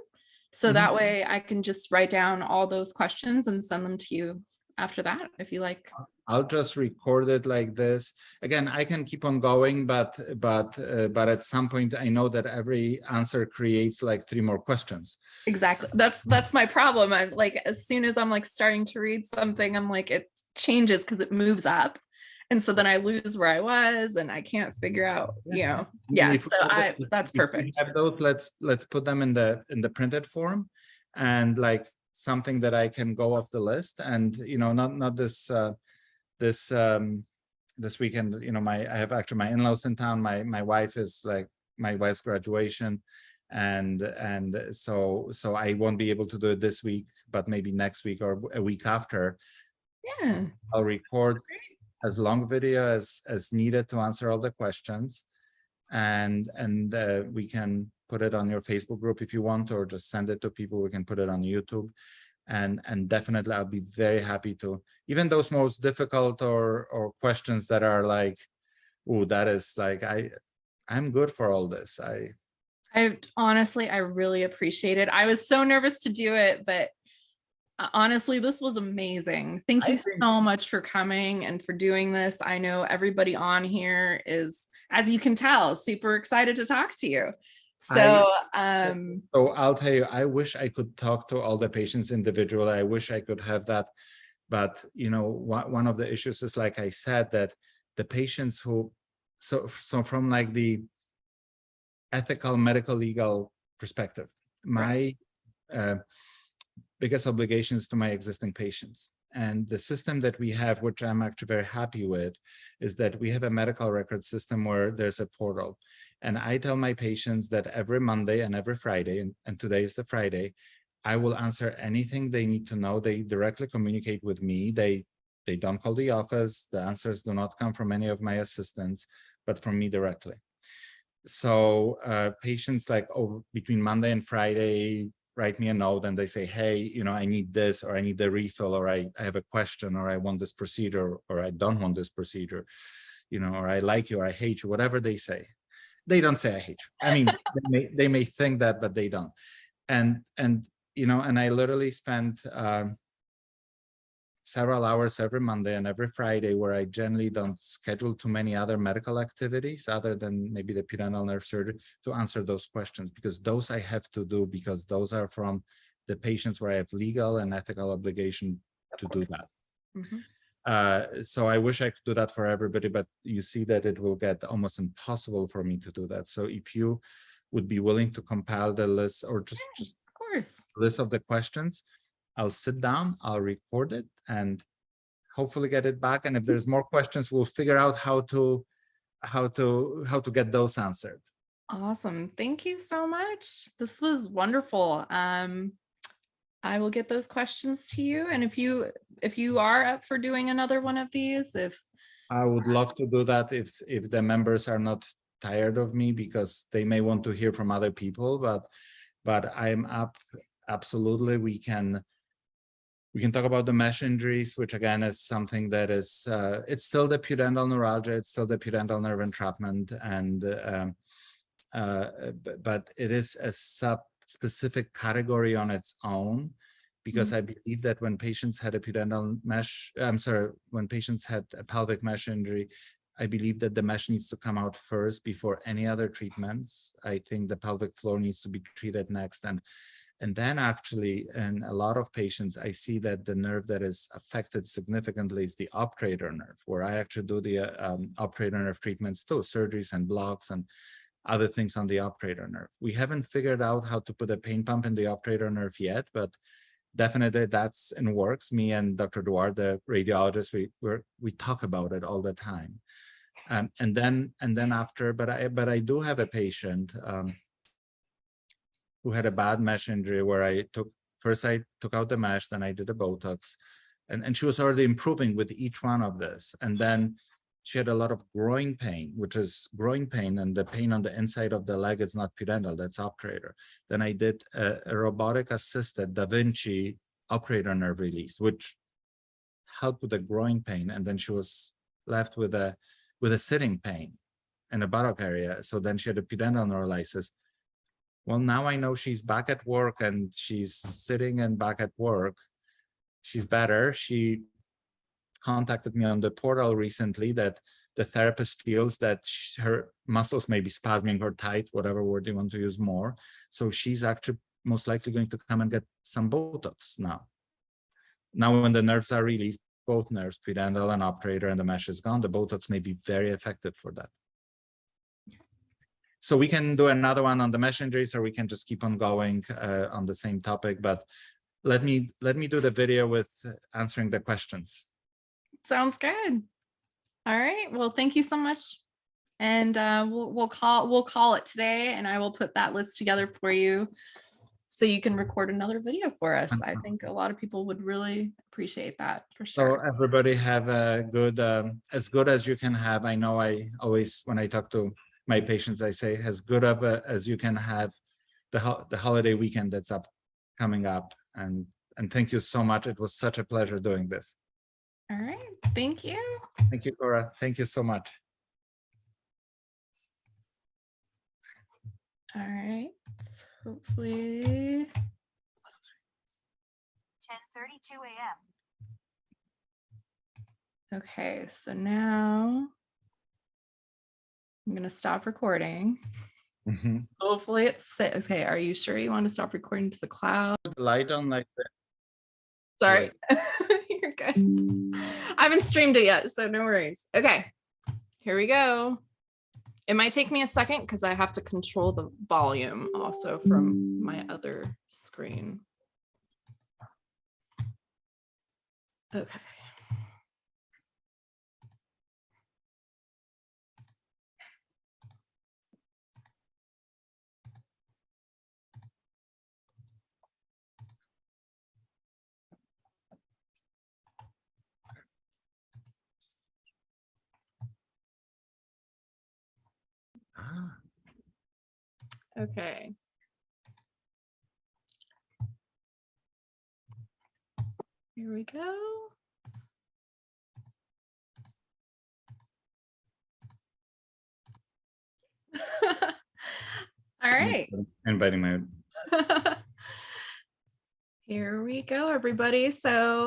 So that way I can just write down all those questions and send them to you after that, if you like. I'll just record it like this. Again, I can keep on going, but at some point I know that every answer creates like 3 more questions. Exactly. That's my problem. I'm like, as soon as I'm like starting to read something, I'm like, it changes because it moves up. And so then I lose where I was and I can't figure out, you know, that's perfect. Have those, let's put them in the printed form, and like something that I can go off the list, and, you know, not this this weekend, you know, I have actually my in-laws in town. My wife is like my wife's graduation, and so I won't be able to do it this week, but maybe next week or a week after. Yeah, I'll record as long video as needed to answer all the questions. And we can put it on your Facebook group if you want, or just send it to people. We can put it on YouTube. And definitely I'll be very happy to, even those most difficult or questions that are like, oh, that is like, I'm good for all this. I honestly, I really appreciate it. I was so nervous to do it, but honestly, this was amazing. Thank you so much for coming and for doing this. I know everybody on here is, as you can tell, super excited to talk to you. So, so I'll tell you, I wish I could talk to all the patients individually. I wish I could have that. But, you know, one of the issues is, like I said, that the patients who, so from like the ethical, medical, legal perspective, my biggest obligations to my existing patients. And the system that we have, which I'm actually very happy with, is that we have a medical record system where there's a portal. And I tell my patients that every Monday and every Friday, and today is the Friday, I will answer anything they need to know. They directly communicate with me. They don't call the office. The answers do not come from any of my assistants, but from me directly. So patients like between Monday and Friday write me a note and they say, hey, you know, I need this, or I need the refill, or I have a question, or I want this procedure, or I don't want this procedure, you know, or I like you, or I hate you, whatever they say. They don't say I hate you. I mean, they may think that, but they don't. And you know, and I literally spent several hours every Monday and every Friday, where I generally don't schedule too many other medical activities other than maybe the pudendal nerve surgery, to answer those questions, because those I have to do, because those are from the patients where I have legal and ethical obligation to do that. So I wish I could do that for everybody, but you see that it will get almost impossible for me to do that. So if you would be willing to compile the list, or just of course, list of the questions, I'll sit down, I'll record it, and hopefully get it back. And if there's more questions, we'll figure out how to get those answered. Awesome. Thank you so much. This was wonderful. I will get those questions to you. And if you are up for doing another one of these, I would love to do that if the members are not tired of me, because they may want to hear from other people, but I'm up. Absolutely. We can talk about the mesh injuries, which again is something that is, it's still the pudendal neuralgia, it's still the pudendal nerve entrapment, and but it is a sub-specific category on its own, because I believe that when patients had a pudendal mesh, when patients had a pelvic mesh injury, I believe that the mesh needs to come out first before any other treatments. I think the pelvic floor needs to be treated next. And then actually, in a lot of patients, I see that the nerve that is affected significantly is the obturator nerve, where I actually do the obturator nerve treatments too, surgeries and blocks and other things on the obturator nerve. We haven't figured out how to put a pain pump in the obturator nerve yet, but definitely that's in works. Me and Dr. Duarte, the radiologist, we talk about it all the time. And then after, but I do have a patient who had a bad mesh injury, where I took out the mesh, then I did a Botox, and she was already improving with each one of this. And then she had a lot of groin pain, which is groin pain, and the pain on the inside of the leg is not pudendal, that's obturator. Then I did a robotic assisted Da Vinci obturator nerve release, which helped with the groin pain. And then she was left with a sitting pain in the buttock area. So then she had a pudendal neurolysis. Well, now I know she's back at work, and she's sitting and back at work. She's better. She contacted me on the portal recently that the therapist feels that her muscles may be spasming or tight, whatever word you want to use more. So she's actually most likely going to come and get some Botox now. Now, when the nerves are released, both nerves, pudendal and obturator, and the mesh is gone, the Botox may be very effective for that. So we can do another one on the mesh injuries, or we can just keep on going on the same topic. But let me do the video with answering the questions. sounds good. All right. Well, thank you so much. And we'll call it today, and I will put that list together for you. so you can record another video for us. I think a lot of people would really appreciate that for So sure. everybody have a good, as good as you can have. I know I always, when I talk to my patients, I say as good of a, as you can have the holiday weekend that's coming up. And thank you so much. It was such a pleasure doing this. All right, thank you. Thank you, Cora. Thank you so much. All right, hopefully. 10:32 a.m. Okay, so now I'm gonna stop recording. Hopefully it's okay. Are you sure you want to stop recording to the cloud? The light on like that. Sorry. You're good. I haven't streamed it yet, so no worries. Okay, here we go. It might take me a second because I have to control the volume also from my other screen. Okay. Okay. Here we go. All right. Inviting my Here we go, everybody. So